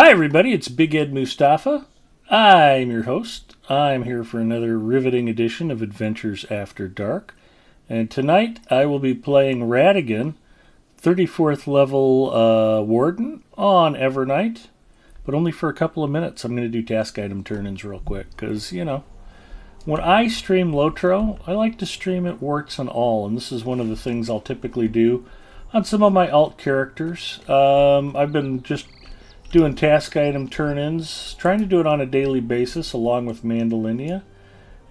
Hi, everybody. It's Big Ed Mustafa. I'm your host. I'm here for another riveting edition of Adventures After Dark. And tonight I will be playing Radigan, 34th level Warden on Evernight, but only for a couple of minutes. I'm going to do task item turn-ins real quick because, when I stream Lotro, I like to stream it warts and all, and this is one of the things I'll typically do on some of my alt characters. I've been just doing task item turn-ins, trying to do it on a daily basis along with Mandalinia,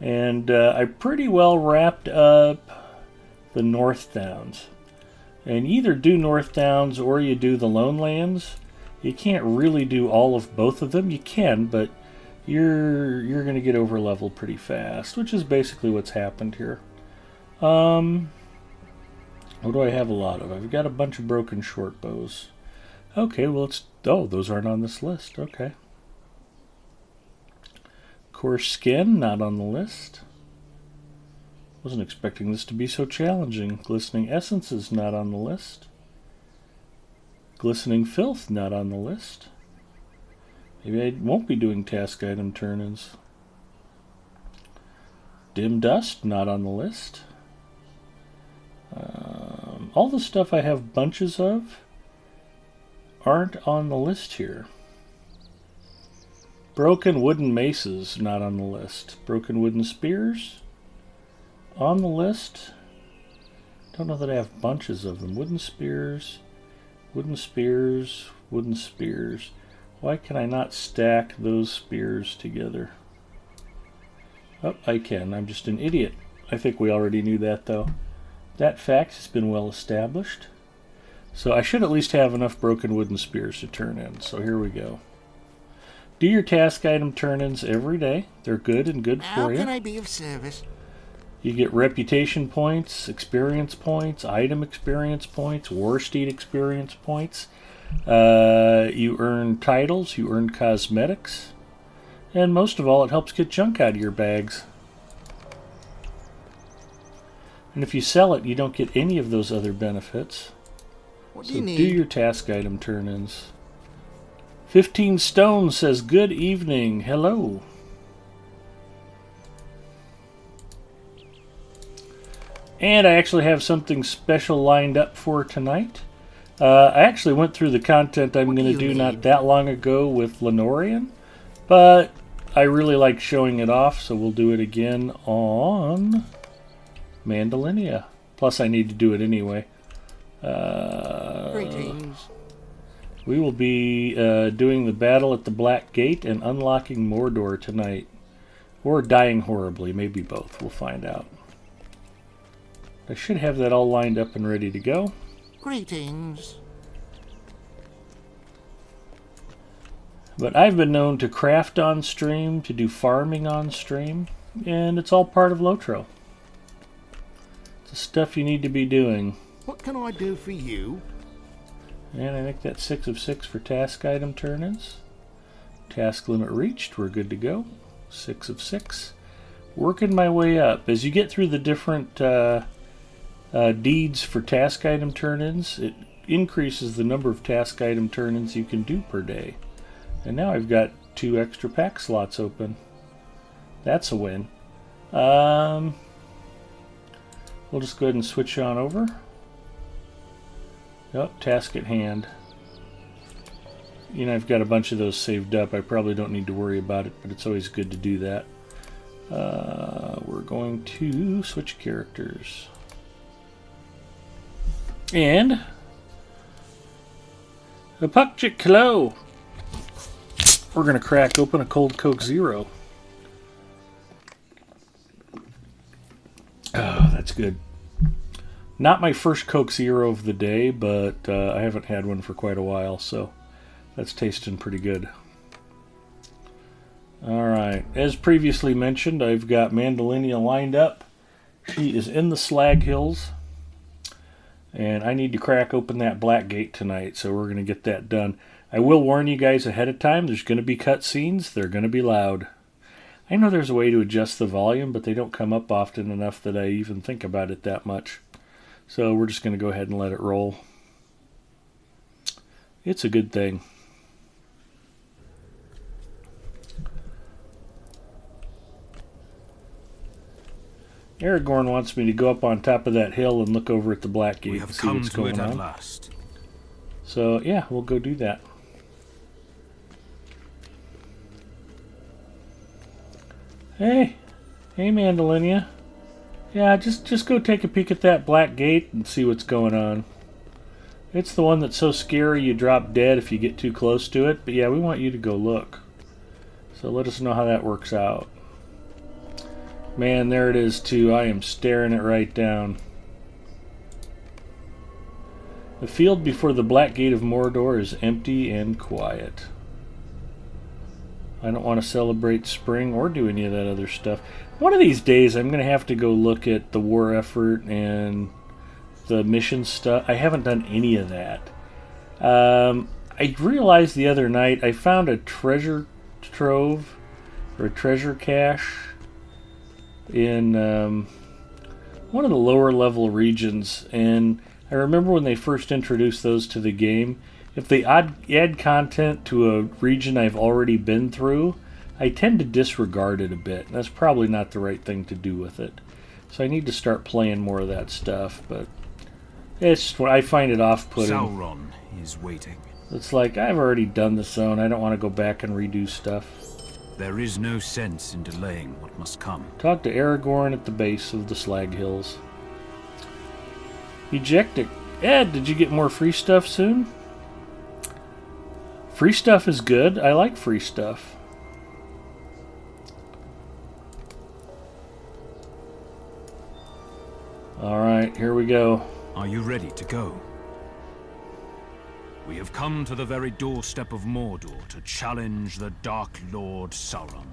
and I pretty well wrapped up the North Downs. And you either do North Downs or you do the Lone Lands. You can't really do all of both of them. You can, but you're going to get over leveled pretty fast, which is basically what's happened here. What do I have a lot of? I've got a bunch of broken short bows. Okay, well, those aren't on this list. Okay. Coarse skin, not on the list. Wasn't expecting this to be so challenging. Glistening essences, not on the list. Glistening filth, not on the list. Maybe I won't be doing task item turn-ins. Dim dust, not on the list. All the stuff I have bunches of aren't on the list here. Broken wooden maces, not on the list. Broken wooden spears, on the list. Don't know that I have bunches of them. Wooden spears, wooden spears, wooden spears. Why can I not stack those spears together? Oh, I can. I'm just an idiot. I think we already knew that, though. That fact has been well established. So I should at least have enough broken wooden spears to turn in. So here we go. Do your task item turn-ins every day. They're good and good for you. How can I be of service? You get reputation points, experience points, item experience points, war steed experience points. You earn titles, you earn cosmetics. And most of all, it helps get junk out of your bags. And if you sell it, you don't get any of those other benefits. What So do you need? do your task item turn-ins. 15 Stone says, good evening. Hello. And I actually have something special lined up for tonight. I actually went through the content I'm going to do not that long ago with Lenorian, but I really like showing it off, so we'll do it again on Mandalinia. Plus, I need to do it anyway. Greetings. We will be doing the battle at the Black Gate and unlocking Mordor tonight. Or dying horribly, maybe both. We'll find out. I should have that all lined up and ready to go. Greetings. But I've been known to craft on stream, to do farming on stream, and it's all part of Lotro. It's the stuff you need to be doing. What can I do for you? And I think that's 6 of 6 for task item turn-ins. Task limit reached. We're good to go. 6 of 6. Working my way up. As you get through the different deeds for task item turn-ins, it increases the number of task item turn-ins you can do per day. And now I've got 2 extra pack slots open. That's a win. We'll just go ahead and switch on over. Yep, task at hand. I've got a bunch of those saved up. I probably don't need to worry about it, but it's always good to do that. We're going to switch characters. And a Puck Chick Hello. We're going to crack open a Cold Coke Zero. Oh, that's good. Not my first Coke Zero of the day, but I haven't had one for quite a while, so that's tasting pretty good. Alright, as previously mentioned, I've got Mandalinia lined up. She is in the Slag Hills, and I need to crack open that Black Gate tonight, so we're going to get that done. I will warn you guys ahead of time, there's going to be cutscenes. They're going to be loud. I know there's a way to adjust the volume, but they don't come up often enough that I even think about it that much. So we're just going to go ahead and let it roll. It's a good thing. Aragorn wants me to go up on top of that hill and look over at the Black Gate We and have see come what's to going it at on. last. So, yeah, we'll go do that. Hey. Hey, Mandalinia. Yeah, just go take a peek at that Black Gate and see what's going on. It's the one that's so scary you drop dead if you get too close to it. But yeah, we want you to go look. So let us know how that works out. Man, there it is too. I am staring it right down. The field before the Black Gate of Mordor is empty and quiet. I don't want to celebrate spring or do any of that other stuff. One of these days I'm going to have to go look at the war effort and the mission stuff. I haven't done any of that. I realized the other night I found a treasure trove or a treasure cache in one of the lower level regions, and I remember when they first introduced those to the game, if they add content to a region I've already been through, I tend to disregard it a bit. That's probably not the right thing to do with it. So I need to start playing more of that stuff, but it's just, I find it off-putting. Sauron is waiting. It's like, I've already done the zone. I don't want to go back and redo stuff. There is no sense in delaying what must come. Talk to Aragorn at the base of the Slag Hills. Ejectic. Ed, did you get more free stuff soon? Free stuff is good. I like free stuff. Alright, here we go. Are you ready to go? We have come to the very doorstep of Mordor to challenge the Dark Lord Sauron.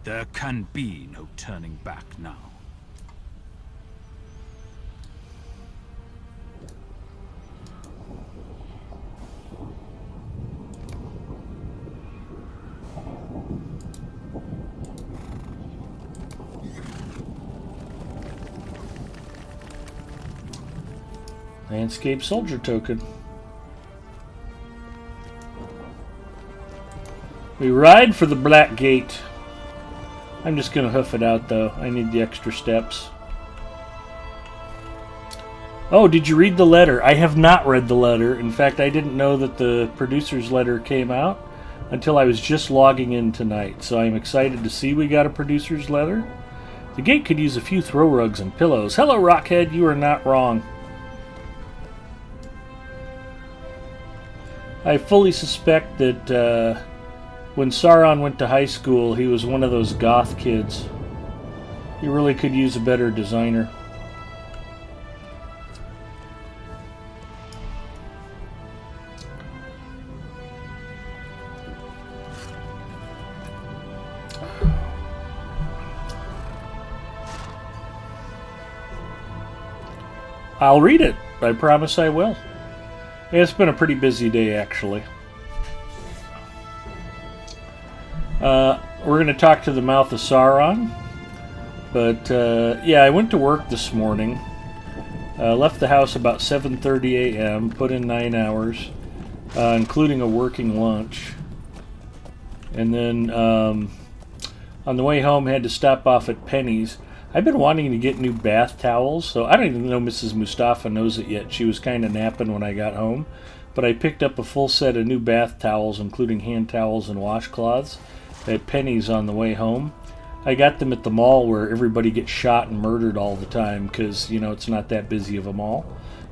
There can be no turning back now. Landscape Soldier Token. We ride for the Black Gate. I'm just going to hoof it out, though. I need the extra steps. Oh, did you read the letter? I have not read the letter. In fact, I didn't know that the producer's letter came out until I was just logging in tonight. So I'm excited to see we got a producer's letter. The gate could use a few throw rugs and pillows. Hello, Rockhead. You are not wrong. I fully suspect that when Sauron went to high school, he was one of those goth kids. He really could use a better designer. I'll read it. I promise I will. It's been a pretty busy day, actually. We're going to talk to the Mouth of Sauron. But, yeah, I went to work this morning. Left the house about 7:30 a.m., put in 9 hours, including a working lunch. And then, on the way home, had to stop off at Penny's. I've been wanting to get new bath towels, so I don't even know Mrs. Mustafa knows it yet. She was kind of napping when I got home. But I picked up a full set of new bath towels, including hand towels and washcloths, at Penny's on the way home. I got them at the mall where everybody gets shot and murdered all the time because, you know, it's not that busy of a mall.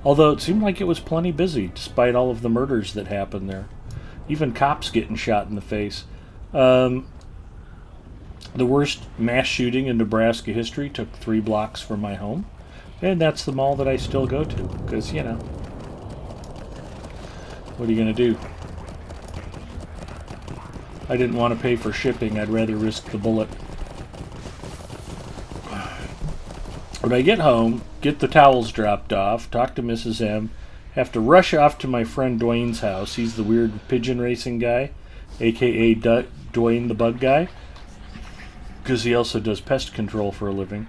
Although it seemed like it was plenty busy, despite all of the murders that happened there. Even cops getting shot in the face. The worst mass shooting in Nebraska history took 3 blocks from my home. And that's the mall that I still go to, because, you know, what are you going to do? I didn't want to pay for shipping. I'd rather risk the bullet. When I get home, get the towels dropped off, talk to Mrs. M, have to rush off to my friend Dwayne's house. He's the weird pigeon racing guy, a.k.a. Dwayne the Bug Guy, because he also does pest control for a living.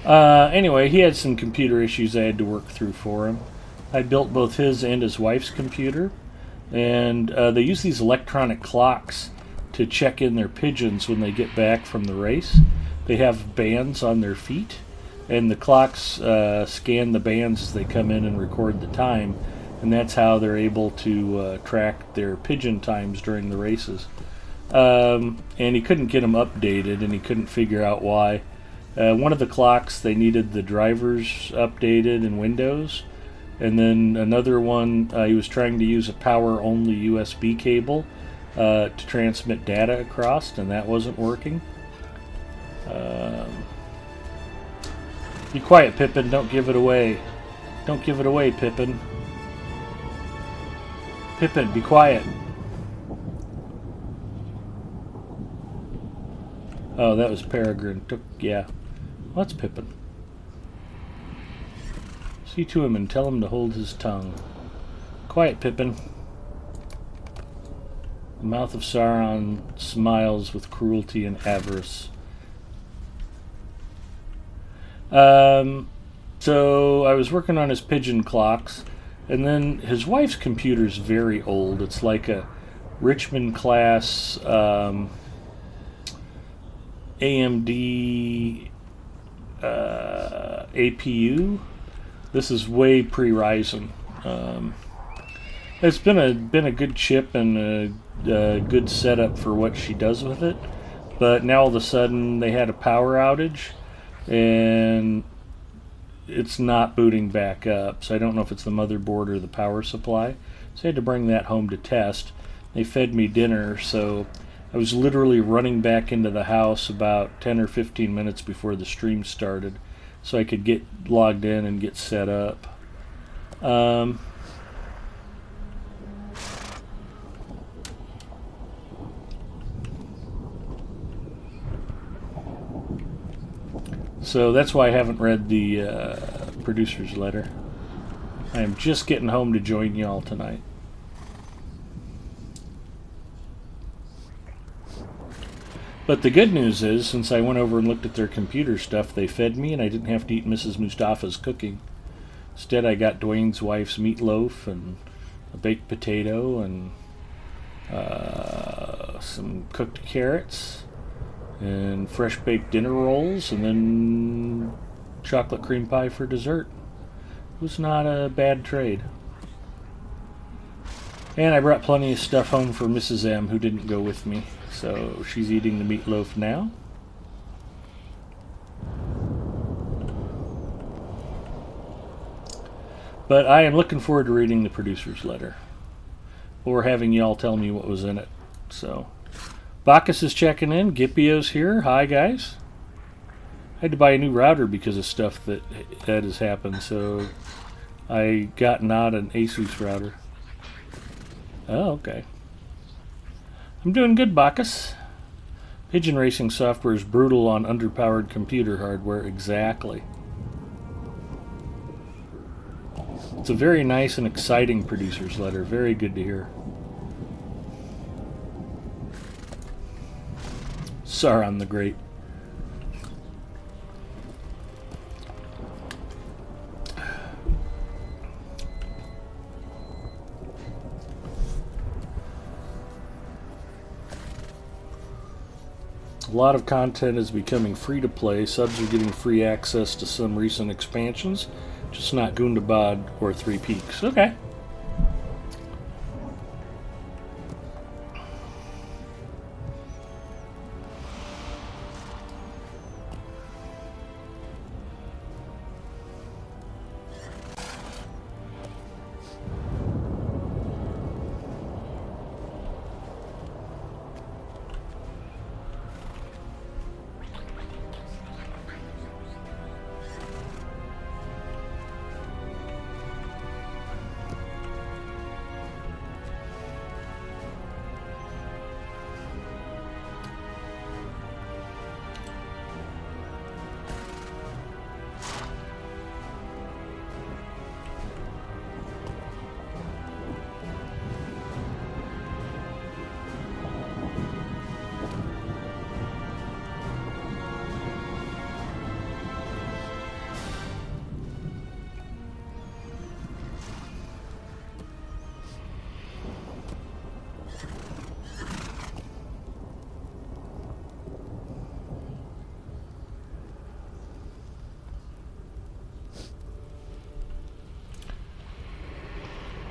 Anyway, he had some computer issues I had to work through for him. I built both his and his wife's computer, and they use these electronic clocks to check in their pigeons when they get back from the race. They have bands on their feet, and the clocks scan the bands as they come in and record the time, and that's how they're able to track their pigeon times during the races. And he couldn't get them updated, and he couldn't figure out why. One of the clocks, they needed the drivers updated in Windows, and then another one, he was trying to use a power-only USB cable to transmit data across, and that wasn't working. Be quiet, Pippin. Don't give it away. Don't give it away, Pippin. Pippin, be quiet. Oh, that was Peregrine. Yeah. What's Pippin? See to him and tell him to hold his tongue. Quiet, Pippin. The mouth of Sauron smiles with cruelty and avarice. So I was working on his pigeon clocks, and then his wife's computer's very old. It's like a Richmond class AMD APU. This is way pre-Ryzen. It's been a good chip and a good setup for what she does with it, but now all of a sudden they had a power outage and it's not booting back up. So I don't know if it's the motherboard or the power supply. So I had to bring that home to test. They fed me dinner, so I was literally running back into the house about 10 or 15 minutes before the stream started so I could get logged in and get set up. So that's why I haven't read the producer's letter. I am just getting home to join y'all tonight. But the good news is, since I went over and looked at their computer stuff, they fed me and I didn't have to eat Mrs. Mustafa's cooking. Instead, I got Dwayne's wife's meatloaf and a baked potato and some cooked carrots and fresh baked dinner rolls, and then chocolate cream pie for dessert. It was not a bad trade. And I brought plenty of stuff home for Mrs. M, who didn't go with me. So she's eating the meatloaf now. But I am looking forward to reading the producer's letter, or having y'all tell me what was in it. So Bacchus is checking in. Gipio's here. Hi, guys. I had to buy a new router because of stuff that has happened, so I got not an Asus router. Oh, okay. I'm doing good, Bacchus. Pigeon racing software is brutal on underpowered computer hardware. Exactly. It's a very nice and exciting producer's letter. Very good to hear. Sauron the Great. A lot of content is becoming free to play. Subs are getting free access to some recent expansions, just not Gundabad or Three Peaks. Okay.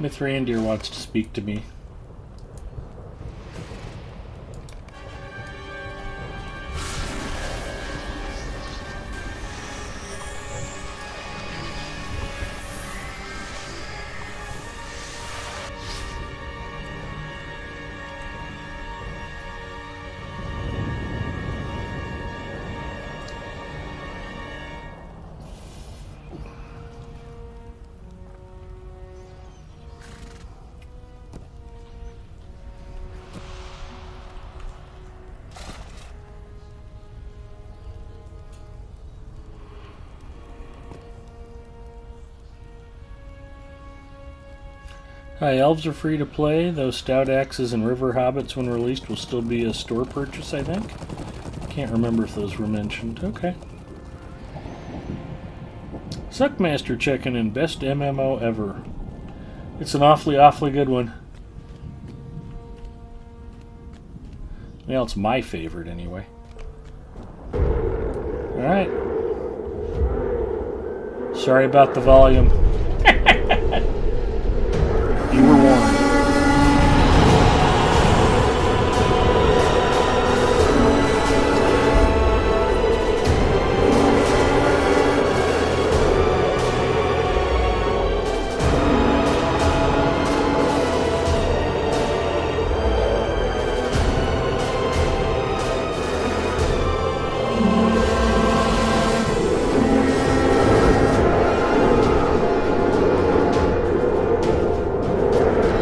Mithrandir wants to speak to me. Hi, elves are free to play. Those stout axes and river hobbits, when released, will still be a store purchase, I think. Can't remember if those were mentioned. Okay. Suckmaster checking in. Best MMO ever. It's an awfully good one. Well, it's my favorite anyway. Alright. Sorry about the volume. You were warned.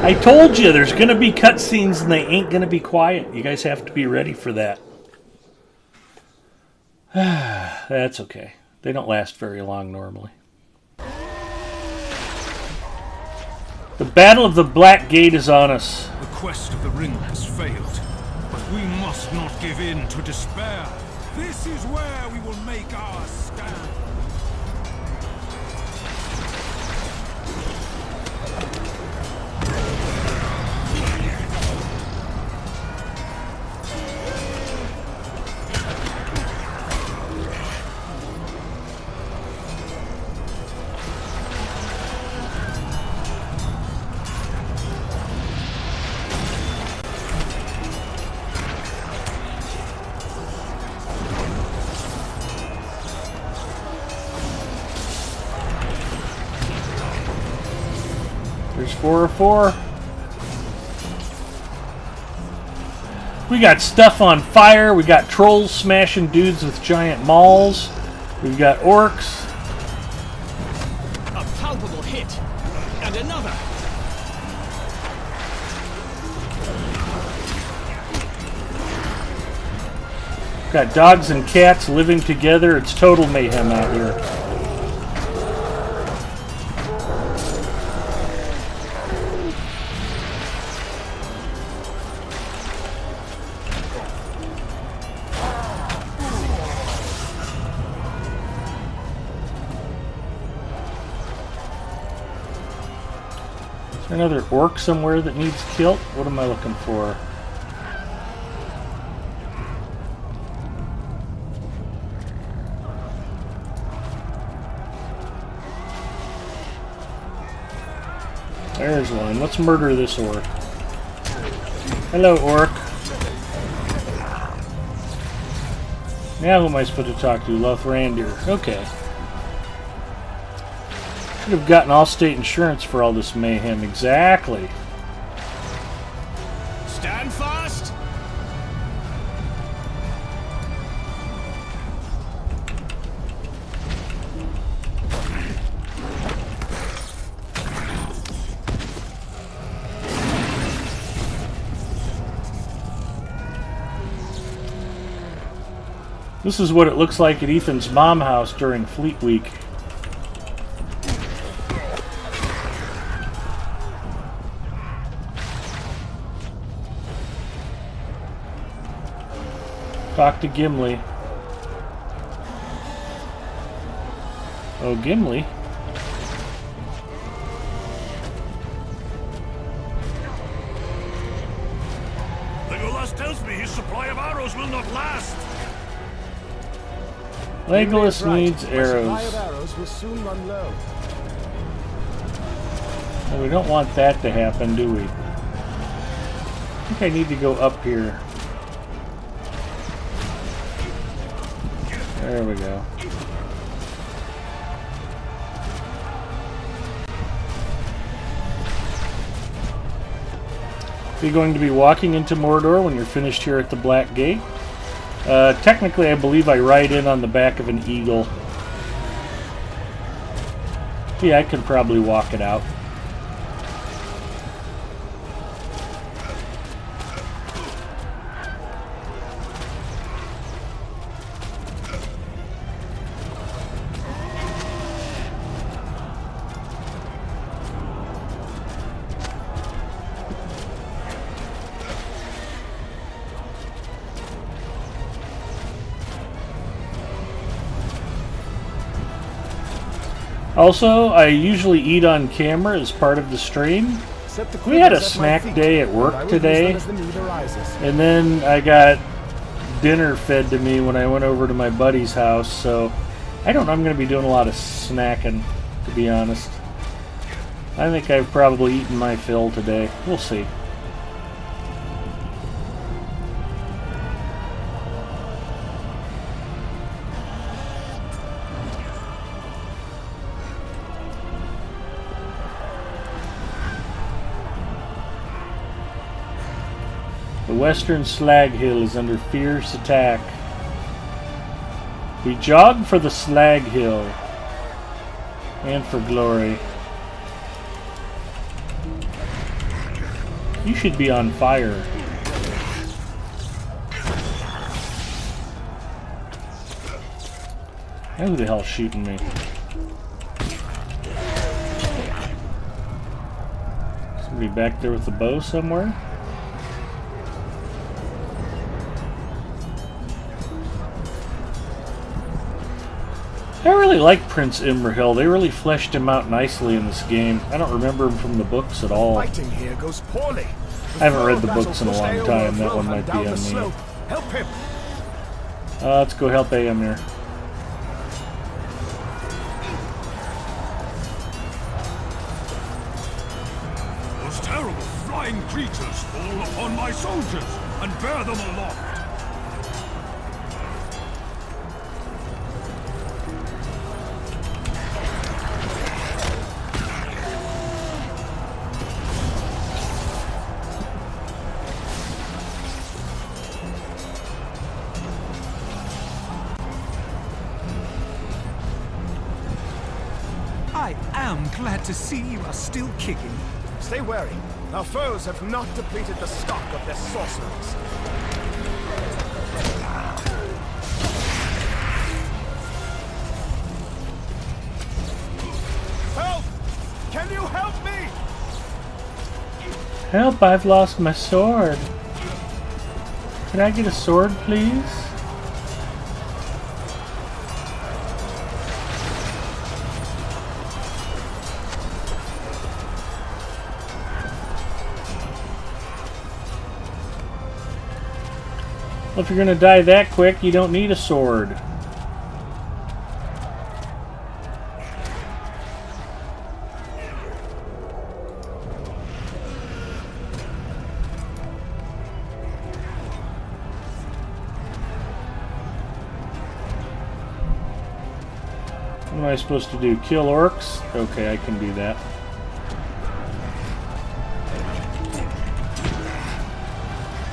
I told you there's going to be cutscenes and they ain't going to be quiet. You guys have to be ready for that. That's okay. They don't last very long normally. The Battle of the Black Gate is on us. The quest of the ring has failed, but we must not give in to despair. This is where we will make our stand. There's 4 or 4. We got stuff on fire. We got trolls smashing dudes with giant mauls. We've got orcs. A palpable hit. And another. Got dogs and cats living together. It's total mayhem out here. Another orc somewhere that needs killed? What am I looking for? There's one. Let's murder this orc. Hello, orc. Now who am I supposed to talk to? Lothrandir. Okay. Should have gotten Allstate insurance for all this mayhem. Exactly. Stand fast. This is what it looks like at Ethan's mom house during Fleet Week. Talk to Gimli. Oh, Gimli. Legolas tells me his supply of arrows will not last. Legolas Right. needs My supply of arrows. arrows will soon run low. Well, we don't want that to happen, do we? I think I need to go up here. There we go. Are you going to be walking into Mordor when you're finished here at the Black Gate? Technically, I believe I ride in on the back of an eagle. Yeah, I could probably walk it out. Also, I usually eat on camera as part of the stream. We had a snack day at work today, and then I got dinner fed to me when I went over to my buddy's house, so I don't know, I'm going to be doing a lot of snacking, to be honest. I think I've probably eaten my fill today. We'll see. The western slag hill is under fierce attack. We jog for the slag hill and for glory. You should be on fire. Who the hell's shooting me? Somebody back there with the bow somewhere? I really like Prince Imrahil. They really fleshed him out nicely in this game. I don't remember him from the books at all. Fighting here goes poorly. I haven't read the books in a long time. That one might be on me. Help him. Let's go help Aemir. Those terrible flying creatures fall upon my soldiers and bear them aloft. I am glad to see you are still kicking. Stay wary. Our foes have not depleted the stock of their sorceries. Help! Can you help me? Help, I've lost my sword. Can I get a sword, please? Well, if you're gonna die that quick, you don't need a sword. What am I supposed to do? Kill orcs? Okay, I can do that.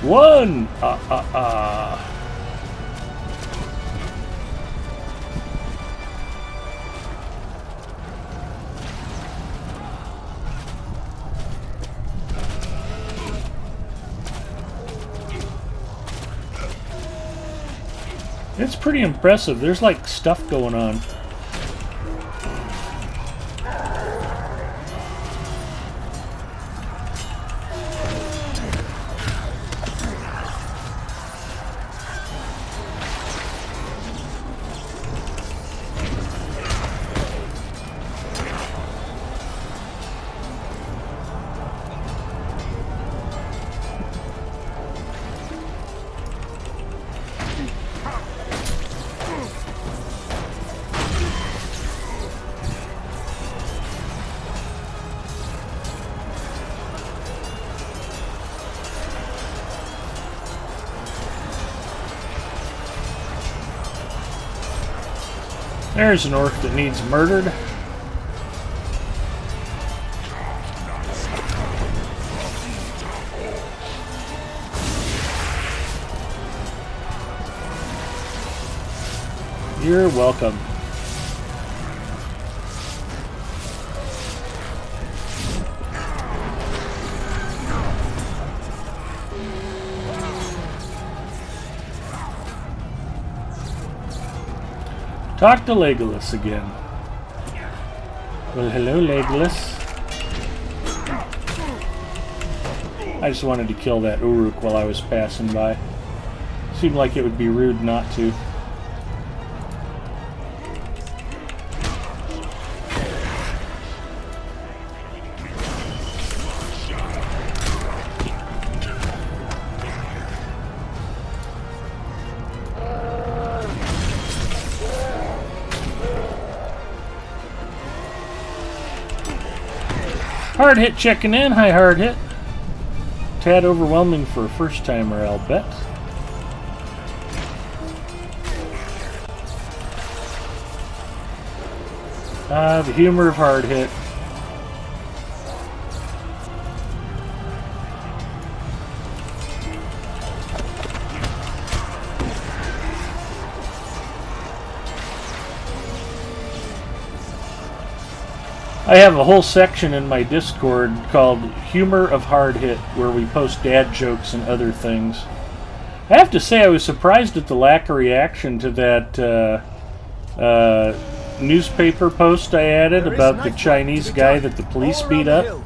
One! It's pretty impressive. There's like stuff going on. There's an orc that needs murdered. You're welcome. Talk to Legolas again. Well, hello, Legolas. I just wanted to kill that Uruk while I was passing by. Seemed like it would be rude not to. Hard hit checking in. Hi, hard hit. Tad overwhelming for a first timer, I'll bet. The humor of hard hit. I have a whole section in my Discord called Humor of Hard Hit, where we post dad jokes and other things. I have to say I was surprised at the lack of reaction to that newspaper post I added about the Chinese guy that the police beat up.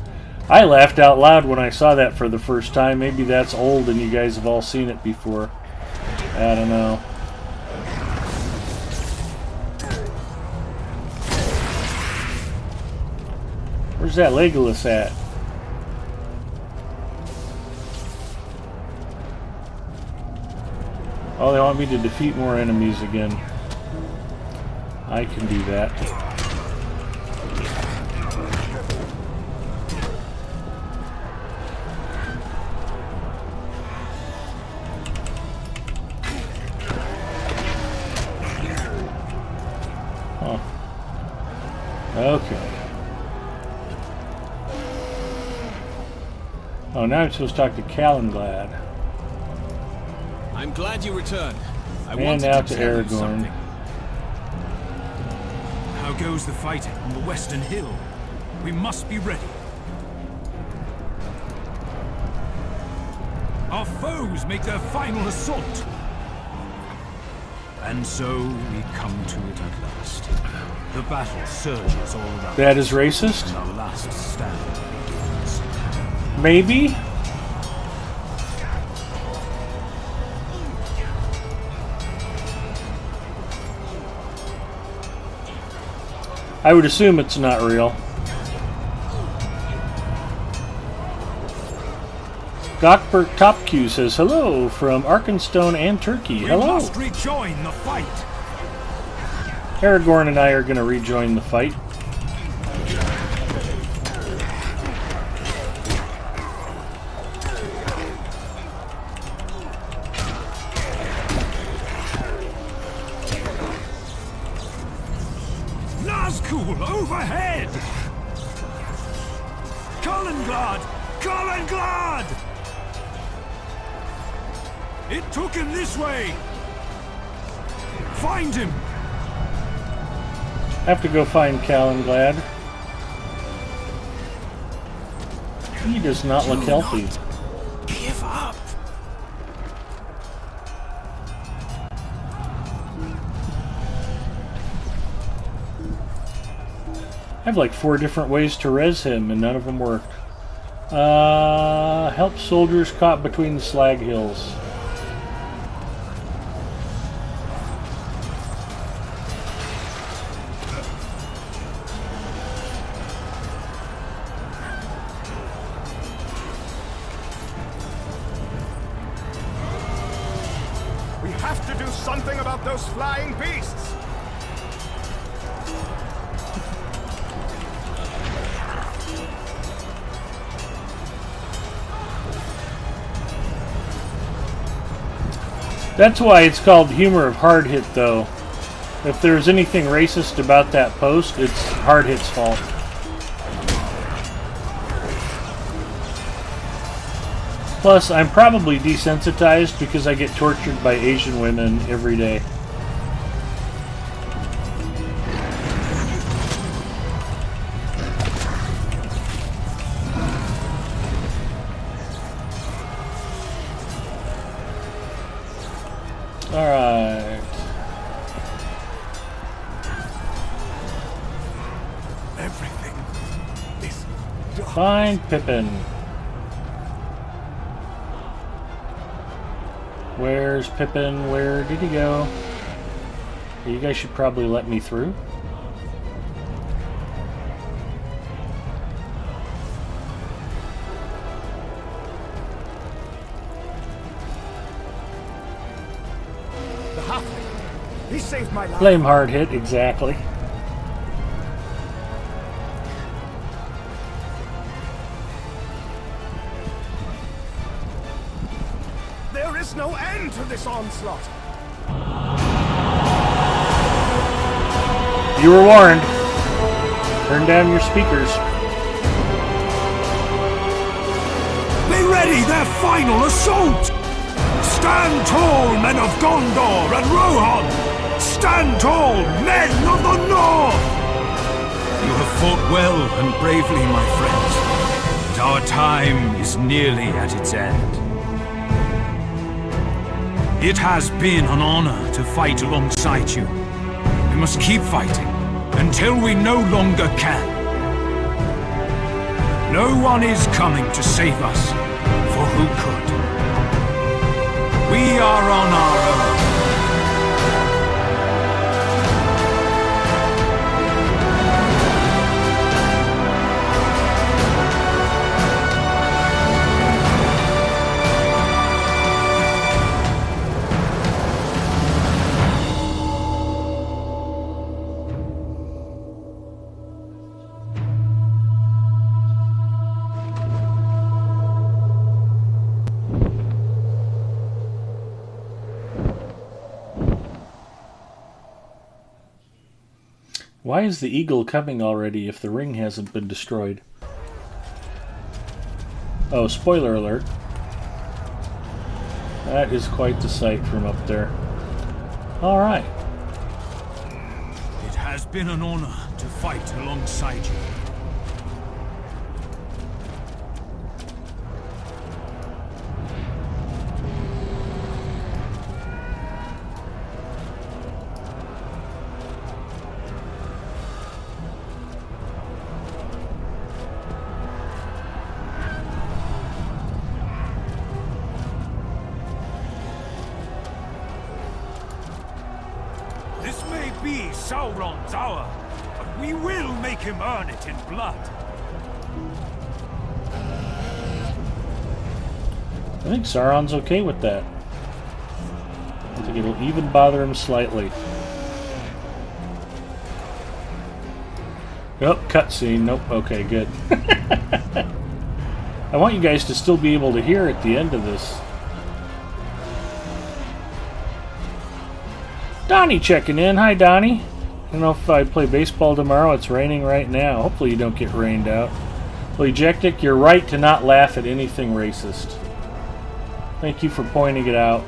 I laughed out loud when I saw that for the first time. Maybe that's old and you guys have all seen it before. I don't know. Where's that Legolas at? Oh, they want me to defeat more enemies again. I can do that. Oh. Okay. Oh, now I'm supposed to talk to Calenglad. I'm glad you returned. And now to Aragorn. How goes the fighting on the Western Hill? We must be ready. Our foes make their final assault. And so we come to it at last. The battle surges all around. That is racist? And our last stand begins. Maybe? I would assume it's not real. Gockbert Topq says hello from Arkenstone and Turkey. Hello. We must rejoin the fight. Aragorn and I are going to rejoin the fight. Overhead! Calenglad! Calenglad! It took him this way! Find him! I have to go find Calenglad. He does not look healthy. Give up! I have like 4 different ways to res him, and none of them worked. Help soldiers caught between the slag hills. We have to do something about those flying beasts! That's why it's called Humor of Hard Hit, though. If there's anything racist about that post, it's Hardhit's fault. Plus, I'm probably desensitized because I get tortured by Asian women every day. Alright. Everything is dark. Find Pippin. Where's Pippin? Where did he go? You guys should probably let me through. The halfling. He saved my life. Blame Hardhit, exactly. There is no end to this onslaught. You were warned. Turn down your speakers. Be ready, their final assault! Stand tall, men of Gondor and Rohan! Stand tall, men of the North! You have fought well and bravely, my friends. But our time is nearly at its end. It has been an honor to fight alongside you. We must keep fighting until we no longer can. No one is coming to save us, for who could? We are on our own. Why is the eagle coming already if the ring hasn't been destroyed? Oh, spoiler alert. That is quite the sight from up there. Alright. It has been an honor to fight alongside you. This may be Sauron's hour, but we will make him earn it in blood. I think Sauron's okay with that. I think it'll even bother him slightly. Oh, cutscene. Nope. Okay, good. I want you guys to still be able to hear at the end of this. Donnie checking in. Hi, Donnie. I don't know if I play baseball tomorrow. It's raining right now. Hopefully you don't get rained out. Well, Ejectic, you're right to not laugh at anything racist. Thank you for pointing it out.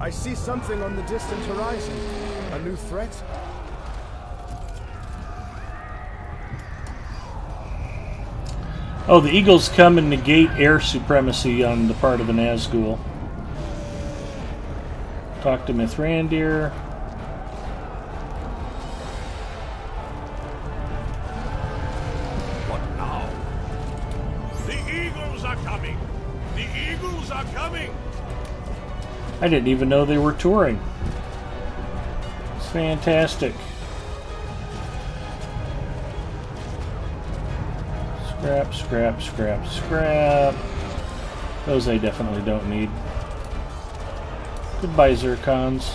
I see something on the distant horizon. A new threat? Oh, the Eagles come and negate air supremacy on the part of the Nazgul. Talk to Mithrandir. What now? The Eagles are coming! The Eagles are coming! I didn't even know they were touring. It's fantastic. Scrap, scrap, scrap, scrap. Those I definitely don't need. Goodbye, Zircons.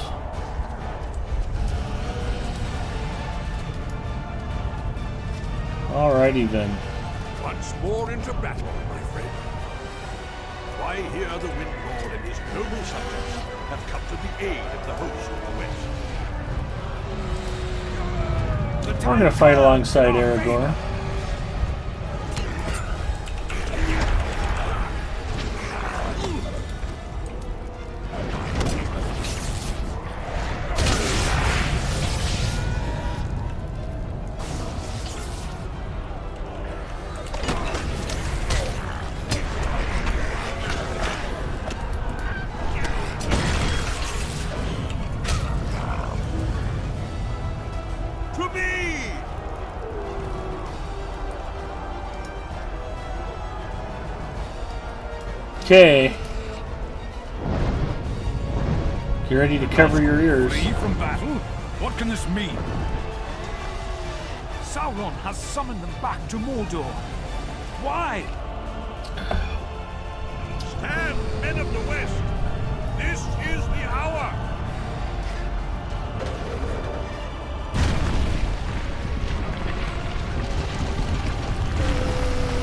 Alrighty then. Once more into battle, my friend. Why here the Wind Lord and his noble subjects have come to the aid of the host of the West. We're gonna fight alongside Aragorn. To me! Okay. Get ready to cover your ears. Flee from battle? What can this mean? Sauron has summoned them back to Mordor. Why? Stand, men of the West! This is the hour!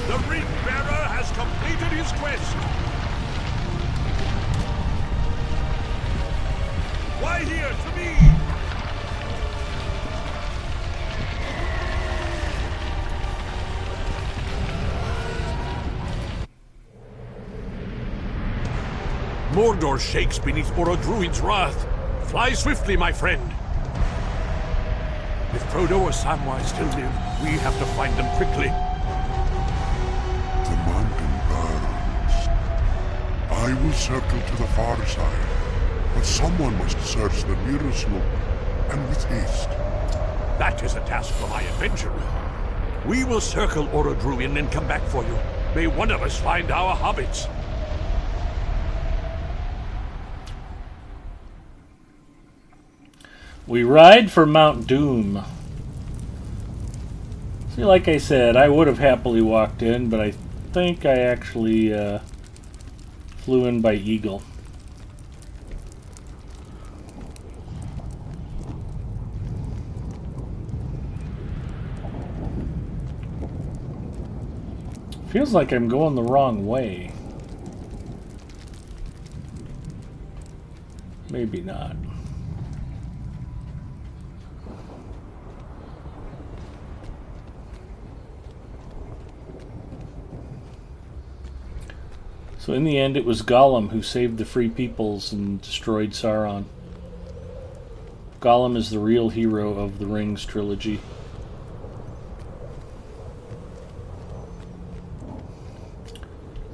The Ring-Bearer has completed his quest! Why here to me? Mordor shakes beneath Orodruid's wrath. Fly swiftly, my friend. If Frodo or Samwise still live, we have to find them quickly. The mountain burns. I will circle to the far side, but someone must search the nearer slope, and with haste. That is a task for my adventurer. We will circle Orodruin and come back for you. May one of us find our hobbits. We ride for Mount Doom. See, like I said, I would have happily walked in, but I think I actually flew in by Eagle. Feels like I'm going the wrong way. Maybe not. So in the end, it was Gollum who saved the Free Peoples and destroyed Sauron. Gollum is the real hero of the Rings trilogy.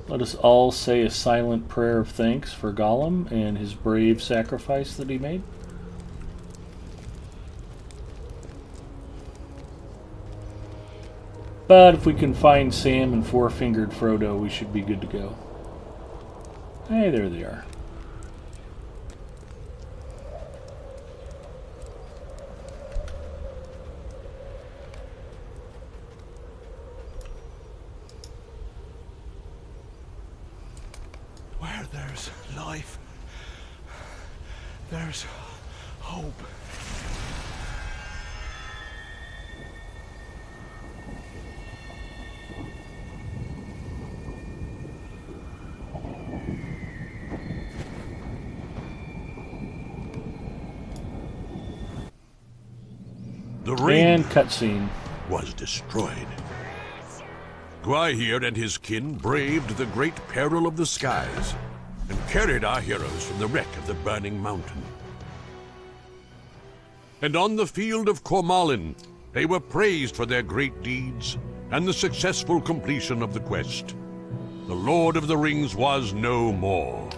Let us all say a silent prayer of thanks for Gollum and his brave sacrifice that he made. But if we can find Sam and four-fingered Frodo, we should be good to go. Hey, there they are. Where there's life, there's hope. The ring And cutscene. was destroyed. Gwaihir and his kin braved the great peril of the skies. and carried our heroes from the wreck of the burning mountain. And on the field of Cormalin, they were praised for their great deeds and the successful completion of the quest. The Lord of the Rings was no more.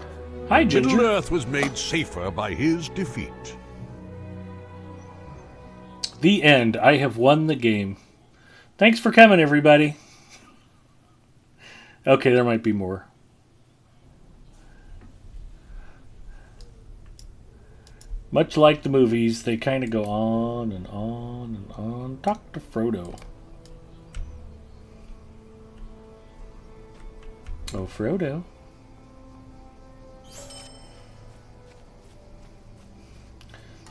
Hi, Ginger. Middle-earth was made safer by his defeat. The end. I have won the game. Thanks for coming, everybody. Okay, there might be more. Much like the movies, they kind of go on and on and on. Talk to Frodo. Oh, Frodo.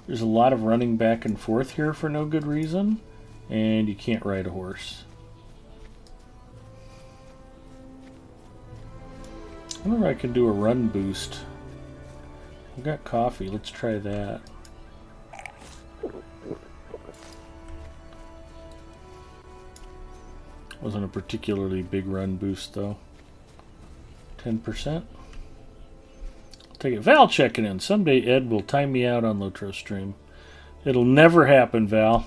There's a lot of running back and forth here for no good reason, and you can't ride a horse. I wonder if I can do a run boost. I've got coffee. Let's try that. Wasn't a particularly big run boost, though. 10%. I'll take it. Val checking in. Someday Ed will time me out on Lotro stream. It'll never happen, Val.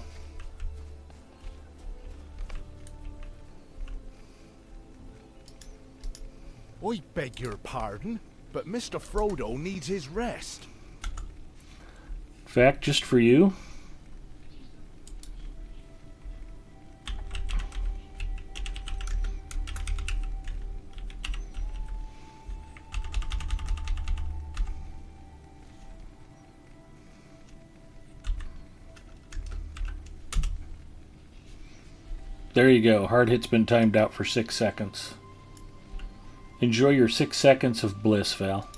I beg your pardon, but Mr. Frodo needs his rest. Fact just for you. There you go. Hard hit's been timed out for 6 seconds. Enjoy your 6 seconds of bliss, Val.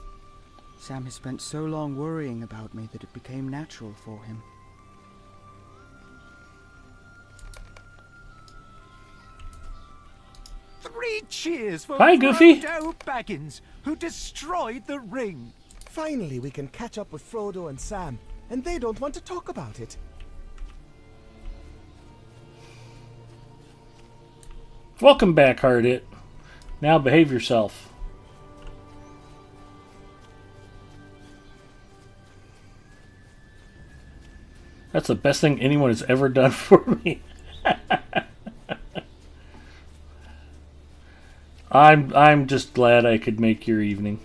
Sam has spent so long worrying about me that it became natural for him. Three cheers for Hi, Goofy. Frodo Baggins, who destroyed the ring. Finally, we can catch up with Frodo and Sam, and they don't want to talk about it. Welcome back, Hard Hit. Now behave yourself. That's the best thing anyone has ever done for me. I'm just glad I could make your evening.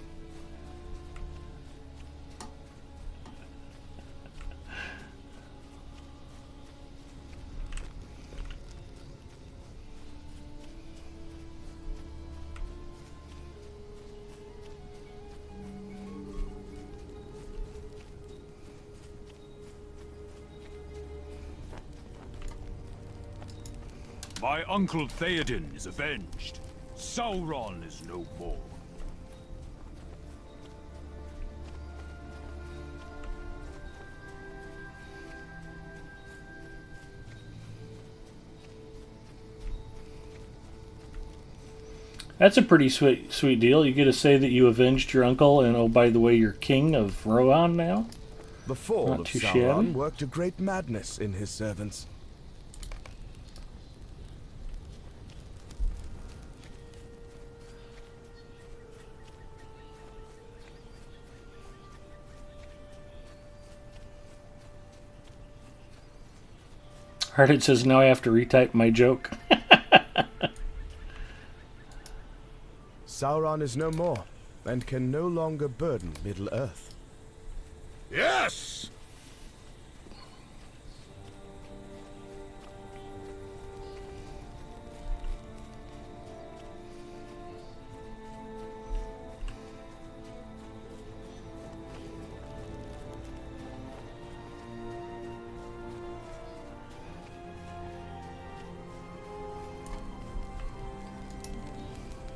My uncle Theoden is avenged. Sauron is no more. That's a pretty sweet deal. You get to say that you avenged your uncle, and oh, by the way, you're king of Rohan now. The fall Not of too Sauron shabby. worked a great madness in his servants. Hardhead says now I have to retype my joke. Sauron is no more, and can no longer burden Middle-earth. Yes!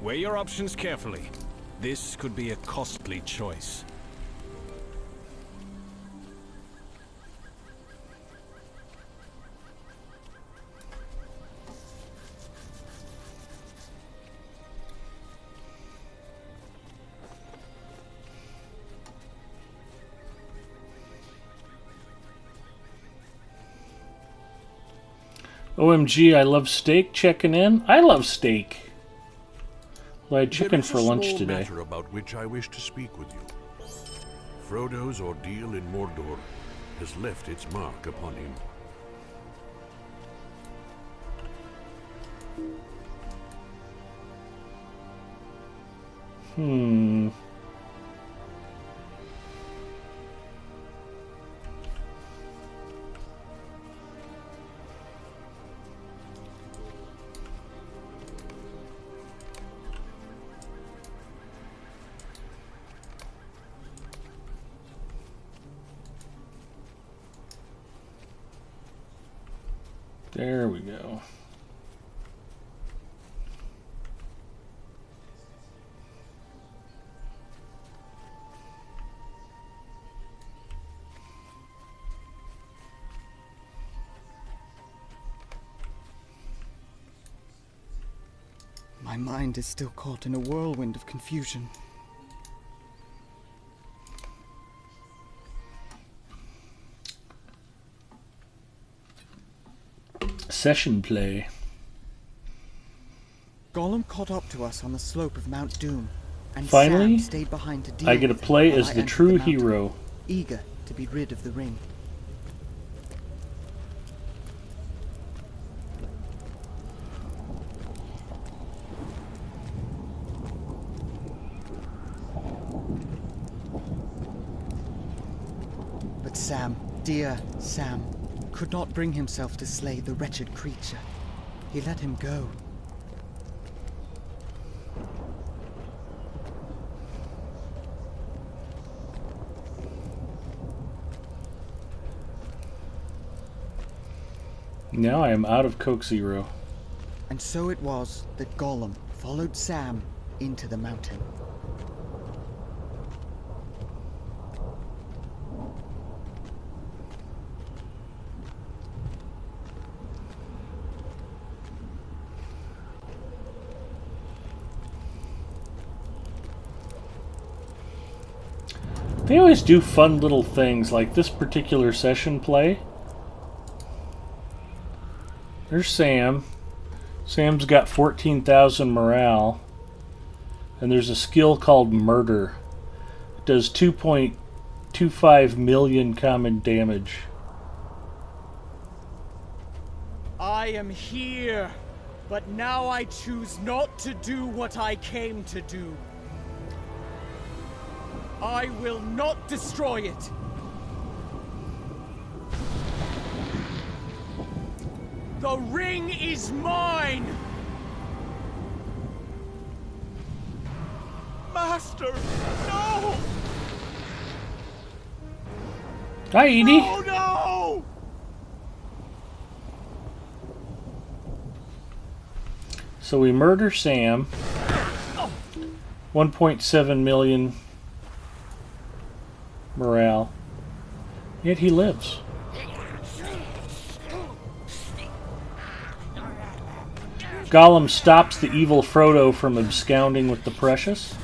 Weigh your options carefully. This could be a costly choice. OMG, I love steak checking in. I love steak. Well, I had chicken for lunch There is a small today. matter about which I wish to speak with you. Frodo's ordeal in Mordor has left its mark upon him. There we go. My mind is still caught in a whirlwind of confusion. Session play. Gollum caught up to us on the slope of Mount Doom, and Finally, Sam stayed behind to deal I get to with it play while as I the entered true mountain, hero. eager to be rid of the ring. But Sam, dear Sam, could not bring himself to slay the wretched creature. He let him go. Now I am out of Coke Zero. And so it was that Gollum followed Sam into the mountain. They always do fun little things like this particular session play. There's Sam. Sam's got 14,000 morale. And there's a skill called Murder. It does 2.25 million common damage. I am here, but now I choose not to do what I came to do. I will not destroy it. The ring is mine! Master, no! Hi, Edie. Oh no! So we murder Sam. 1.7 million morale. Yet he lives. Gollum stops the evil Frodo from absconding with the precious.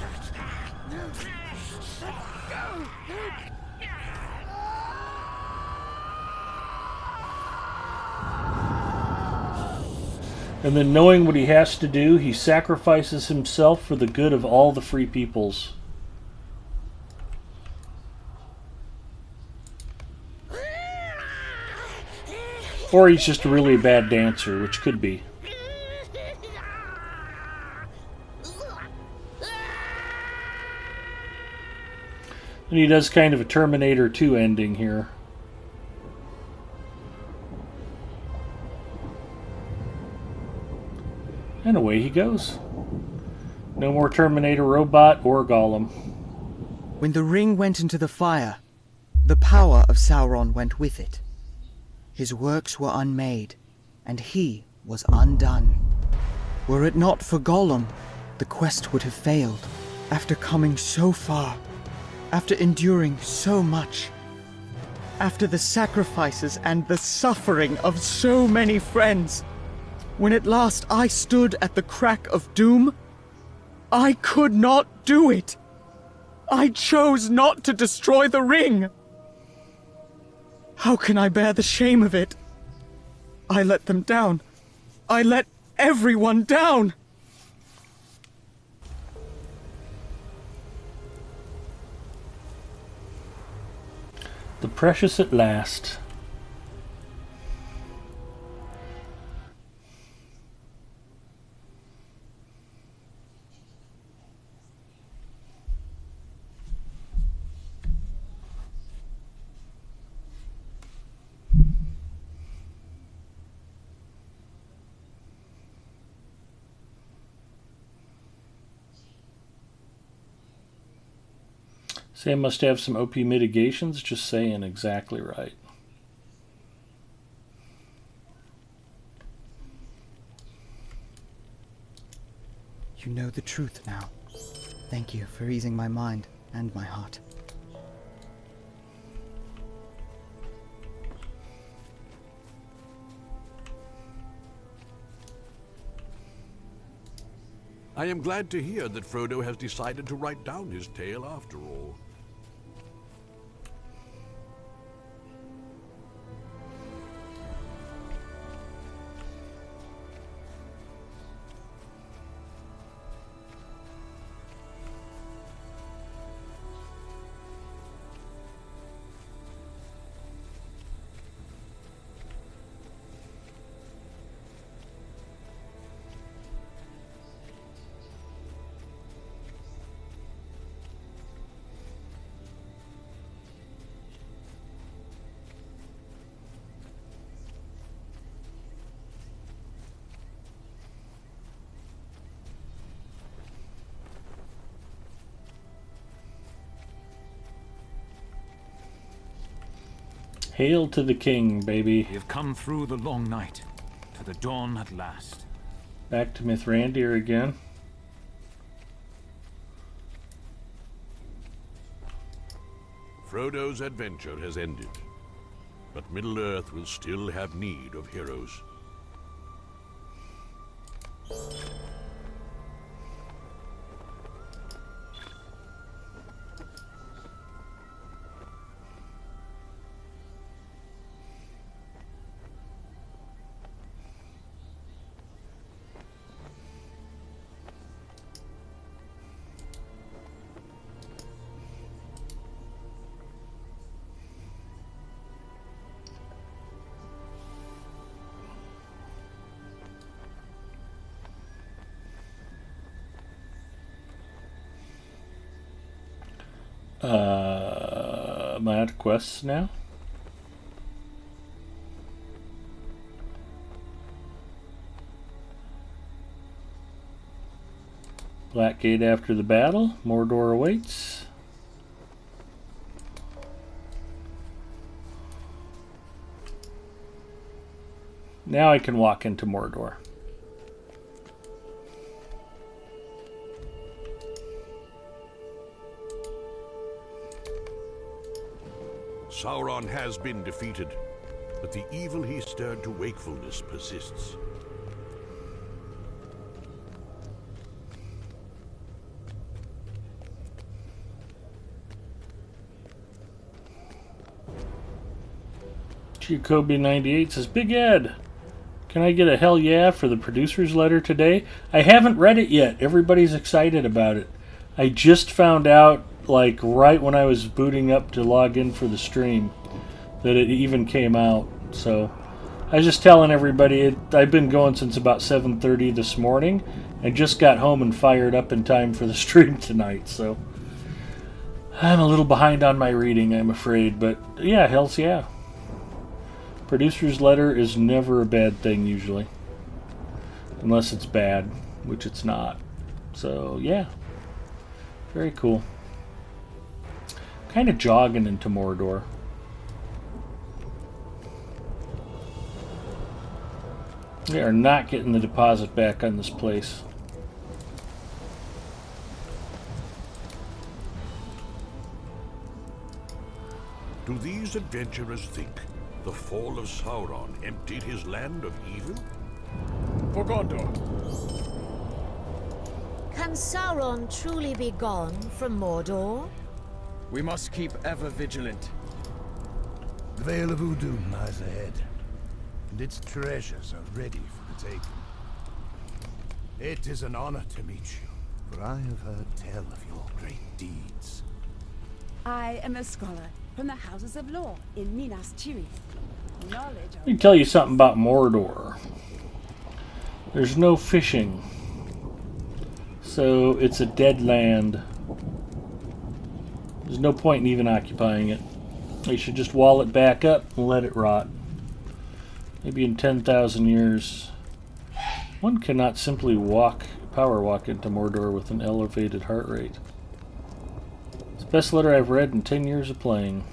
And then, knowing what he has to do, he sacrifices himself for the good of all the free peoples. Or he's just a really bad dancer, which could be. And he does kind of a Terminator 2 ending here. And away he goes. No more Terminator robot or Gollum. When the ring went into the fire, the power of Sauron went with it. His works were unmade, and he was undone. Were it not for Gollum, the quest would have failed. After coming so far, after enduring so much, after the sacrifices and the suffering of so many friends, when at last I stood at the crack of doom, I could not do it. I chose not to destroy the ring. How can I bear the shame of it? I let them down. I let everyone down. The precious at last. Sam must have some OP mitigations, just saying, exactly right. You know the truth now. Thank you for easing my mind and my heart. I am glad to hear that Frodo has decided to write down his tale after all. Hail to the king, baby. We have come through the long night, to the dawn at last. Back to Mithrandir again. Frodo's adventure has ended, but Middle-earth will still have need of heroes. Am I out of quests now? Blackgate after the battle. Mordor awaits. Now I can walk into Mordor. Sauron has been defeated, but the evil he stirred to wakefulness persists. Jacoby98 says, Big Ed, can I get a hell yeah for the producer's letter today? I haven't read it yet. Everybody's excited about it. I just found out, like, right when I was booting up to log in for the stream, that it even came out. So I was just telling everybody, I've been going since about 7:30 this morning and just got home and fired up in time for the stream tonight. So I'm a little behind on my reading, I'm afraid. But yeah, hell's yeah. Producer's letter is never a bad thing usually. Unless it's bad, which it's not. So yeah, very cool. Kind of jogging into Mordor. We are not getting the deposit back on this place. Do these adventurers think the fall of Sauron emptied his land of evil? For Gondor. Can Sauron truly be gone from Mordor? We must keep ever vigilant. The Vale of Udun lies ahead, and its treasures are ready for the taking. It is an honor to meet you, for I have heard tell of your great deeds. I am a scholar, from the houses of law in Minas Tirith. Knowledge Let me tell you something about Mordor. There's no fishing. So it's a dead land. There's no point in even occupying it. They should just wall it back up and let it rot. Maybe in 10,000 years. One cannot simply power walk into Mordor with an elevated heart rate. It's the best letter I've read in 10 years of playing.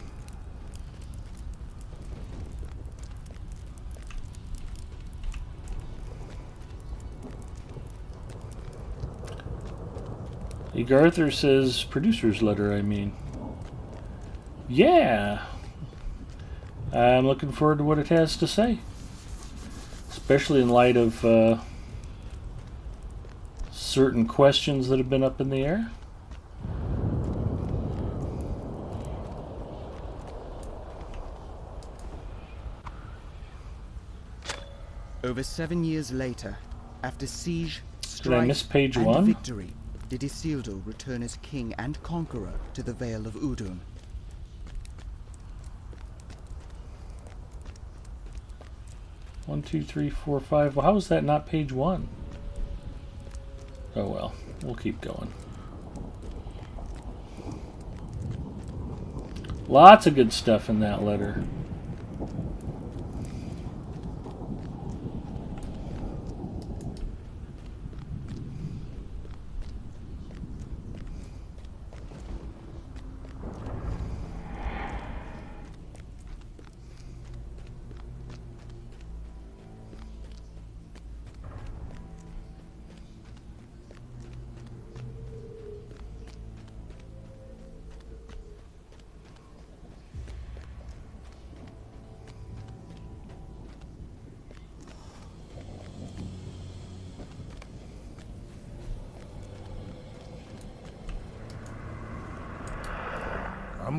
Arthur says, producer's letter, I mean. Yeah. I'm looking forward to what it has to say. Especially in light of certain questions that have been up in the air. Over 7 years later, after siege, Did I miss strife, page and 1? victory, did Isildur return as king and conqueror to the Vale of Udun. 1, 2, 3, 4, 5. Well, how is that not page 1? Oh well, we'll keep going. Lots of good stuff in that letter.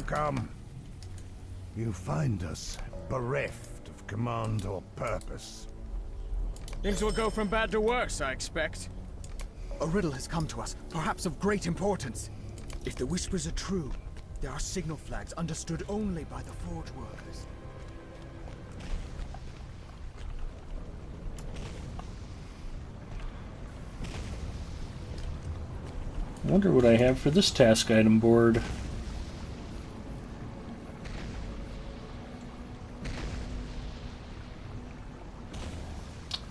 Come. You find us bereft of command or purpose. Things will go from bad to worse, I expect. A riddle has come to us, perhaps of great importance. If the whispers are true, there are signal flags understood only by the forge workers. I wonder what I have for this task item board.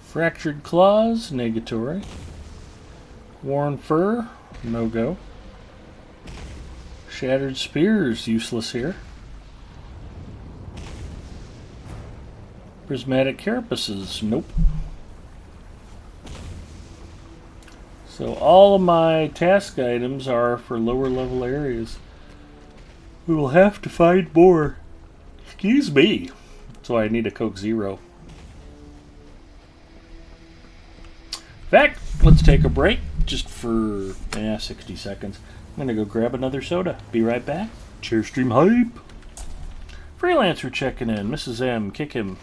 Fractured claws, negatory. Worn fur, no go. Shattered spears, useless here. Prismatic carapaces, nope. So all of my task items are for lower level areas. We will have to find more. Excuse me. That's why I need a Coke Zero. In fact, let's take a break just for 60 seconds. I'm going to go grab another soda. Be right back. Chairstream hype. Freelancer checking in. Mrs. M, kick him.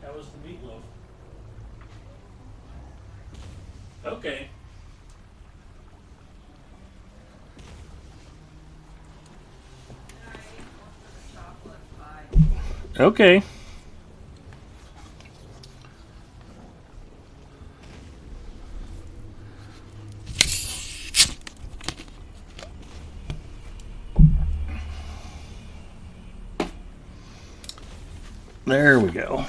How was the meatloaf? Okay. Okay. There we go.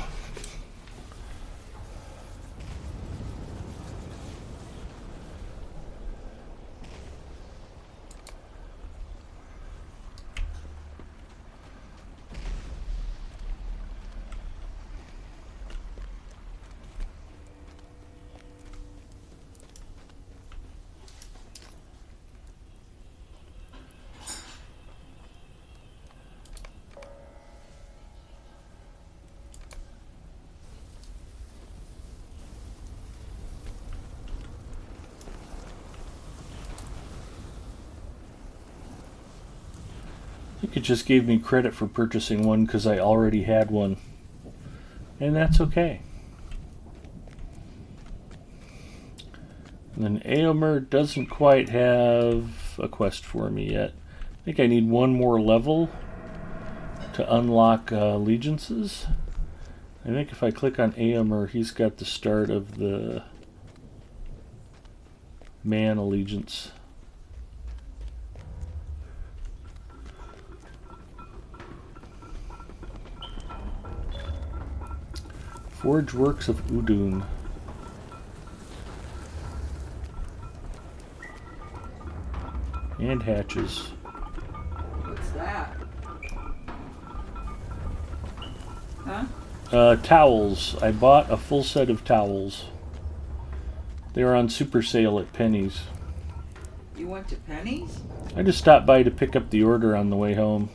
think it just gave me credit for purchasing one because I already had one. And that's okay. And then Eomer doesn't quite have a quest for me yet. I think I need one more level to unlock allegiances. I think if I click on Eomer, he's got the start of the man allegiance. Forge Works of Udun. And hatches. What's that? Huh? Towels. I bought a full set of towels. They were on super sale at Penny's. You went to Penny's? I just stopped by to pick up the order on the way home.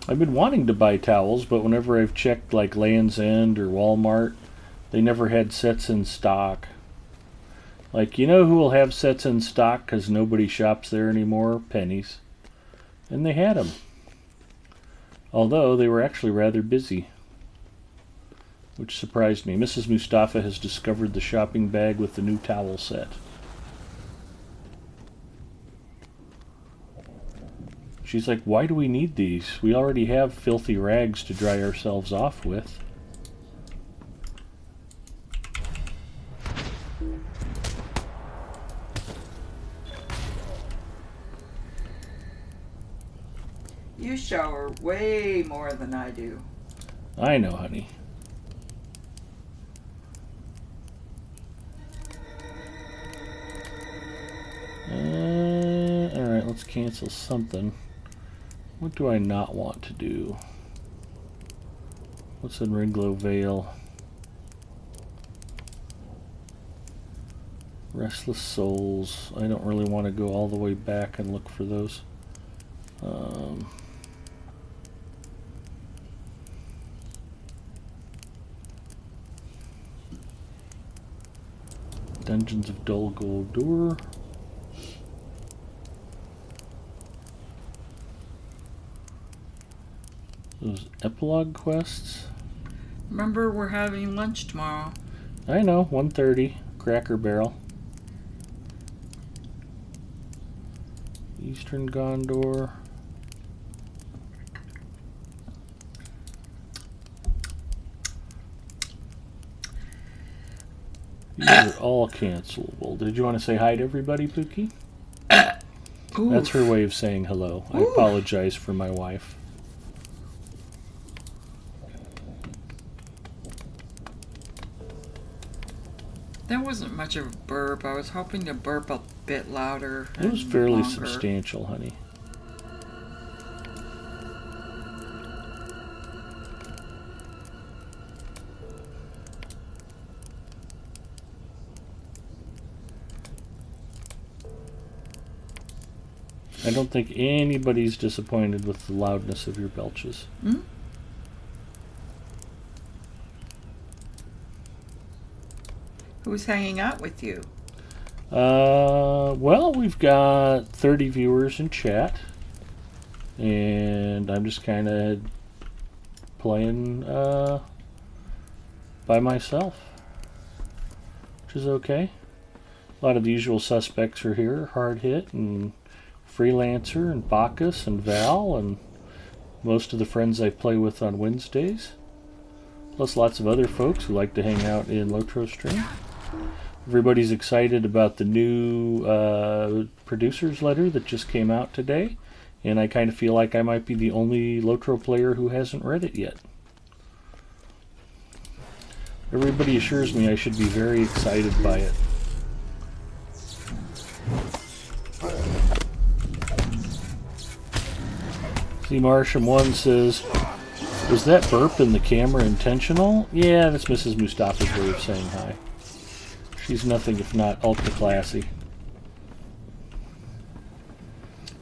I've been wanting to buy towels, but whenever I've checked like Land's End or Walmart, they never had sets in stock. Like, you know who will have sets in stock because nobody shops there anymore? Penny's. And they had them. Although they were actually rather busy, which surprised me. Mrs. Mustafa has discovered the shopping bag with the new towel set. She's like, why do we need these? We already have filthy rags to dry ourselves off with. You shower way more than I do. I know, honey. Alright, let's cancel something. What do I not want to do? What's in Ringlow Vale? Restless Souls. I don't really want to go all the way back and look for those. Dungeons of Dol Guldur. Those epilogue quests. Remember, we're having lunch tomorrow. I know, 1:30, Cracker Barrel. Eastern Gondor. These are all cancelable. Did you want to say hi to everybody, Pookie? That's her way of saying hello. I apologize for my wife. That wasn't much of a burp. I was hoping to burp a bit louder. It was fairly longer. substantial, honey. I don't think anybody's disappointed with the loudness of your belches. Hmm? Who's hanging out with you? Well, we've got 30 viewers in chat, and I'm just kind of playing by myself, which is okay. A lot of the usual suspects are here: Hard Hit and Freelancer and Bacchus and Val and most of the friends I play with on Wednesdays, plus lots of other folks who like to hang out in Lotro Stream. Everybody's excited about the new producer's letter that just came out today, and I kind of feel like I might be the only Lotro player who hasn't read it yet. Everybody assures me I should be very excited by it. See, Marsham1 says, was that burp in the camera intentional? Yeah, that's Mrs. Mustafa's way of saying hi. She's nothing if not ultra classy.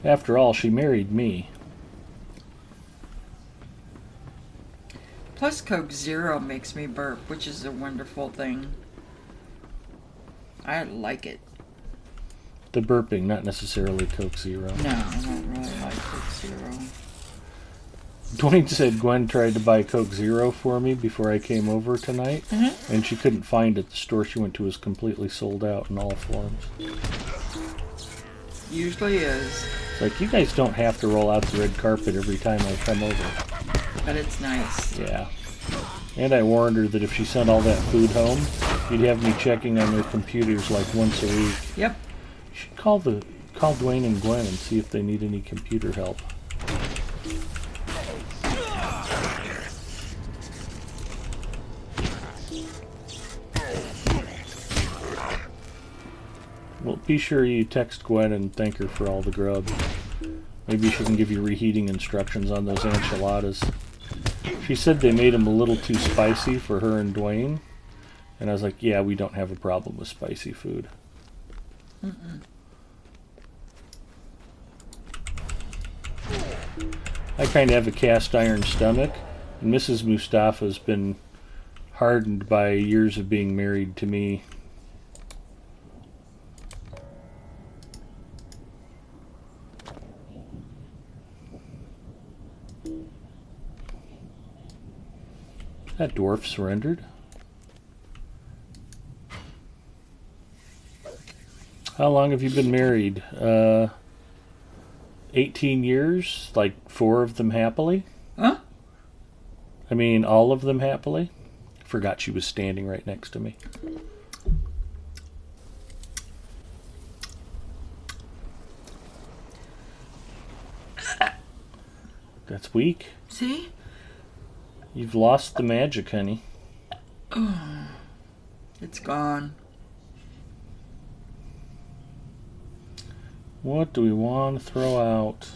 After all, she married me. Plus, Plus, Coke Zero makes me burp, which is a wonderful thing. I like it. The burping, not necessarily Coke Zero. No, I don't really like Coke Zero. Dwayne said Gwen tried to buy Coke Zero for me before I came over tonight, and she couldn't find it. The store she went to was completely sold out in all forms. Usually is. It's like, you guys don't have to roll out the red carpet every time I come over. But it's nice. Yeah. And I warned her that if she sent all that food home, you'd have me checking on their computers like once a week. Yep. You should call Dwayne and Gwen and see if they need any computer help. Well, be sure you text Gwen and thank her for all the grub. Maybe she can give you reheating instructions on those enchiladas. She said they made them a little too spicy for her and Dwayne. And I was like, yeah, we don't have a problem with spicy food. I kind of have a cast iron stomach. And Mrs. Mustafa's been hardened by years of being married to me. That dwarf surrendered. How long have you been married? 18 years? Like 4 of them happily? Huh? I mean, all of them happily? Forgot she was standing right next to me. That's weak. See? You've lost the magic, honey. It's gone. What do we want to throw out?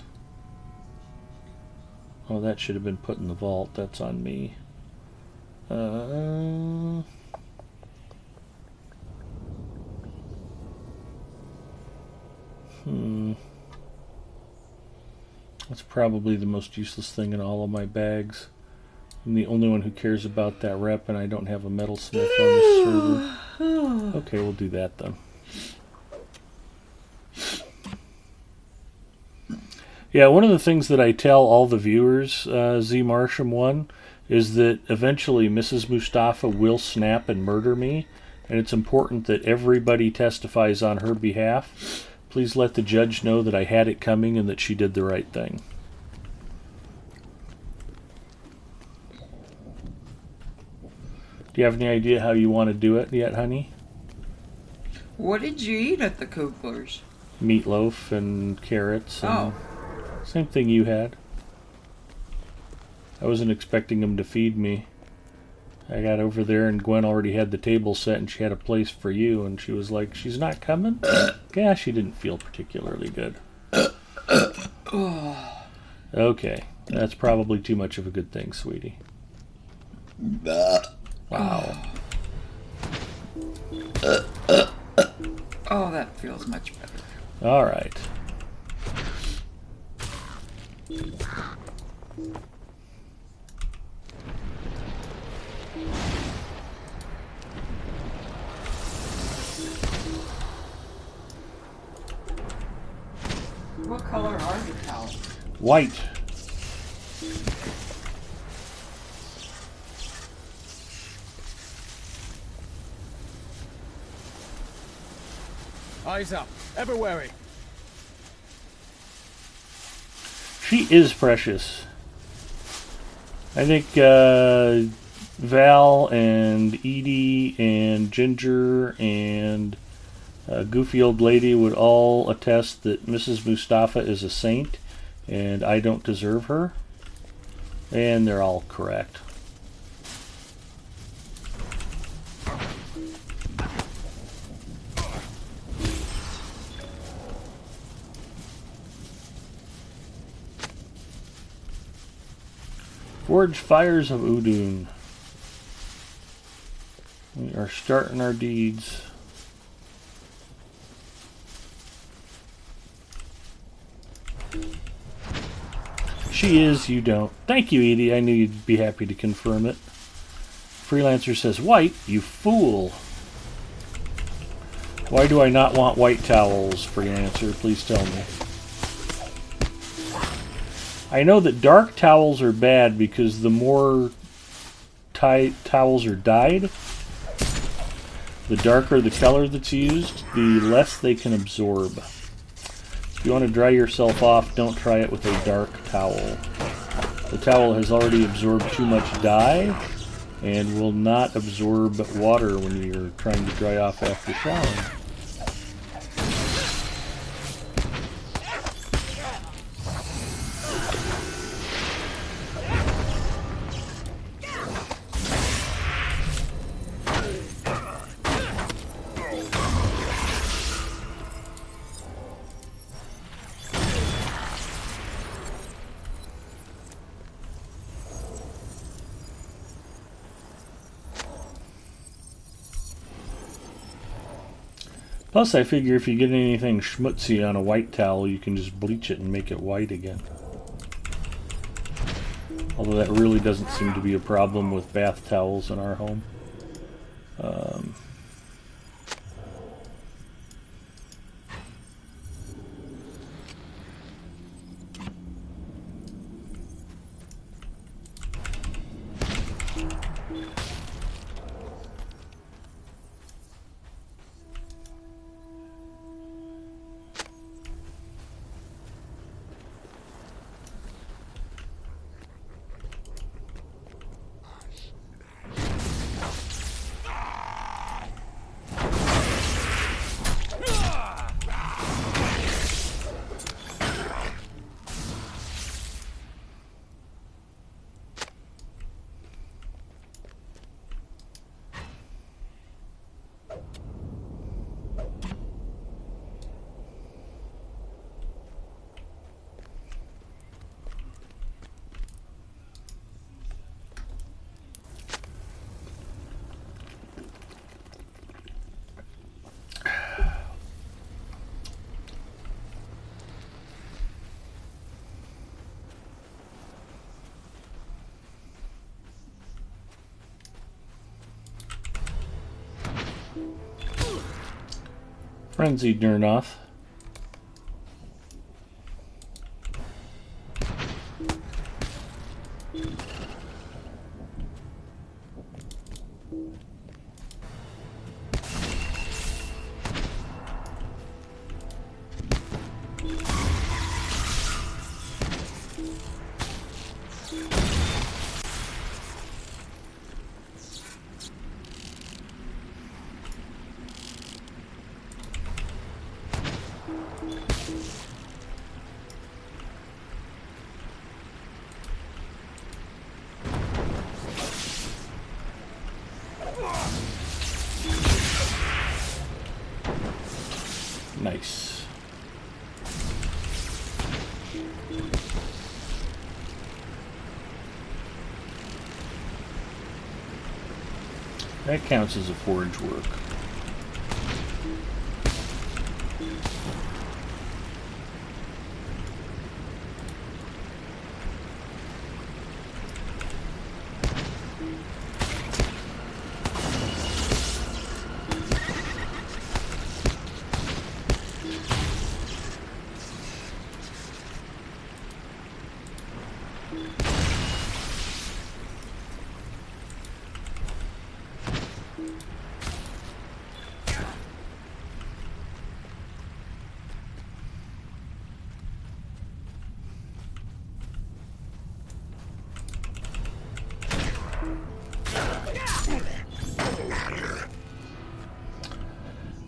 Oh, that should have been put in the vault. That's on me. That's probably the most useless thing in all of my bags. I'm the only one who cares about that rep, and I don't have a metalsmith on the server. Okay, we'll do that then. Yeah, one of the things that I tell all the viewers, Z Marsham 1, is that eventually Mrs. Mustafa will snap and murder me, and it's important that everybody testifies on her behalf. Please let the judge know that I had it coming and that she did the right thing. Do you have any idea how you want to do it yet, honey? What did you eat at the Kugler's? Meatloaf and carrots. And Oh. Same thing you had. I wasn't expecting them to feed me. I got over there and Gwen already had the table set and she had a place for you, and she was like, she's not coming? Yeah, she didn't feel particularly good. Okay, that's probably too much of a good thing, sweetie. Wow. Oh, that feels much better. All right. What color are your towels? White. Eyes up. Ever wary. She is precious. I think Val and Edie and Ginger and Goofy Old Lady would all attest that Mrs. Mustafa is a saint and I don't deserve her. And they're all correct. Forge Fires of Udun. We are starting our deeds. She is, you don't. Thank you, Edie. I knew you'd be happy to confirm it. Freelancer says, white, you fool. Why do I not want white towels, Freelancer? Please tell me. I know that dark towels are bad because the more towels are dyed, the darker the color that's used, the less they can absorb. If you want to dry yourself off, don't try it with a dark towel. The towel has already absorbed too much dye and will not absorb water when you're trying to dry off after showering. Plus, I figure if you get anything schmutzy on a white towel, you can just bleach it and make it white again. Although that really doesn't seem to be a problem with bath towels in our home. Frenzied Nernoth. Nice. That counts as a forge work.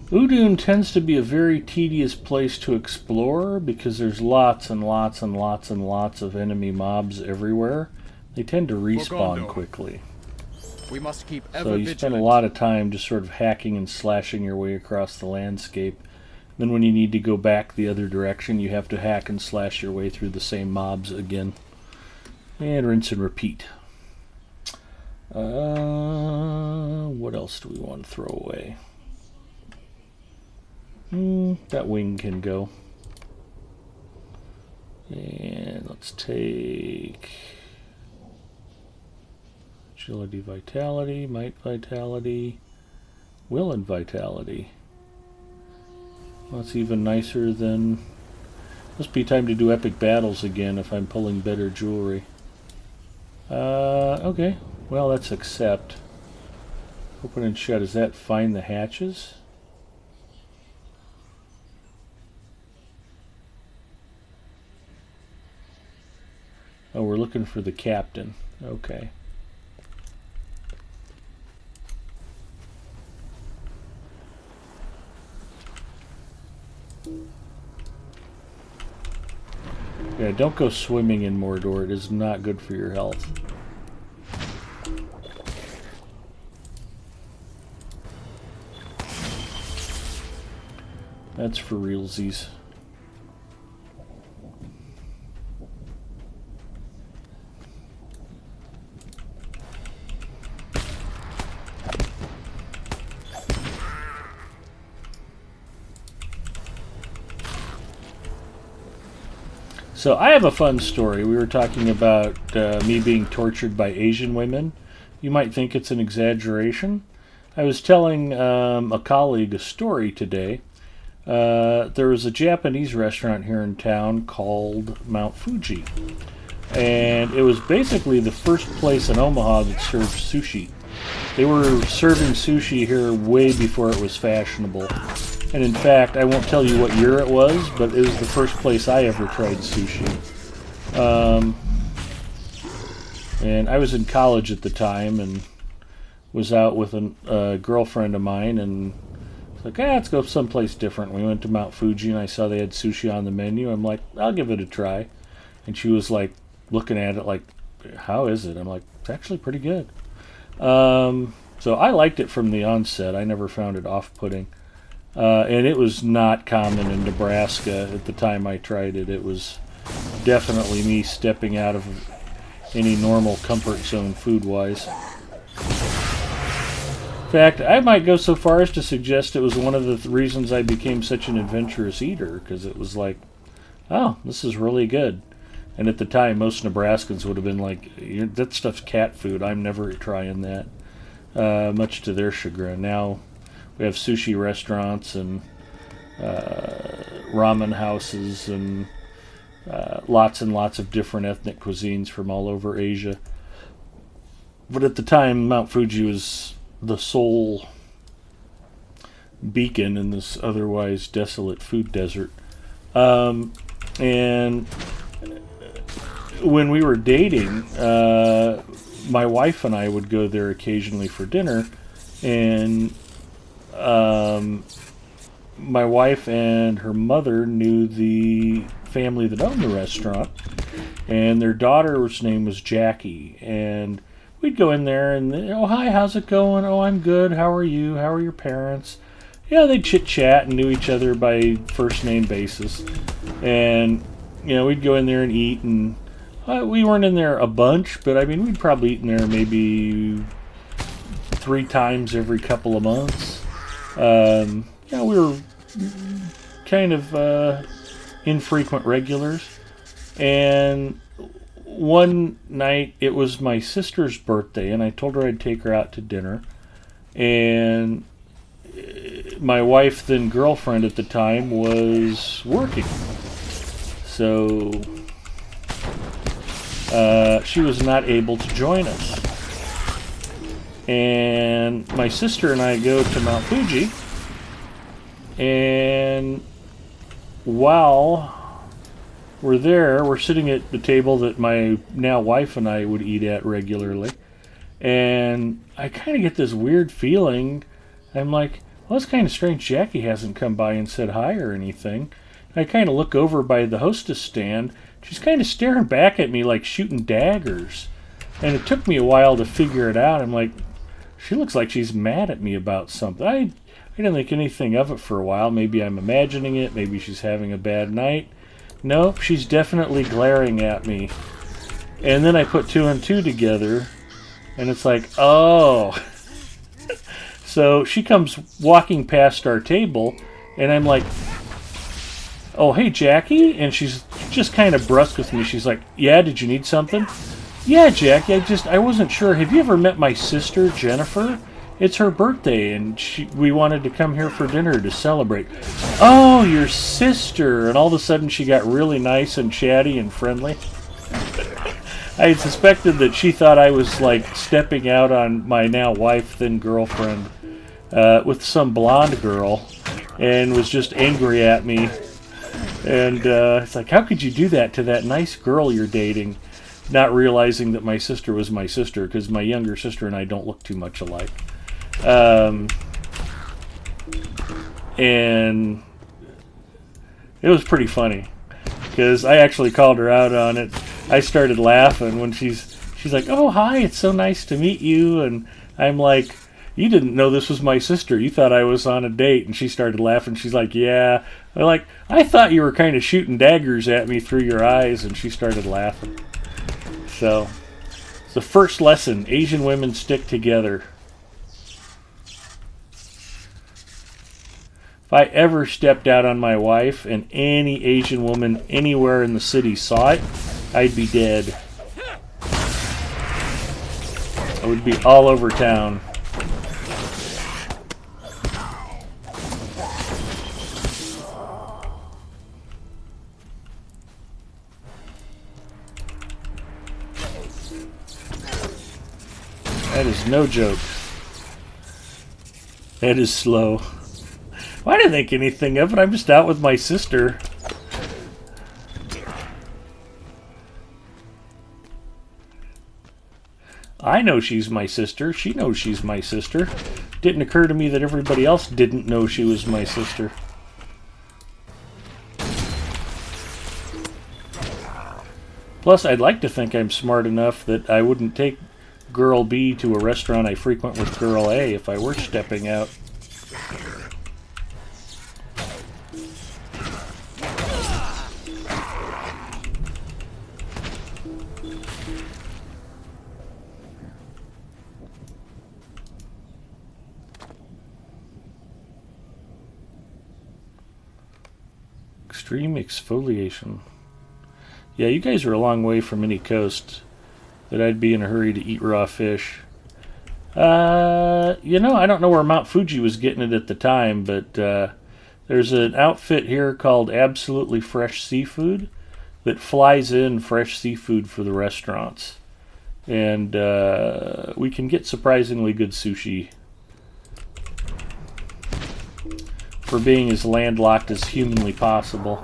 Udun tends to be a very tedious place to explore because there's lots and lots and lots and lots of enemy mobs everywhere. They tend to respawn quickly. We must keep ever so you spend a lot of time just sort of hacking and slashing your way across the landscape. Then when you need to go back the other direction, you have to hack and slash your way through the same mobs again. And rinse and repeat. What else do we want to throw away? That wing can go. And let's take agility, vitality, might, vitality, will, and vitality. Well, that's even nicer than... Must be time to do epic battles again if I'm pulling better jewelry. Okay. Well, let's accept. Open and shut. Is that find the hatches? Oh, we're looking for the captain. Okay. Yeah, don't go swimming in Mordor. It is not good for your health. That's for realsies. So I have a fun story. We were talking about me being tortured by Asian women. You might think it's an exaggeration. I was telling a colleague a story today. There was a Japanese restaurant here in town called Mount Fuji. And it was basically the first place in Omaha that served sushi. They were serving sushi here way before it was fashionable. And in fact, I won't tell you what year it was, but it was the first place I ever tried sushi. And I was in college at the time and was out with a girlfriend of mine, and it's like, let's go someplace different. We went to Mount Fuji, and I saw they had sushi on the menu. I'm like, I'll give it a try. And she was like, looking at it like, how is it? I'm like, it's actually pretty good. So I liked it from the onset. I never found it off-putting. And it was not common in Nebraska at the time I tried it. It was definitely me stepping out of any normal comfort zone food-wise. In fact, I might go so far as to suggest it was one of the reasons I became such an adventurous eater, because it was like, oh, this is really good. And at the time, most Nebraskans would have been like, that stuff's cat food. I'm never trying that, much to their chagrin. Now we have sushi restaurants and ramen houses and lots and lots of different ethnic cuisines from all over Asia. But at the time, Mount Fuji was the sole beacon in this otherwise desolate food desert. And when we were dating, my wife and I would go there occasionally for dinner, and my wife and her mother knew the family that owned the restaurant, and their daughter's name was Jackie, and we'd go in there and, oh, hi, how's it going? Oh, I'm good. How are you? How are your parents? Yeah, they'd chit-chat and knew each other by first-name basis, and, we'd go in there and eat, and we weren't in there a bunch, but, I mean, we'd probably eat in there maybe 3 times every couple of months. We were kind of infrequent regulars. And one night, it was my sister's birthday, and I told her I'd take her out to dinner. And my wife, then girlfriend at the time, was working. So she was not able to join us. And my sister and I go to Mount Fuji, and while we're there, we're sitting at the table that my now wife and I would eat at regularly, and I kind of get this weird feeling. I'm like, well, it's kind of strange Jackie hasn't come by and said hi or anything. I kind of look over by the hostess stand. She's kind of staring back at me like shooting daggers, and it took me a while to figure it out. I'm like, she looks like she's mad at me about something. I didn't think anything of it for a while. Maybe I'm imagining it. Maybe she's having a bad night. Nope, she's definitely glaring at me. And then I put 2 and 2 together, and it's like, oh. So she comes walking past our table, and I'm like, oh, hey, Jackie? And she's just kind of brusque with me. She's like, "Yeah, did you need something?" "Yeah, Jack, I wasn't sure. Have you ever met my sister, Jennifer? It's her birthday, and we wanted to come here for dinner to celebrate." "Oh, your sister!" And all of a sudden she got really nice and chatty and friendly. I had suspected that she thought I was like stepping out on my now wife, then girlfriend, with some blonde girl, and was just angry at me. And it's like, how could you do that to that nice girl you're dating? Not realizing that my sister was my sister, because my younger sister and I don't look too much alike. And it was pretty funny, because I actually called her out on it. I started laughing when she's like, "Oh, hi, it's so nice to meet you." And I'm like, "You didn't know this was my sister. You thought I was on a date." And she started laughing. She's like, "Yeah." I'm like, "I thought you were kind of shooting daggers at me through your eyes." And she started laughing. So, it's the first lesson: Asian women stick together. If I ever stepped out on my wife and any Asian woman anywhere in the city saw it, I'd be dead. I would be all over town. That is no joke. That is slow. I didn't think anything of it. I'm just out with my sister. I know she's my sister. She knows she's my sister. Didn't occur to me that everybody else didn't know she was my sister. Plus, I'd like to think I'm smart enough that I wouldn't take Girl B to a restaurant I frequent with Girl A if I were stepping out. Extreme exfoliation. Yeah, you guys are a long way from any coast that I'd be in a hurry to eat raw fish. You know, I don't know where Mount Fuji was getting it at the time, but there's an outfit here called Absolutely Fresh Seafood that flies in fresh seafood for the restaurants. And we can get surprisingly good sushi for being as landlocked as humanly possible.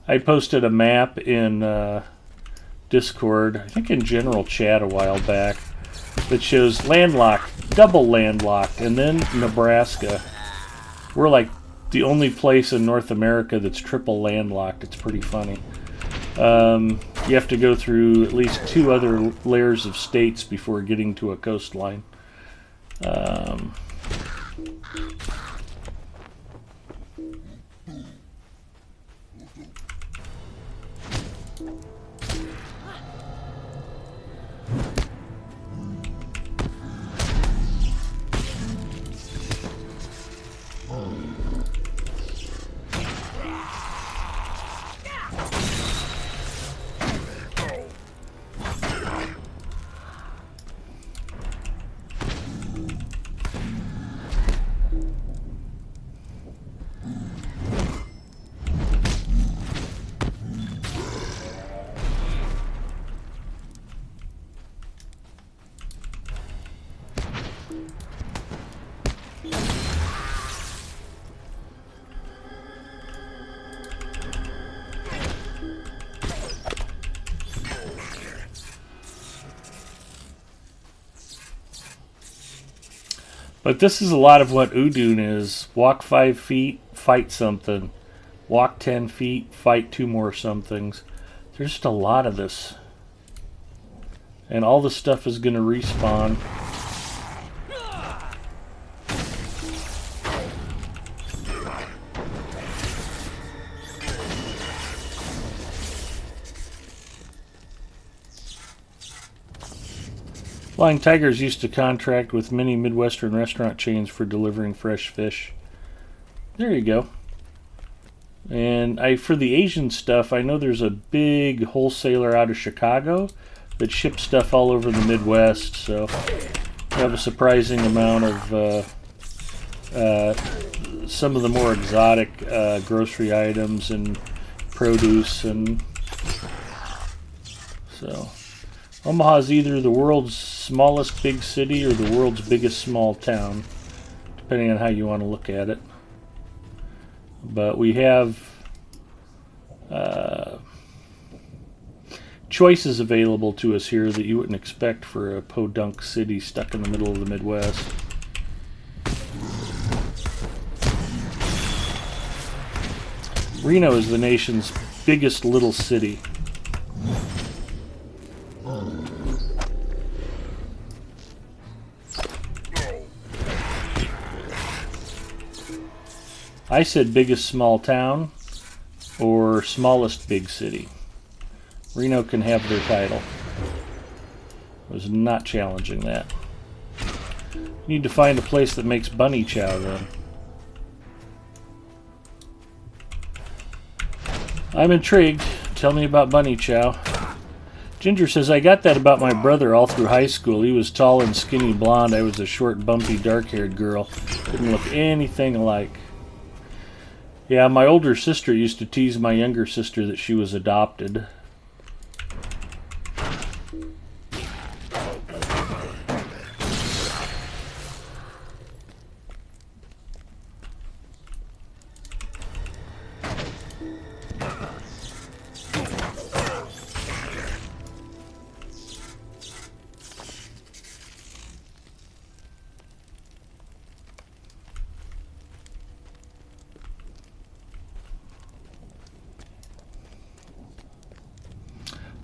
I posted a map in Discord, I think in general chat a while back, that shows landlocked, double landlocked, and then Nebraska. We're like the only place in North America that's triple landlocked. It's pretty funny. You have to go through at least 2 other layers of states before getting to a coastline. But this is a lot of what Udun is. Walk 5 feet, fight something. Walk 10 feet, fight 2 more somethings. There's just a lot of this. And all the stuff is going to respawn. Flying Tigers used to contract with many Midwestern restaurant chains for delivering fresh fish. There you go. And for the Asian stuff, I know there's a big wholesaler out of Chicago that ships stuff all over the Midwest, so we have a surprising amount of some of the more exotic grocery items and produce. And so Omaha's either the world's smallest big city or the world's biggest small town, depending on how you want to look at it. But we have choices available to us here that you wouldn't expect for a podunk city stuck in the middle of the Midwest. Reno is the nation's biggest little city. I said biggest small town or smallest big city. Reno can have their title. I was not challenging that. Need to find a place that makes bunny chow then. I'm intrigued. Tell me about bunny chow. Ginger says, I got that about my brother all through high school. He was tall and skinny blonde. I was a short, bumpy, dark-haired girl. Didn't look anything alike. Yeah, my older sister used to tease my younger sister that she was adopted.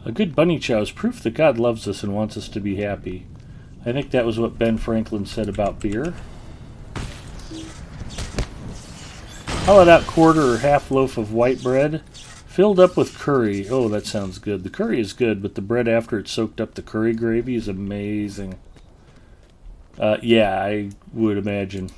A good bunny chow is proof that God loves us and wants us to be happy. I think that was what Ben Franklin said about beer. Hollowed out quarter or half loaf of white bread, filled up with curry. Oh, that sounds good. The curry is good, but the bread after it's soaked up the curry gravy is amazing. Yeah, I would imagine.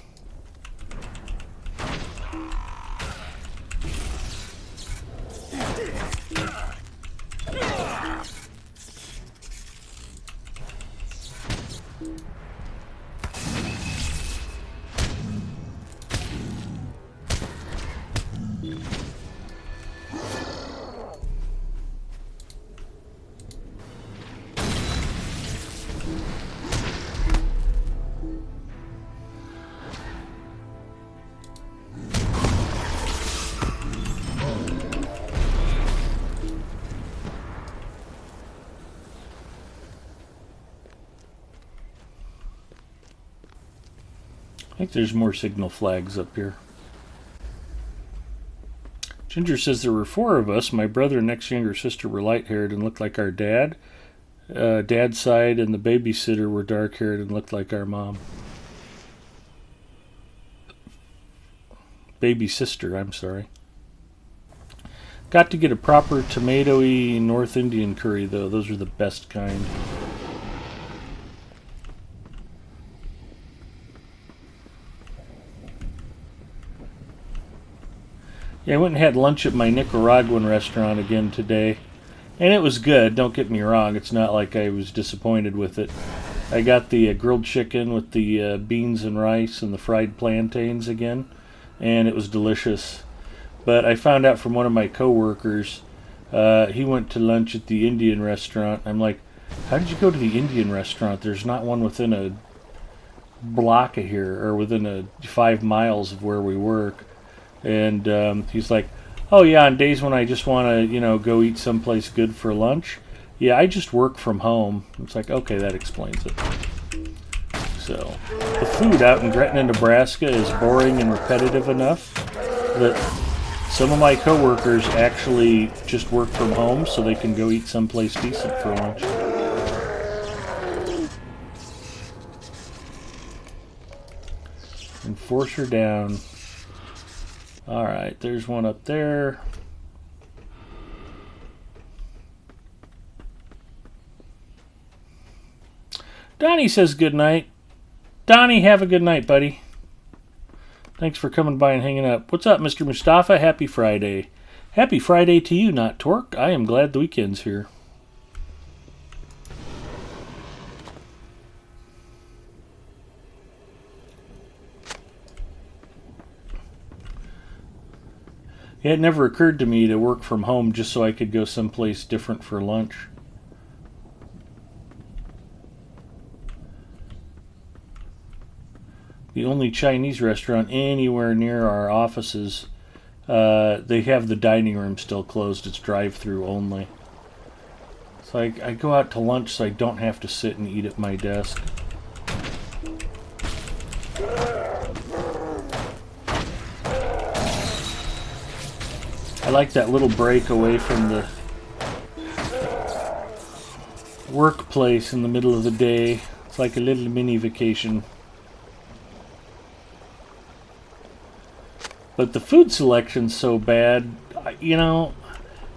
I think there's more signal flags up here. Ginger says there were 4 of us. My brother and next younger sister were light-haired and looked like our dad. Dad's side and the babysitter were dark-haired and looked like our mom. Baby sister, I'm sorry. Got to get a proper tomatoey North Indian curry, though. Those are the best kind. Yeah, I went and had lunch at my Nicaraguan restaurant again today. And it was good, don't get me wrong. It's not like I was disappointed with it. I got the grilled chicken with the beans and rice and the fried plantains again. And it was delicious. But I found out from one of my coworkers, he went to lunch at the Indian restaurant. I'm like, how did you go to the Indian restaurant? There's not one within a block of here, or within 5 miles of where we work. And he's like, oh yeah, on days when I just want to, go eat someplace good for lunch, yeah, I just work from home. It's like, okay, that explains it. So, the food out in Gretna, Nebraska is boring and repetitive enough that some of my coworkers actually just work from home so they can go eat someplace decent for lunch. And force her down. Alright, there's one up there. Donnie says good night. Donnie, have a good night, buddy. Thanks for coming by and hanging up. What's up, Mr. Mustafa? Happy Friday. Happy Friday to you, not Torque. I am glad the weekend's here. It never occurred to me to work from home just so I could go someplace different for lunch. The only Chinese restaurant anywhere near our offices, they have the dining room still closed. It's drive-through only. So I go out to lunch so I don't have to sit and eat at my desk. I like that little break away from the workplace in the middle of the day. It's like a little mini vacation. But the food selection's so bad, you know,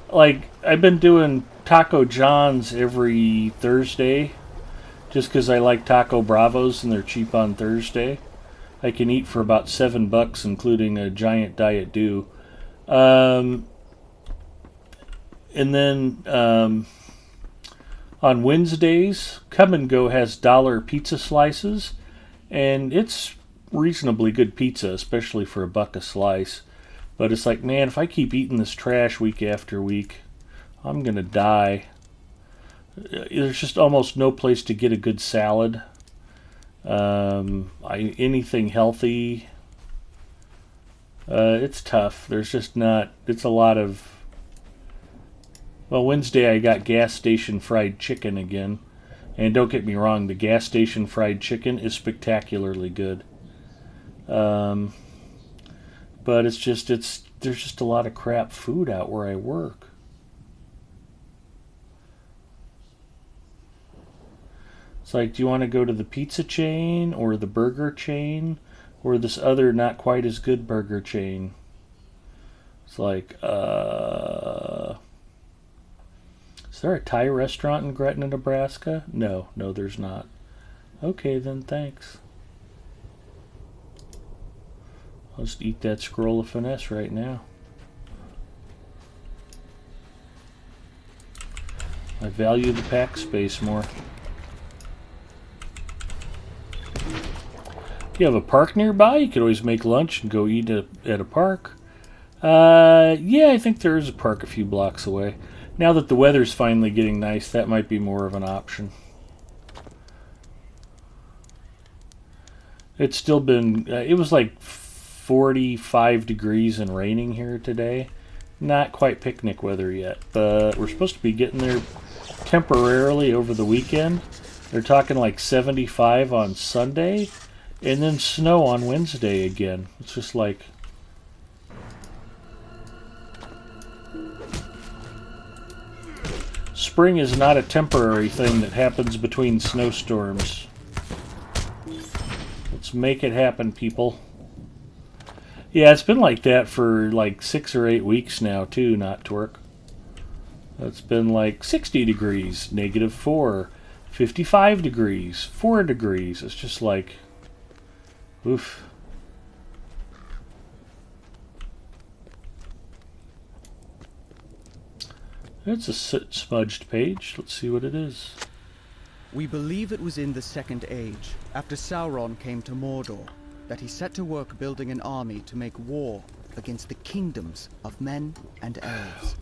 like I've been doing Taco John's every Thursday just because I like Taco Bravos and they're cheap on Thursday. I can eat for about $7 including a giant Diet Dew. And then on Wednesdays, Come and Go has dollar pizza slices, and it's reasonably good pizza, especially for $1 a slice. But it's like, man, if I keep eating this trash week after week, I'm gonna die. There's just almost no place to get a good salad. Anything healthy, it's tough. There's just not. It's a lot of. Well, Wednesday I got gas station fried chicken again, and don't get me wrong, the gas station fried chicken is spectacularly good. But there's just a lot of crap food out where I work. It's like, do you want to go to the pizza chain or the burger chain or this other not quite as good burger chain? It's like, is there a Thai restaurant in Gretna, Nebraska? No, there's not. Okay, then thanks. I'll just eat that scroll of finesse right now. I value the pack space more. If you have a park nearby, you could always make lunch and go eat at a park. Yeah, I think there is a park a few blocks away. Now that the weather's finally getting nice, that might be more of an option. It's still been, it was like 45 degrees and raining here today. Not quite picnic weather yet, but we're supposed to be getting there temporarily over the weekend. They're talking like 75 on Sunday, and then snow on Wednesday again. It's just like... Spring is not a temporary thing that happens between snowstorms. Let's make it happen, people. Yeah, it's been like that for like 6 or 8 weeks now, too, not Twerk. It's been like 60 degrees, -4, 55 degrees, 4 degrees. It's just like, oof. It's a smudged page. Let's see what it is. We believe it was in the Second Age, after Sauron came to Mordor, that he set to work building an army to make war against the kingdoms of men and elves.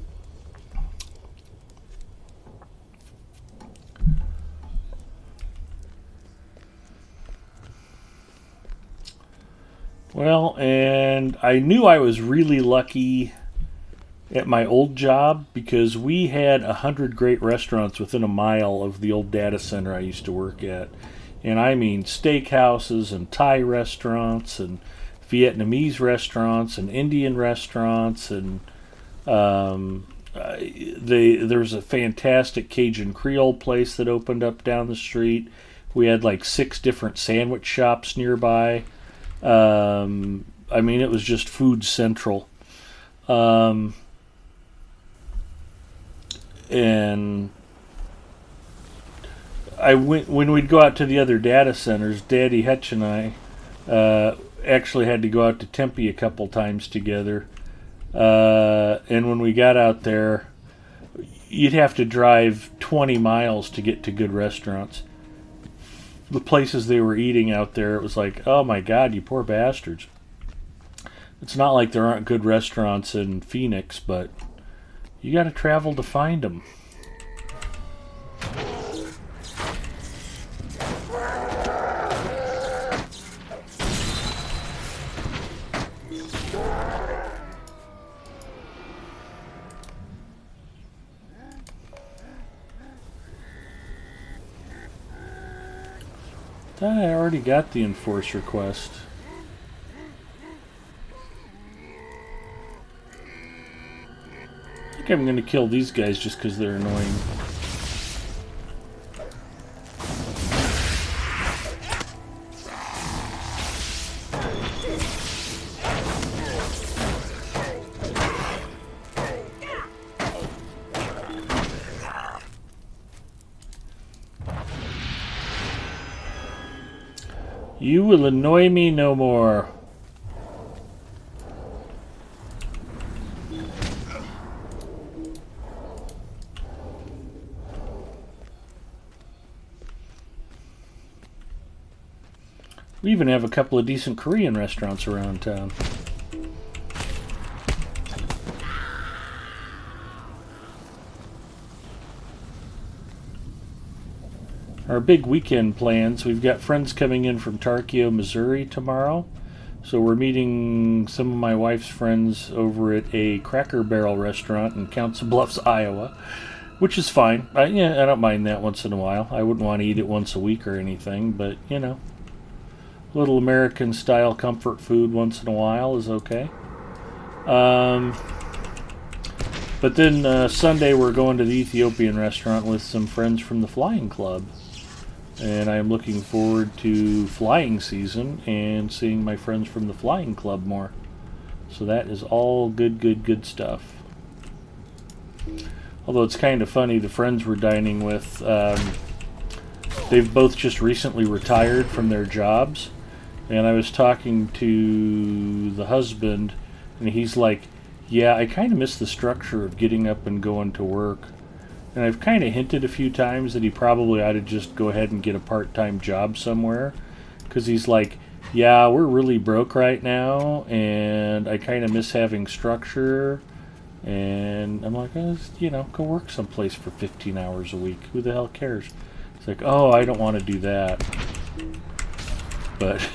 Well, and I knew I was really lucky at my old job because we had 100 great restaurants within a mile of the old data center I used to work at. And I mean steakhouses and Thai restaurants and Vietnamese restaurants and Indian restaurants, and there was a fantastic Cajun Creole place that opened up down the street. We had like 6 different sandwich shops nearby. I mean, it was just food central. And when we'd go out to the other data centers, Daddy Hetch and I, actually had to go out to Tempe a couple times together. And when we got out there, you'd have to drive 20 miles to get to good restaurants. The places they were eating out there, it was like, oh my God, you poor bastards. It's not like there aren't good restaurants in Phoenix, but you got to travel to find them. I already got the enforcer quest. I think I'm going to kill these guys just because they're annoying. You will annoy me no more. We even have a couple of decent Korean restaurants around town. Our big weekend plans, we've got friends coming in from Tarkio, Missouri tomorrow. So we're meeting some of my wife's friends over at a Cracker Barrel restaurant in Council Bluffs, Iowa, which is fine. I don't mind that once in a while. I wouldn't want to eat it once a week or anything, but, you know, a little American-style comfort food once in a while is okay. But then Sunday we're going to the Ethiopian restaurant with some friends from the Flying Club. And I'm looking forward to flying season and seeing my friends from the Flying Club more. So that is all good stuff. Although it's kind of funny, the friends we're dining with, they've both just recently retired from their jobs. And I was talking to the husband, and he's like, yeah, I kind of miss the structure of getting up and going to work. And I've kind of hinted a few times that he probably ought to just go ahead and get a part-time job somewhere. Because he's like, yeah, we're really broke right now, and I kind of miss having structure. And I'm like, you know, go work someplace for 15 hours a week. Who the hell cares? It's like, oh, I don't want to do that. But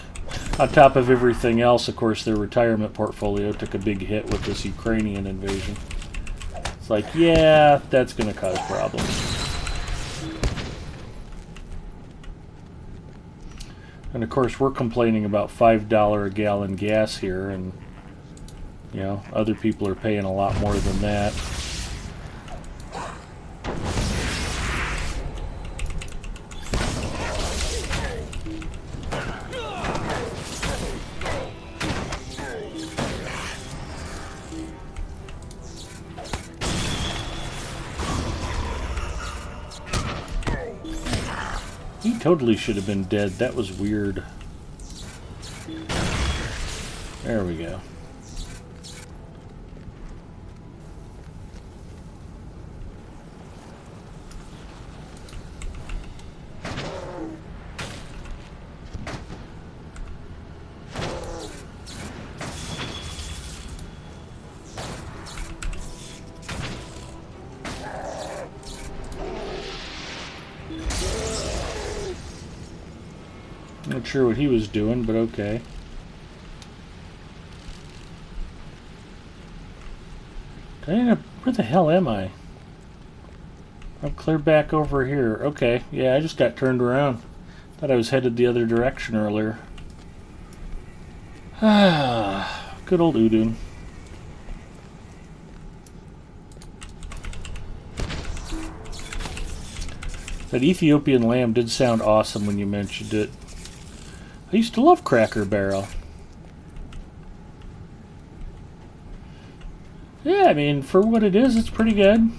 on top of everything else, of course, their retirement portfolio took a big hit with this Ukrainian invasion. It's like, yeah, that's going to cause problems. And of course, we're complaining about $5 a gallon gas here, and, you know, other people are paying a lot more than that. He totally should have been dead. That was weird. There we go. Not sure what he was doing, but okay. Where the hell am I? I'm clear back over here. Okay, yeah, I just got turned around. Thought I was headed the other direction earlier. Ah, good old Udun. That Ethiopian lamb did sound awesome when you mentioned it. I used to love Cracker Barrel. Yeah, I mean, for what it is, it's pretty good.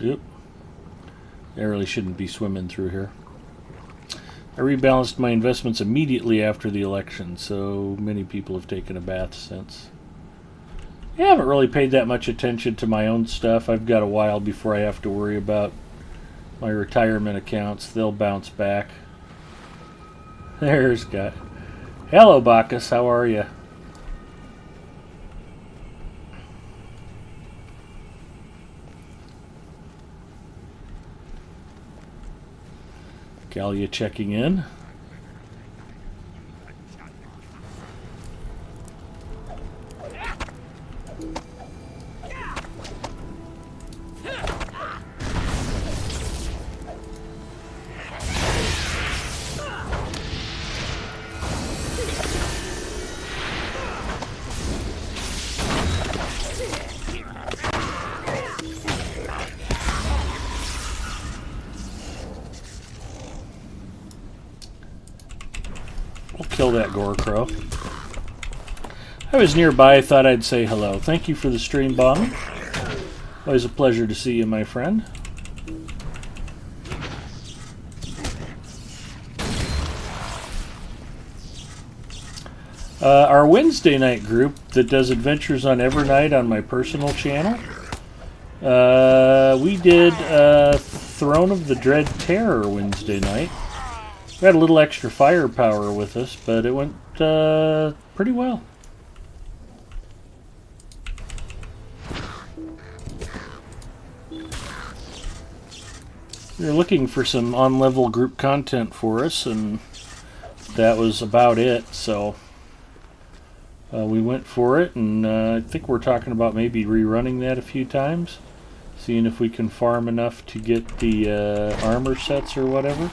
Yep. I really shouldn't be swimming through here. I rebalanced my investments immediately after the election, so many people have taken a bath since. I haven't really paid that much attention to my own stuff. I've got a while before I have to worry about my retirement accounts. They'll bounce back. There's Guy. Hello, Bacchus. How are you? Gallia checking in. Kill that gore crow. I was nearby, I thought I'd say hello. Thank you for the stream, Bomb. Always a pleasure to see you, my friend. Our Wednesday night group that does adventures on Evernight on my personal channel, we did Throne of the Dread Terror Wednesday night. We had a little extra firepower with us, but it went pretty well. We were looking for some on-level group content for us, and that was about it, so we went for it, and I think we're talking about maybe rerunning that a few times, seeing if we can farm enough to get the armor sets or whatever.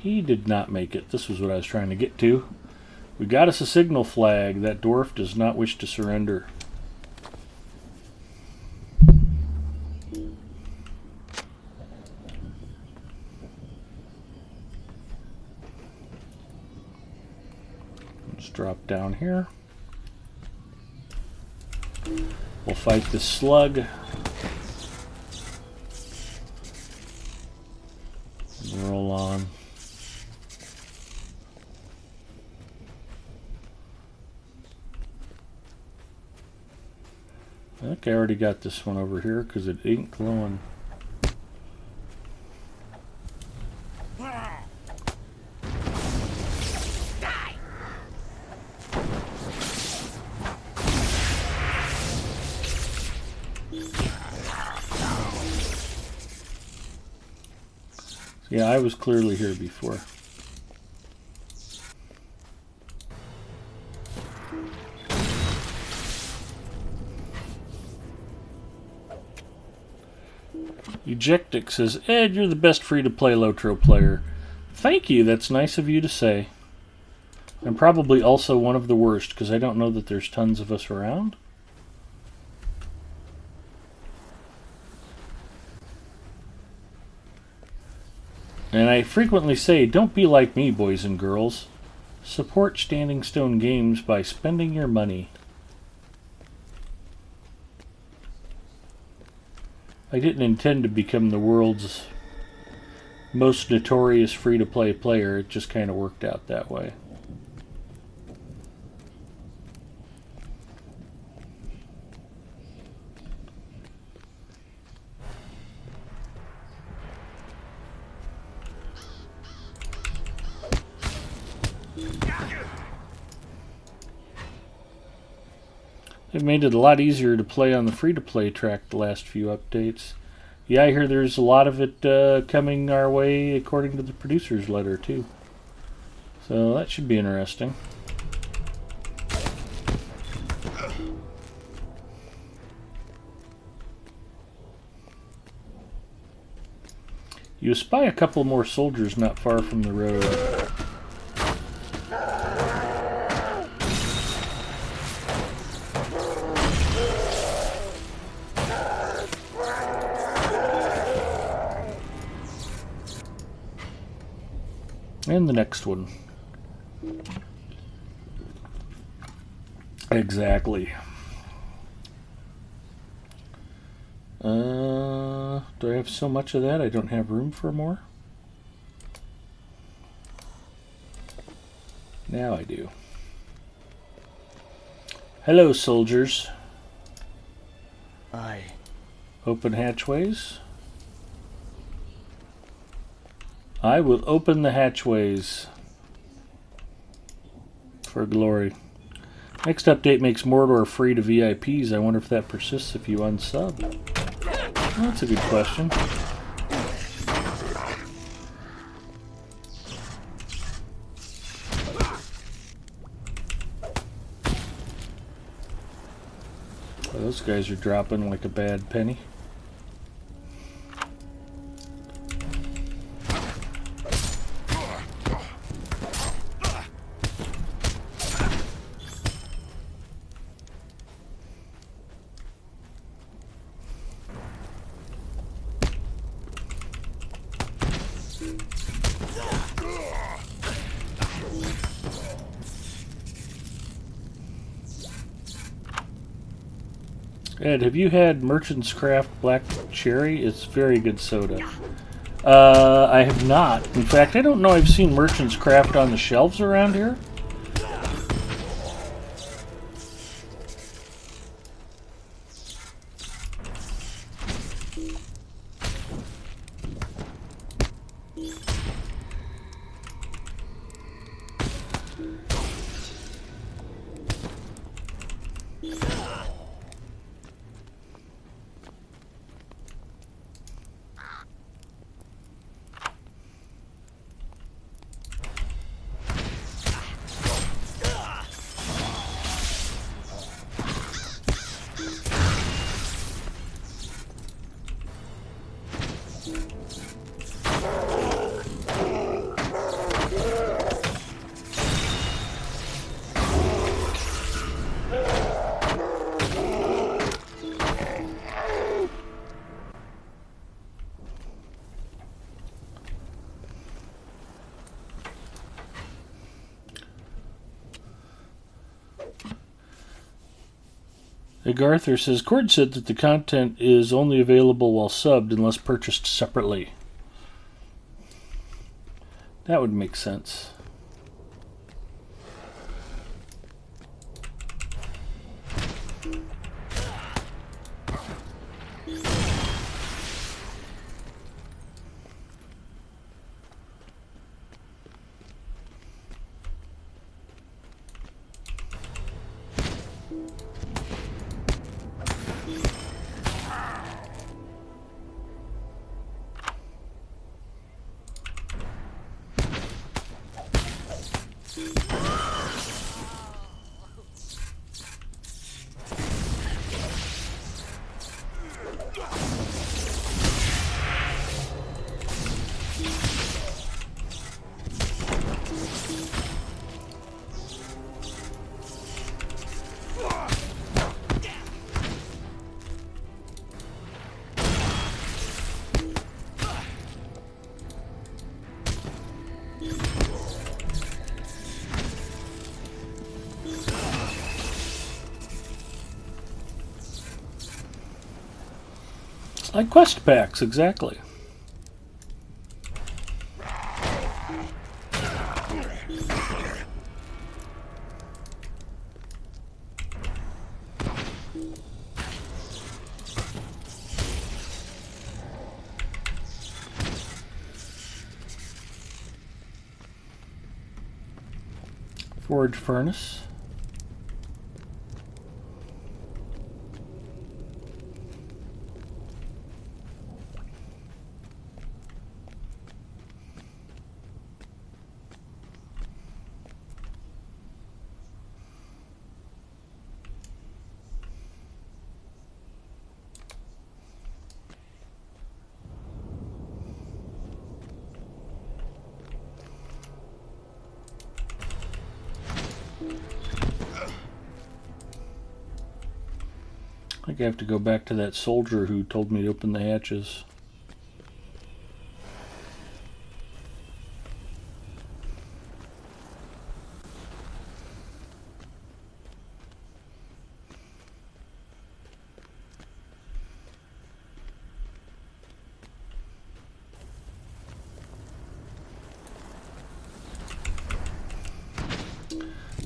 He did not make it. This was what I was trying to get to. We got us a signal flag. That dwarf does not wish to surrender. Let's drop down here. We'll fight this slug. Roll on. I think I already got this one over here because it ain't glowing. Yeah, I was clearly here before. Ejectic says, Ed, you're the best free-to-play Lotro player. Thank you, that's nice of you to say. I'm probably also one of the worst, because I don't know that there's tons of us around. And I frequently say, don't be like me, boys and girls. Support Standing Stone Games by spending your money. I didn't intend to become the world's most notorious free-to-play player. It just kind of worked out that way. They've made it a lot easier to play on the free-to-play track the last few updates. Yeah, I hear there's a lot of it coming our way according to the producer's letter, too. So that should be interesting. You spy a couple more soldiers not far from the road. And the next one. Exactly. Do I have so much of that I don't have room for more? Now I do. Hello, soldiers. Aye. Open hatchways. I will open the hatchways for glory. Next update makes Mordor free to VIPs. I wonder if that persists if you unsub. Well, that's a good question. Well, those guys are dropping like a bad penny. Ed, have you had Merchant's Craft Black Cherry? It's very good soda. I have not. In fact, I don't know I've seen Merchant's Craft on the shelves around here. Arthur says, Cord said that the content is only available while subbed unless purchased separately. That would make sense. Like quest packs, exactly. Forge furnace. I think I have to go back to that soldier who told me to open the hatches.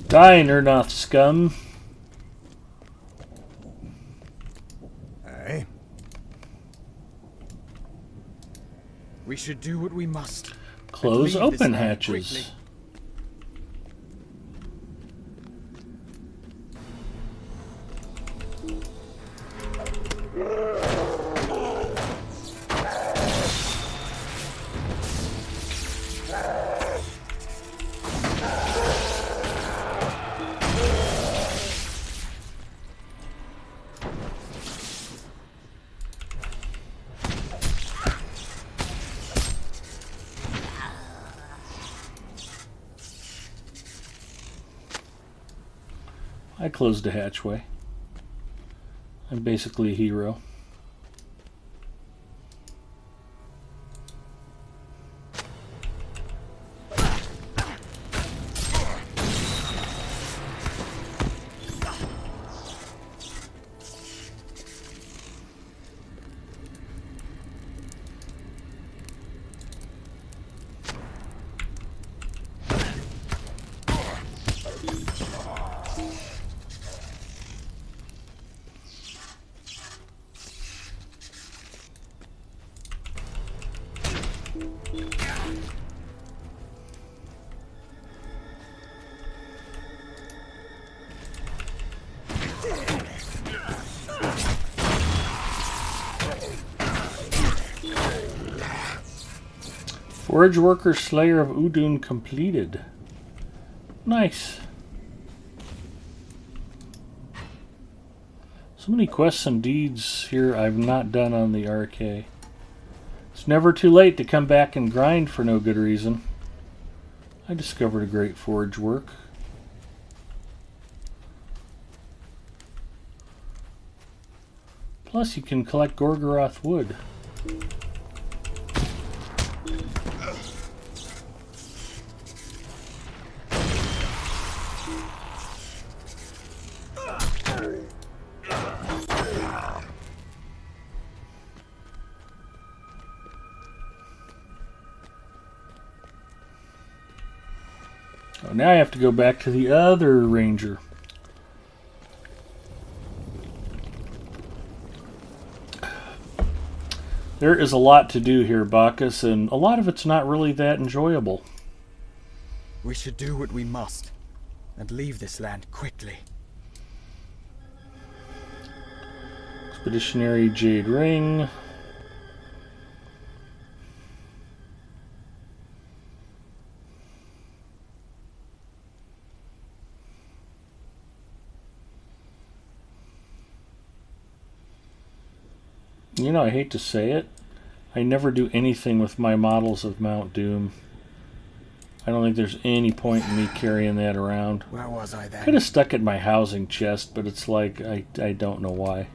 Die, Nernoth scum. Aye. We should do what we must. Close and leave this open land hatches. quickly. I closed a hatchway. I'm basically a hero. Forge Worker Slayer of Udun completed. Nice. So many quests and deeds here I've not done on the RK. It's never too late to come back and grind for no good reason. I discovered a great forge work. Plus you can collect Gorgoroth wood. Oh, now I have to go back to the other ranger. There is a lot to do here, Bacchus, and a lot of it's not really that enjoyable. We should do what we must and leave this land quickly. Expeditionary Jade Ring. You know, I hate to say it, I never do anything with my models of Mount Doom. I don't think there's any point in me carrying that around. Where was I then? Could have stuck it in my housing chest, but it's like, I don't know why.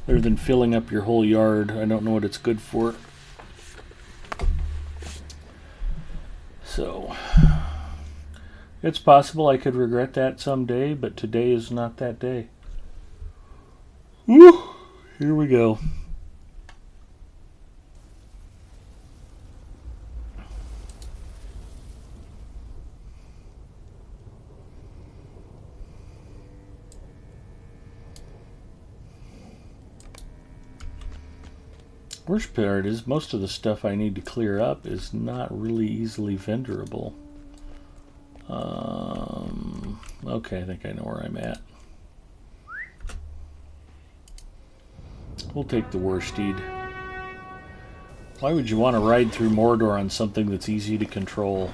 Other than filling up your whole yard, I don't know what it's good for. So, it's possible I could regret that someday, but today is not that day. Woo! Here we go. Worst part is most of the stuff I need to clear up is not really easily vendorable. Okay, I think I know where I'm at. We'll take the Warsteed. Why would you want to ride through Mordor on something that's easy to control?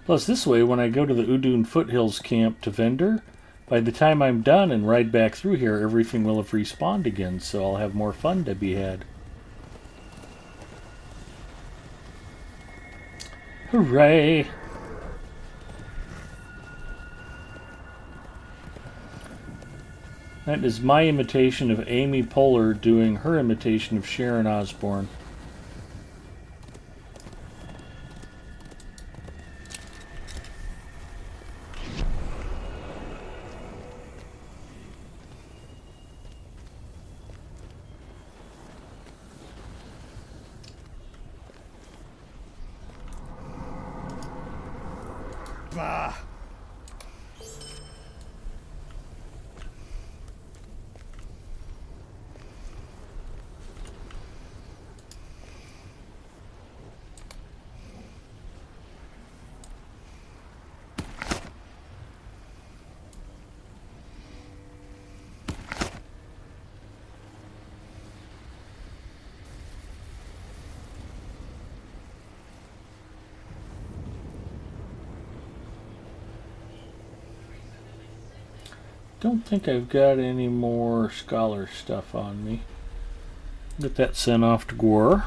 Plus, this way, when I go to the Udun Foothills camp to vendor, by the time I'm done and ride back through here, everything will have respawned again, so I'll have more fun to be had. Hooray! That is my imitation of Amy Poehler doing her imitation of Sharon Osbourne. Bah! Don't think I've got any more scholar stuff on me. Get that sent off to Gwar.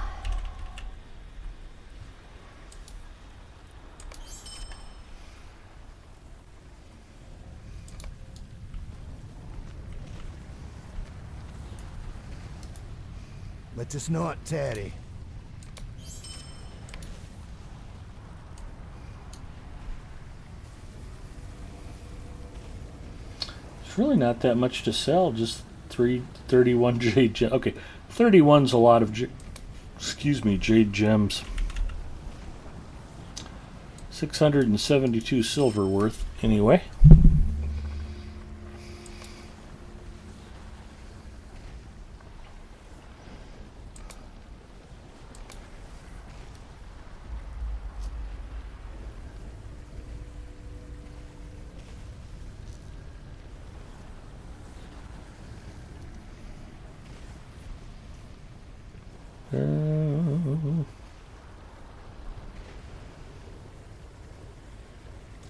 Let us not tarry. It's really not that much to sell, just 31 jade gems. Okay, 31's a lot of jade gems. 672 silver worth, anyway.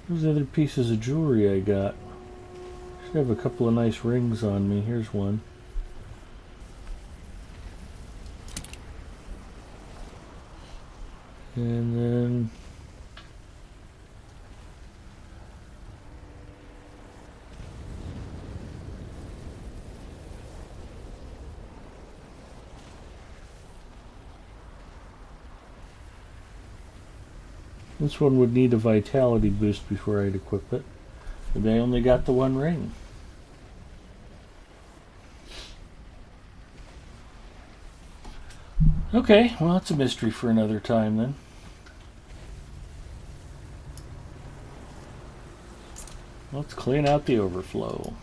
Those other pieces of jewelry I got. Should have a couple of nice rings on me. Here's one. And then this one would need a vitality boost before I'd equip it. But I only got the one ring. Okay, well, it's a mystery for another time then. Let's clean out the overflow.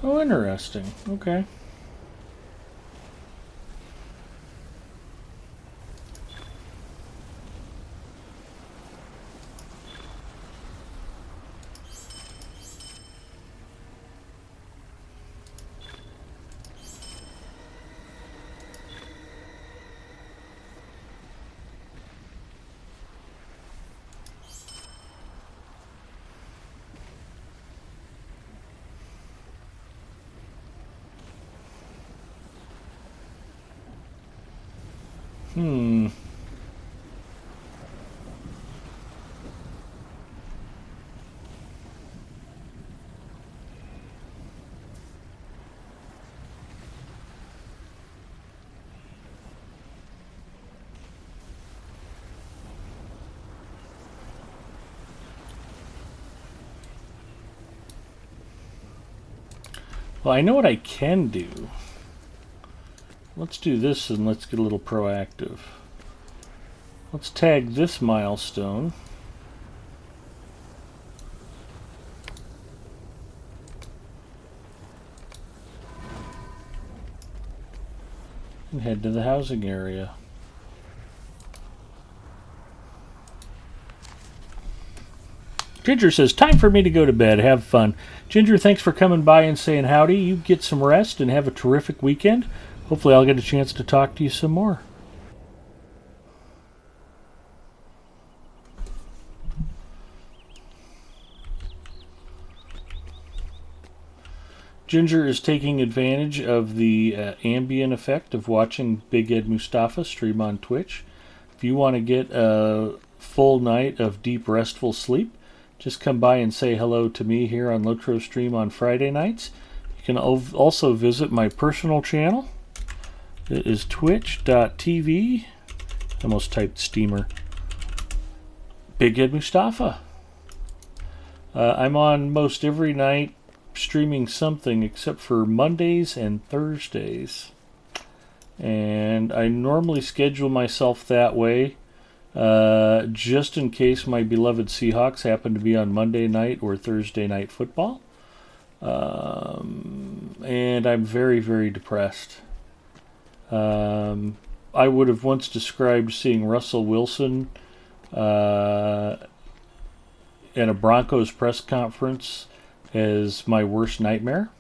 Oh, interesting. Okay. Well, I know what I can do. Let's do this and let's get a little proactive. Let's tag this milestone. and head to the housing area. Ginger says, time for me to go to bed. Have fun. Ginger, thanks for coming by and saying howdy. You get some rest and have a terrific weekend. Hopefully I'll get a chance to talk to you some more. Ginger is taking advantage of the ambient effect of watching Big Ed Mustafa stream on Twitch. If you want to get a full night of deep, restful sleep, just come by and say hello to me here on Lotro Stream on Friday nights. You can also visit my personal channel. It is twitch.tv. I almost typed steamer. Big Ed Mustafa. I'm on most every night streaming something except for Mondays and Thursdays. And I normally schedule myself that way just in case my beloved Seahawks happen to be on Monday night or Thursday night football. And I'm very, very depressed. I would have once described seeing Russell Wilson at a Broncos press conference as my worst nightmare.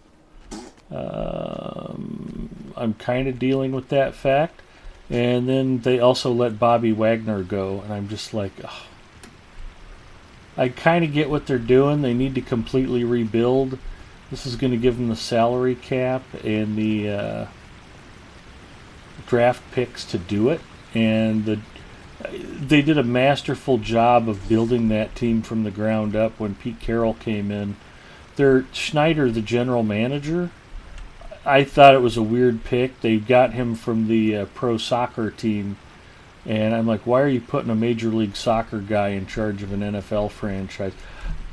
I'm kind of dealing with that fact. And then they also let Bobby Wagner go, and I'm just like, ugh. I kind of get what they're doing. They need to completely rebuild. This is going to give them the salary cap and the draft picks to do it. And they did a masterful job of building that team from the ground up when Pete Carroll came in. Schneider, the general manager, I thought it was a weird pick. They got him from the pro soccer team, and I'm like, why are you putting a Major League Soccer guy in charge of an NFL franchise?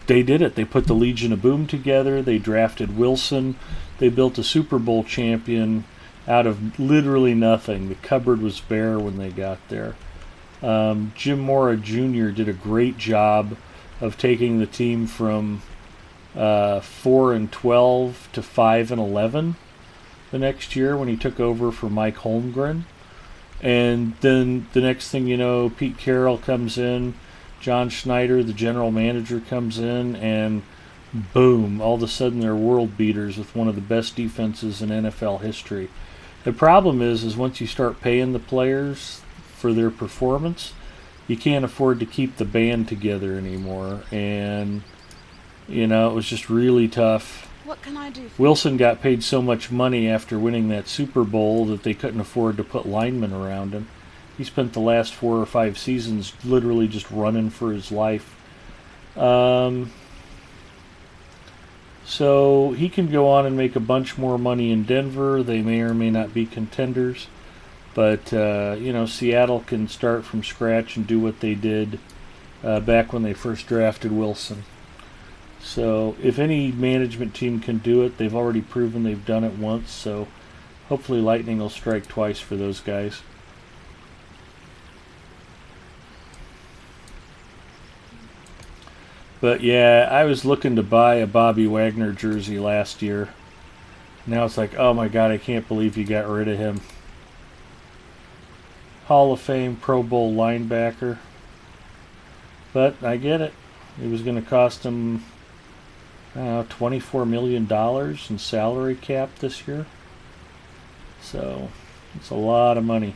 They did it. They put the Legion of Boom together. They drafted Wilson. They built a Super Bowl champion out of literally nothing. The cupboard was bare when they got there. Jim Mora Jr. did a great job of taking the team from 4-12 to 5-11 the next year when he took over for Mike Holmgren. And then the next thing you know, Pete Carroll comes in, John Schneider, the general manager, comes in, and boom, all of a sudden they're world beaters with one of the best defenses in NFL history. The problem is once you start paying the players for their performance, you can't afford to keep the band together anymore. And it was just really tough. What can I do? Wilson got paid so much money after winning that Super Bowl that they couldn't afford to put linemen around him. He spent the last 4 or 5 seasons literally just running for his life. So he can go on and make a bunch more money in Denver. They may or may not be contenders. But, Seattle can start from scratch and do what they did back when they first drafted Wilson. So if any management team can do it, they've already proven they've done it once. So hopefully lightning will strike twice for those guys. But yeah, I was looking to buy a Bobby Wagner jersey last year. Now it's like, oh my God, I can't believe you got rid of him. Hall of Fame Pro Bowl linebacker. But I get it. It was going to cost him $24 million in salary cap this year. So it's a lot of money.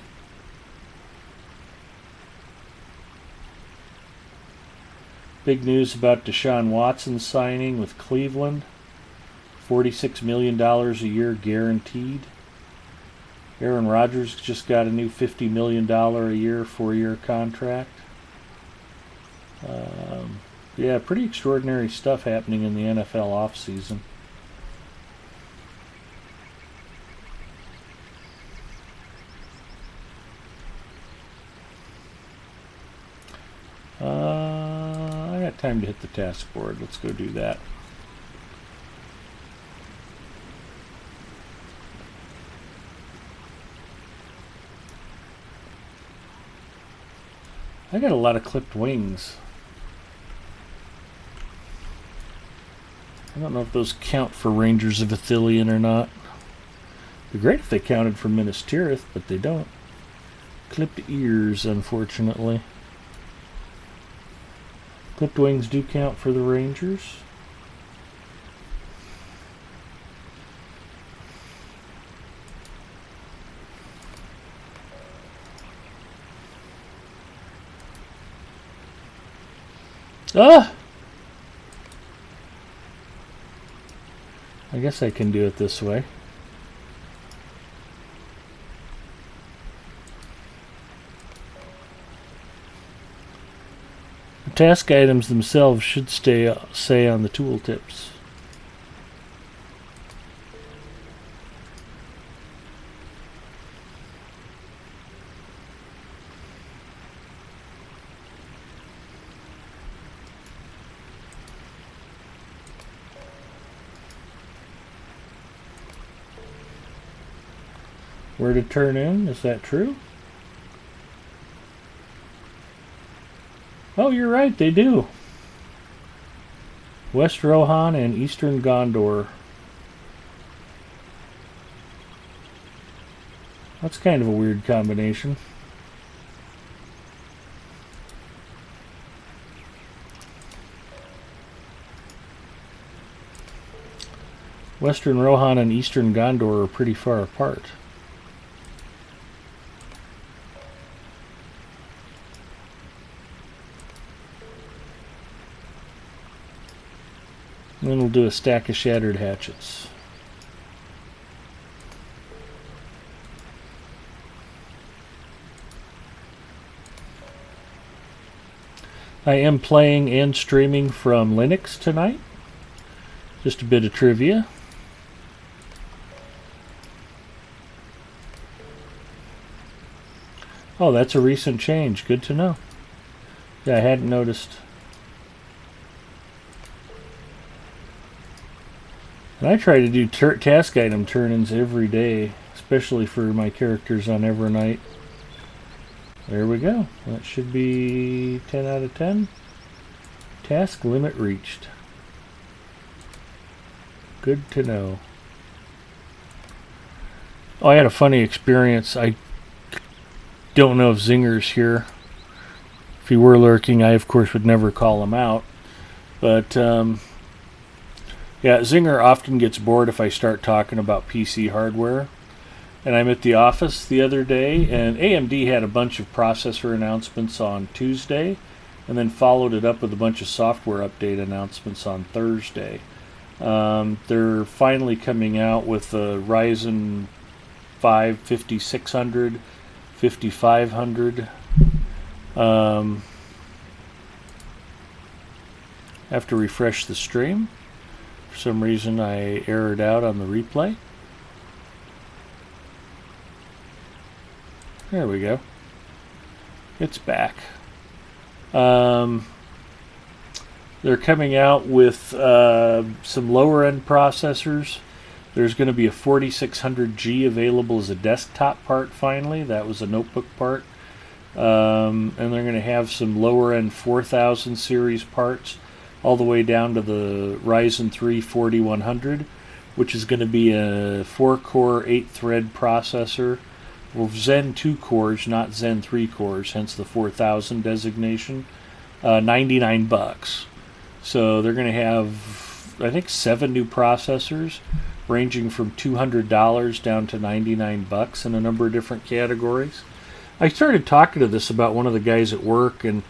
Big news about Deshaun Watson signing with Cleveland. $46 million a year guaranteed. Aaron Rodgers just got a new $50 million a year, 4-year contract. Yeah, pretty extraordinary stuff happening in the NFL offseason. I got time to hit the task board. Let's go do that. I got a lot of clipped wings. I don't know if those count for Rangers of Ithilien or not. It'd be great if they counted for Minas Tirith, but they don't. Clipped ears, unfortunately. Clipped wings do count for the Rangers. Ah! I guess I can do it this way. The task items themselves should say on the tooltips. Where to turn in? Is that true? Oh, you're right, they do. West Rohan and Eastern Gondor. That's kind of a weird combination. Western Rohan and Eastern Gondor are pretty far apart. And then we'll do a stack of shattered hatchets. I am playing and streaming from Linux tonight. Just a bit of trivia. Oh, that's a recent change. Good to know. Yeah, I hadn't noticed. And I try to do task item turn-ins every day, especially for my characters on Evernight. There we go. That should be 10 out of 10. Task limit reached. Good to know. Oh, I had a funny experience. I don't know if Zinger's here. If he were lurking, I of course would never call him out. But yeah, Zinger often gets bored if I start talking about PC hardware. And I'm at the office the other day, and AMD had a bunch of processor announcements on Tuesday, and then followed it up with a bunch of software update announcements on Thursday. They're finally coming out with the Ryzen 5 5600, 5500. I have to refresh the stream. For some reason I errored out on the replay. There we go. It's back. They're coming out with some lower end processors. There's going to be a 4600G available as a desktop part finally. That was a notebook part. And they're going to have some lower end 4000 series parts all the way down to the Ryzen 3 4100, which is going to be a 4-core, 8-thread processor. Well, Zen 2 cores, not Zen 3 cores, hence the 4000 designation. $99. So they're going to have, I think, 7 new processors, ranging from $200 down to $99 in a number of different categories. I started talking to this about one of the guys at work, and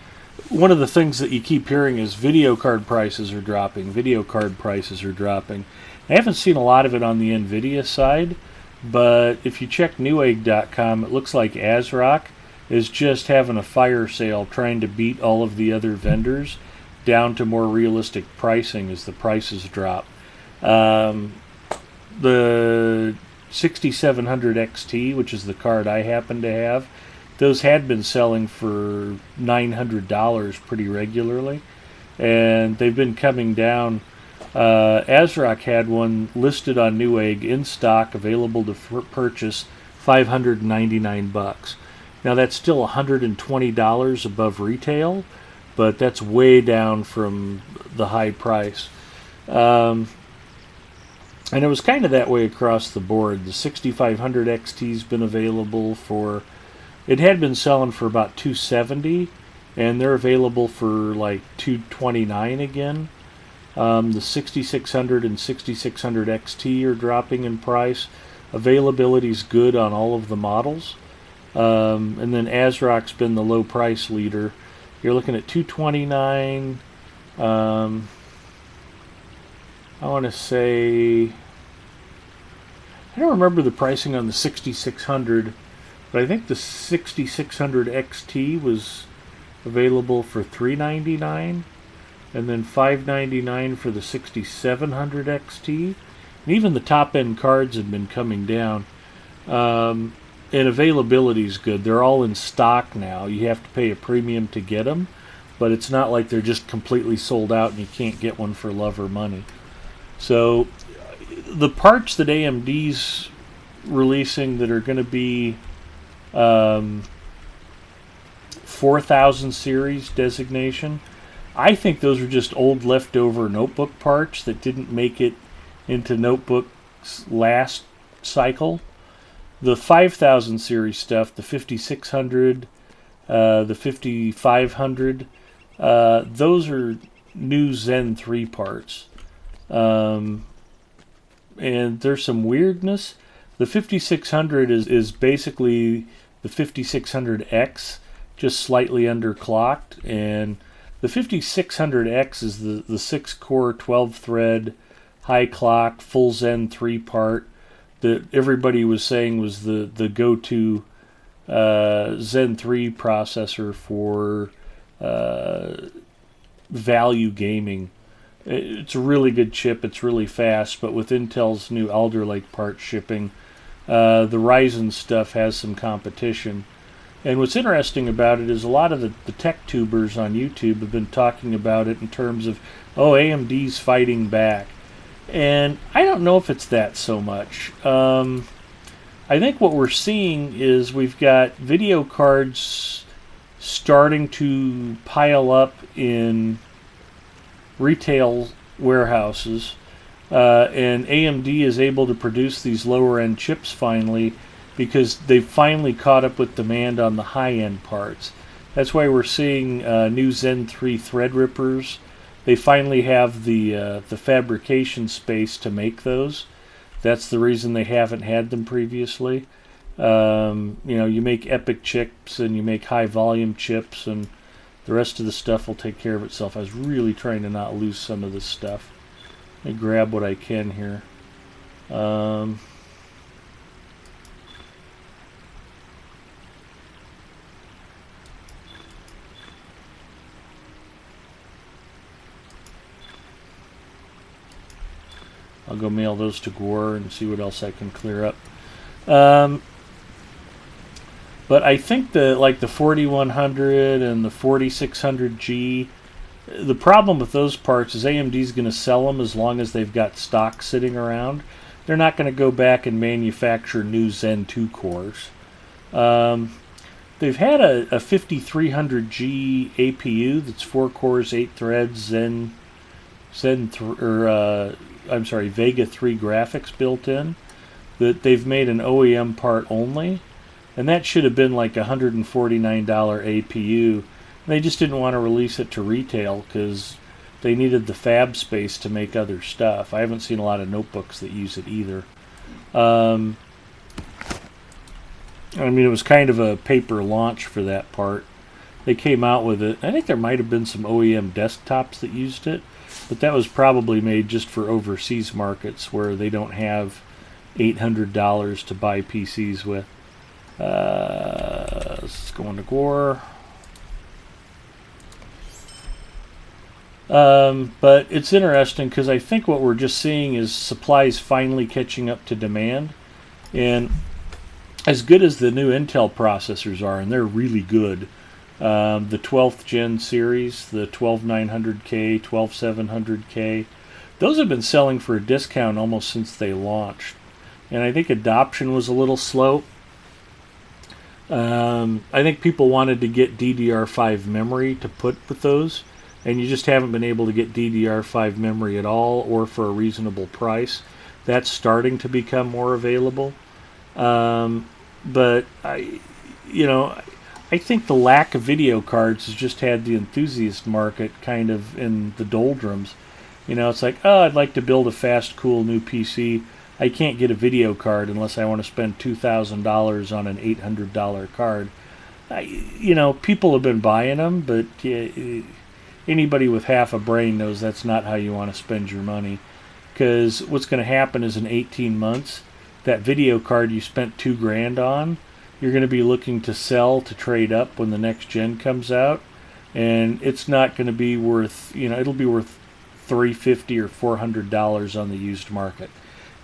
one of the things that you keep hearing is video card prices are dropping. Video card prices are dropping. I haven't seen a lot of it on the NVIDIA side, but if you check Newegg.com, it looks like ASRock is just having a fire sale trying to beat all of the other vendors down to more realistic pricing as the prices drop. The 6700 XT, which is the card I happen to have, those had been selling for $900 pretty regularly, and they've been coming down. ASRock had one listed on Newegg in stock, available to purchase, $599. Now that's still $120 above retail, but that's way down from the high price. And it was kind of that way across the board. The 6500 XT's been available for, it had been selling for about $270, and they're available for like $229 again. The 6600 and 6600 XT are dropping in price. Availability's good on all of the models. And then ASRock's been the low price leader. You're looking at $229. I want to say, I don't remember the pricing on the 6600, but I think the 6600 XT was available for $399, and then $599 for the 6700 XT. And even the top end cards have been coming down. And availability is good. They're all in stock now. You have to pay a premium to get them, but it's not like they're just completely sold out and you can't get one for love or money. So the parts that AMD's releasing that are going to be 4000 series designation, I think those are just old leftover notebook parts that didn't make it into notebooks last cycle. The 5000 series stuff, the 5600, the 5500, those are new Zen 3 parts. And there's some weirdness. The 5600 is basically the 5600X, just slightly underclocked, and the 5600X is the 6-core, 12-thread, high-clock, full Zen 3 part that everybody was saying was the go-to Zen 3 processor for value gaming. It's a really good chip. It's really fast, but with Intel's new Alder Lake part shipping, the Ryzen stuff has some competition. And what's interesting about it is a lot of the tech tubers on YouTube have been talking about it in terms of, oh, AMD's fighting back. And I don't know if it's that so much. I think what we're seeing is we've got video cards starting to pile up in retail warehouses, and AMD is able to produce these lower end chips finally because they've finally caught up with demand on the high end parts. That's why we're seeing new Zen 3 Threadrippers. They finally have the fabrication space to make those. That's the reason they haven't had them previously. You make Epic chips and you make high volume chips, and the rest of the stuff will take care of itself. I was really trying to not lose some of this stuff. Let me grab what I can here. I'll go mail those to Gore and see what else I can clear up. But I think the 4100 and the 4600G, the problem with those parts is AMD's going to sell them as long as they've got stock sitting around. They're not going to go back and manufacture new Zen 2 cores. They've had a 5300G APU that's 4 cores, 8 threads, Vega 3 graphics built in, that they've made an OEM part only, and that should have been like a $149 APU. They just didn't want to release it to retail because they needed the fab space to make other stuff. I haven't seen a lot of notebooks that use it either. It was kind of a paper launch for that part. They came out with it. I think there might have been some OEM desktops that used it, but that was probably made just for overseas markets where they don't have $800 to buy PCs with. Let's go into Gore. But it's interesting because I think what we're just seeing is supplies finally catching up to demand. And as good as the new Intel processors are, and they're really good, the 12th gen series, the 12900K, 12700K, those have been selling for a discount almost since they launched. And I think adoption was a little slow. I think people wanted to get DDR5 memory to put with those, and you just haven't been able to get DDR5 memory at all or for a reasonable price. That's starting to become more available. But I think the lack of video cards has just had the enthusiast market kind of in the doldrums. It's like, oh, I'd like to build a fast, cool new PC. I can't get a video card unless I want to spend $2,000 on an $800 card. People have been buying them, but anybody with half a brain knows that's not how you want to spend your money. Because what's going to happen is in 18 months, that video card you spent $2,000 on, you're going to be looking to sell to trade up when the next gen comes out, and it's not going to be worth, it'll be worth $350 or $400 on the used market.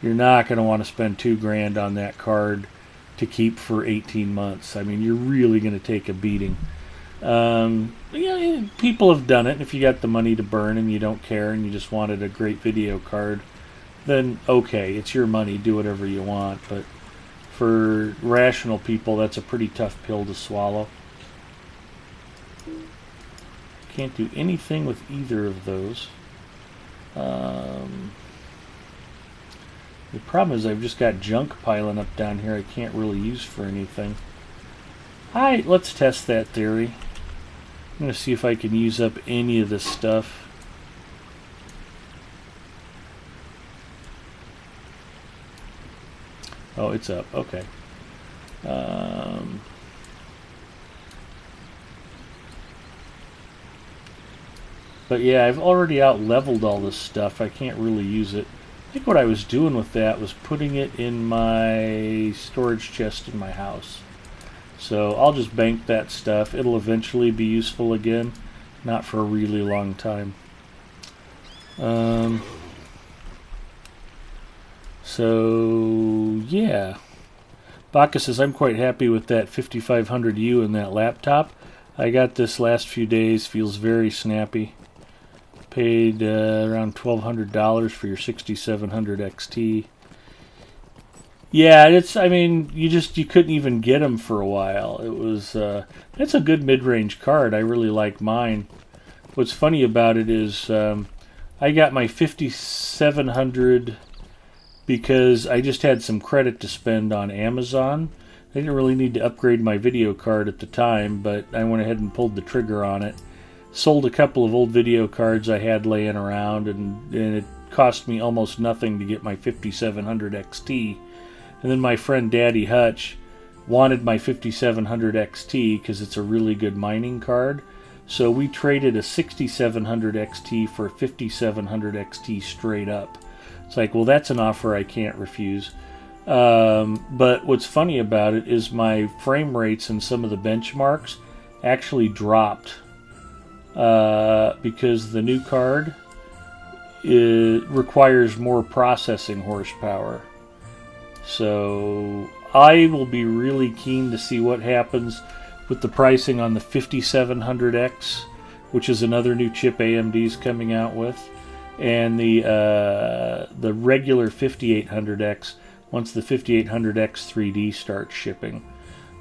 You're not going to want to spend $2,000 on that card to keep for 18 months. I mean, you're really going to take a beating. People have done it, and if you got the money to burn and you don't care and you just wanted a great video card, then okay, it's your money, do whatever you want. But for rational people, that's a pretty tough pill to swallow. Can't do anything with either of those. The problem is I've just got junk piling up down here I can't really use for anything. Alright, let's test that theory. I'm going to see if I can use up any of this stuff. Oh, it's up. Okay. But yeah, I've already out-leveled all this stuff. I can't really use it. I think what I was doing with that was putting it in my storage chest in my house. So I'll just bank that stuff. It'll eventually be useful again. Not for a really long time. So, yeah. Baka says, I'm quite happy with that 5500U and that laptop. I got this last few days. Feels very snappy. Paid around $1,200 for your 6700 XT. Yeah, you couldn't even get them for a while. It was, it's a good mid-range card. I really like mine. What's funny about it is, I got my 5700 because I just had some credit to spend on Amazon. I didn't really need to upgrade my video card at the time, but I went ahead and pulled the trigger on it. Sold a couple of old video cards I had laying around, and it cost me almost nothing to get my 5700 XT. And then my friend Daddy Hutch wanted my 5700 XT because it's a really good mining card. So we traded a 6700 XT for a 5700 XT straight up. It's like, well, that's an offer I can't refuse. But what's funny about it is my frame rates and some of the benchmarks actually dropped because the new card requires more processing horsepower. So I will be really keen to see what happens with the pricing on the 5700X, which is another new chip AMD's coming out with, and the regular 5800X once the 5800X 3D starts shipping.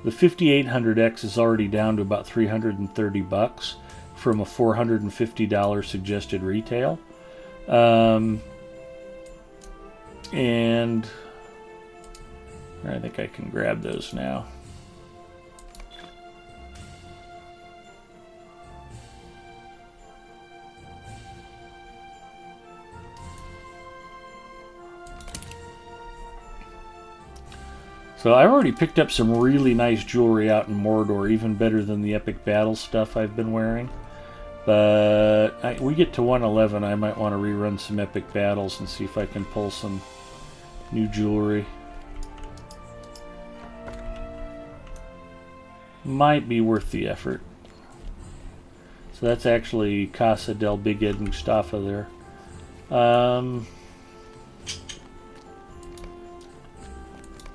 The 5800X is already down to about $330 from a $450 suggested retail. And I think I can grab those now. So I've already picked up some really nice jewelry out in Mordor, even better than the Epic Battle stuff I've been wearing. But we get to 111, I might want to rerun some Epic Battles and see if I can pull some new jewelry. Might be worth the effort. So that's actually Casa del Big Ed Mustafa there.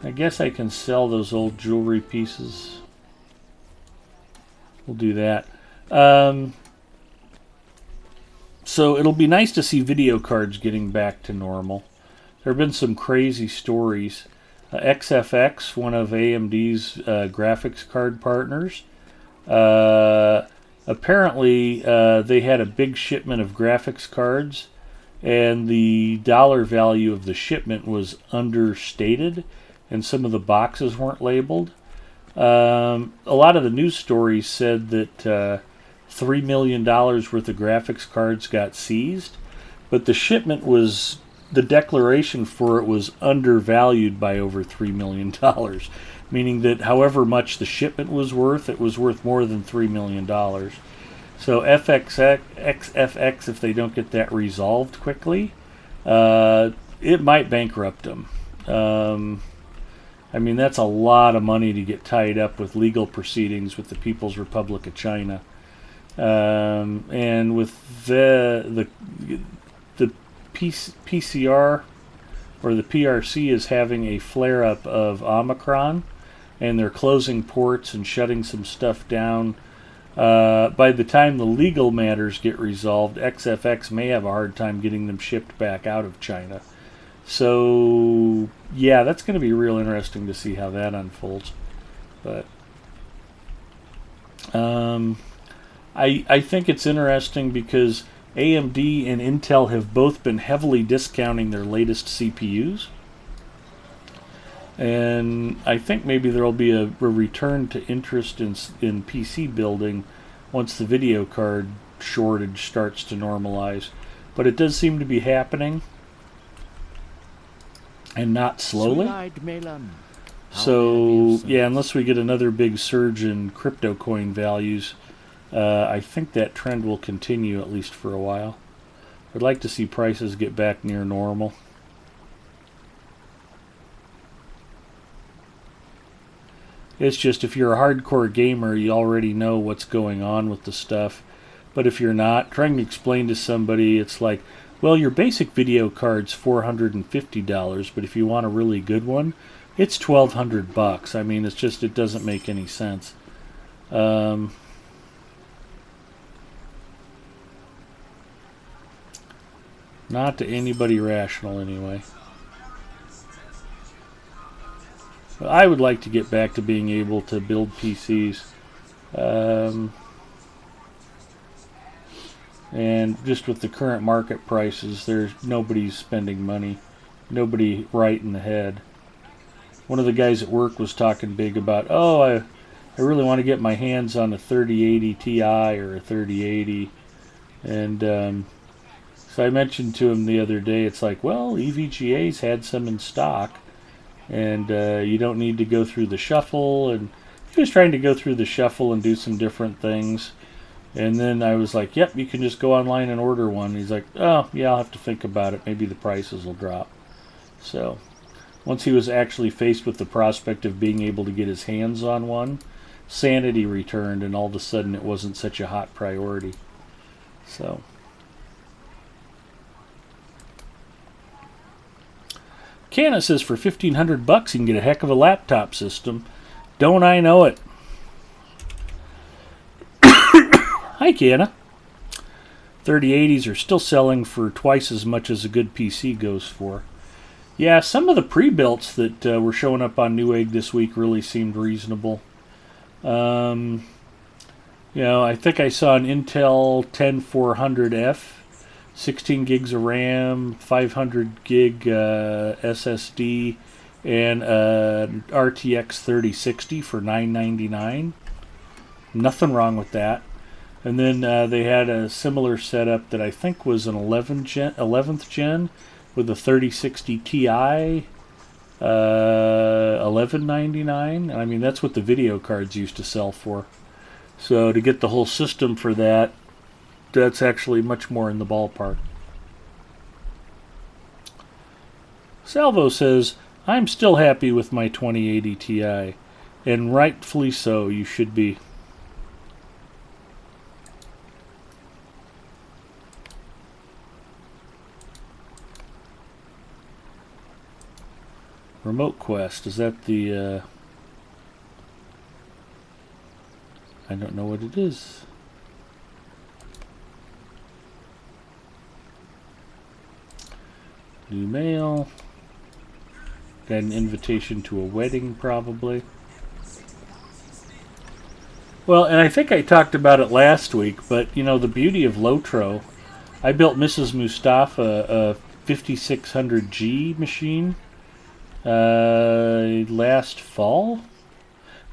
I guess I can sell those old jewelry pieces. We'll do that. So it'll be nice to see video cards getting back to normal. There have been some crazy stories. XFX, one of AMD's graphics card partners, apparently they had a big shipment of graphics cards, and the dollar value of the shipment was understated, and some of the boxes weren't labeled. A lot of the news stories said that $3 million worth of graphics cards got seized, but the shipment was, the declaration for it was undervalued by over $3 million, meaning that however much the shipment was worth, it was worth more than $3 million. So XFX, if they don't get that resolved quickly, it might bankrupt them. I mean, that's a lot of money to get tied up with legal proceedings with the People's Republic of China. And with the PCR or the PRC is having a flare-up of Omicron, and they're closing ports and shutting some stuff down. By the time the legal matters get resolved, XFX may have a hard time getting them shipped back out of China. So, yeah, that's going to be real interesting to see how that unfolds. But I think it's interesting because AMD and Intel have both been heavily discounting their latest CPUs. And I think maybe there will be a return to interest in PC building once the video card shortage starts to normalize. But it does seem to be happening, and not slowly. So, yeah, unless we get another big surge in crypto coin values, I think that trend will continue at least for a while. I'd like to see prices get back near normal. It's just if you're a hardcore gamer, you already know what's going on with the stuff. But if you're not, trying to explain to somebody, it's like, well, your basic video card's $450, but if you want a really good one, it's $1,200. I mean, it's just, it doesn't make any sense. Not to anybody rational, anyway. But I would like to get back to being able to build PCs. And just with the current market prices, nobody's spending money. Nobody right in the head. One of the guys at work was talking big about, oh, I really want to get my hands on a 3080 Ti or a 3080. And so I mentioned to him the other day, it's like, well, EVGA's had some in stock. And you don't need to go through the shuffle. And he was trying to go through the shuffle and do some different things. And then I was like, yep, you can just go online and order one. He's like, oh, yeah, I'll have to think about it. Maybe the prices will drop. So once he was actually faced with the prospect of being able to get his hands on one, sanity returned, and all of a sudden it wasn't such a hot priority. So Canna says for $1,500 you can get a heck of a laptop system. Don't I know it? Hi, Canna. 3080s are still selling for twice as much as a good PC goes for. Yeah, some of the pre-builts that were showing up on Newegg this week really seemed reasonable. You know, I think I saw an Intel 10400F, 16 gigs of RAM, 500 gig SSD, and an RTX 3060 for $999. Nothing wrong with that. And then they had a similar setup that I think was an 11th gen with a 3060 Ti, $1199. I mean, that's what the video cards used to sell for. So to get the whole system for that, that's actually much more in the ballpark. Salvo says, I'm still happy with my 2080 Ti, and rightfully so, you should be. Remote Quest, is that the, I don't know what it is. New mail. Got an invitation to a wedding, probably. Well, and I think I talked about it last week, but, you know, the beauty of Lotro I built Mrs. Mustafa a 5600G machine last fall.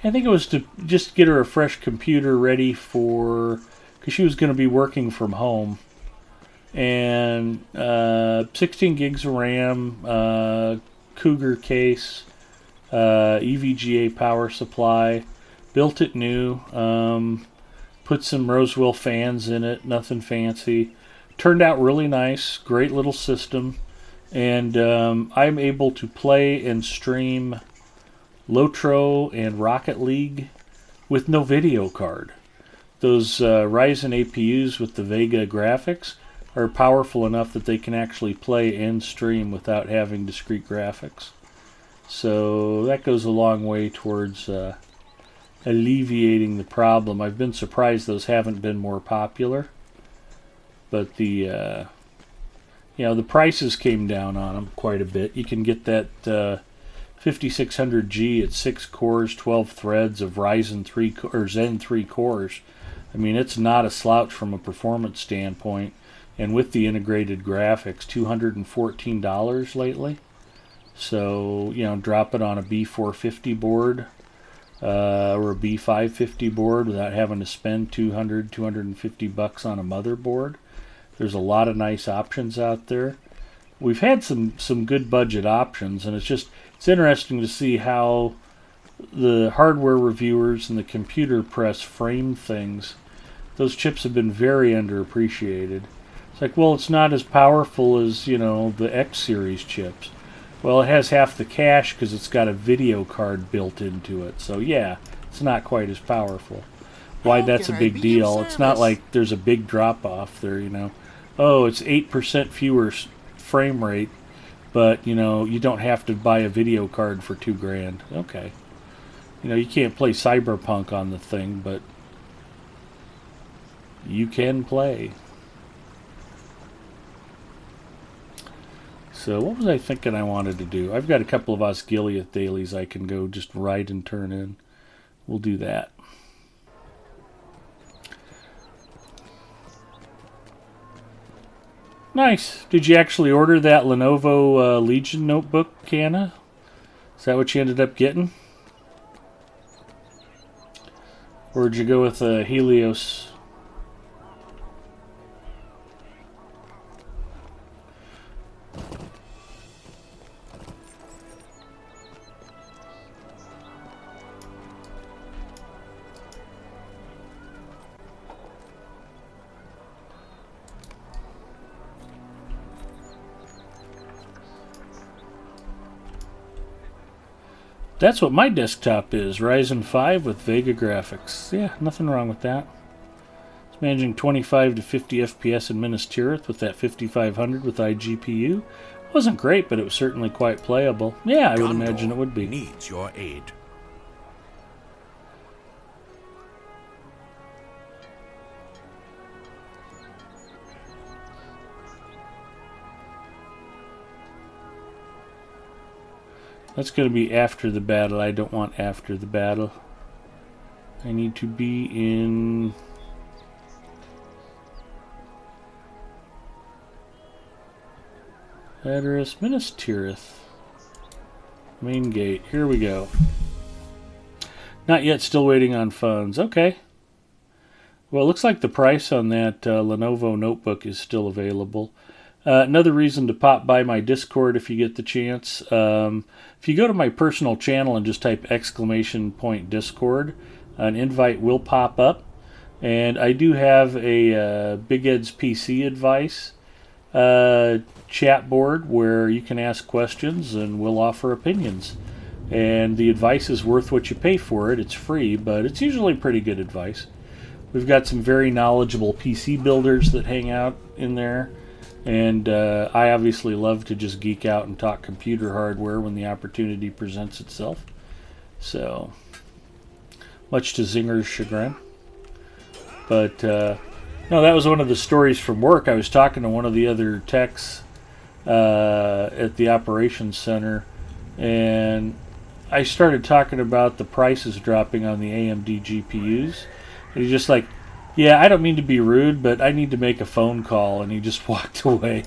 I think it was to just get her a fresh computer ready for, because she was going to be working from home. And 16 gigs of RAM, Cougar case, EVGA power supply, built it new, put some Roswell fans in it, nothing fancy. Turned out really nice, great little system, and I'm able to play and stream Lotro and Rocket League with no video card. Those Ryzen APUs with the Vega graphics are powerful enough that they can actually play and stream without having discrete graphics. So that goes a long way towards alleviating the problem. I've been surprised those haven't been more popular, but the the prices came down on them quite a bit. You can get that 5600G at 6 cores, 12 threads of Ryzen 3 or Zen 3 cores. I mean, it's not a slouch from a performance standpoint, and with the integrated graphics, $214 lately. So, drop it on a B450 board or a B550 board without having to spend $250 on a motherboard. There's a lot of nice options out there. We've had some good budget options, and it's interesting to see how the hardware reviewers and the computer press frame things. Those chips have been very underappreciated. It's like, well, it's not as powerful as, the X series chips. Well, it has half the cache because it's got a video card built into it. So, yeah, it's not quite as powerful. Why that's a big deal. It's not like there's a big drop-off there, Oh, it's 8% fewer frame rate, but, you don't have to buy a video card for $2,000. Okay. You can't play Cyberpunk on the thing, but you can play. So what was I thinking I wanted to do? I've got a couple of Osgiliath dailies I can go just write and turn in. We'll do that. Nice. Did you actually order that Lenovo Legion notebook, Canna? Is that what you ended up getting? Or did you go with Helios? That's what my desktop is, Ryzen 5 with Vega graphics. Yeah, nothing wrong with that. It's managing 25 to 50 FPS in Minas Tirith with that 5500 with iGPU. Wasn't great, but it was certainly quite playable. Yeah, I would imagine it would be. Needs your aid. That's going to be after the battle. I don't want after the battle. I need to be in... address, Minas Tirith. Main gate. Here we go. Not yet, still waiting on funds. Okay. Well, it looks like the price on that Lenovo notebook is still available. Another reason to pop by my Discord if you get the chance. If you go to my personal channel and just type !Discord, an invite will pop up. And I do have a Big Ed's PC advice chat board where you can ask questions and we'll offer opinions. And the advice is worth what you pay for it. It's free, but it's usually pretty good advice. We've got some very knowledgeable PC builders that hang out in there. And I obviously love to just geek out and talk computer hardware when the opportunity presents itself. So, much to Zinger's chagrin. But, no, that was one of the stories from work. I was talking to one of the other techs at the operations center, and I started talking about the prices dropping on the AMD GPUs. And he's just like, Yeah, I don't mean to be rude, but I need to make a phone call, and he just walked away.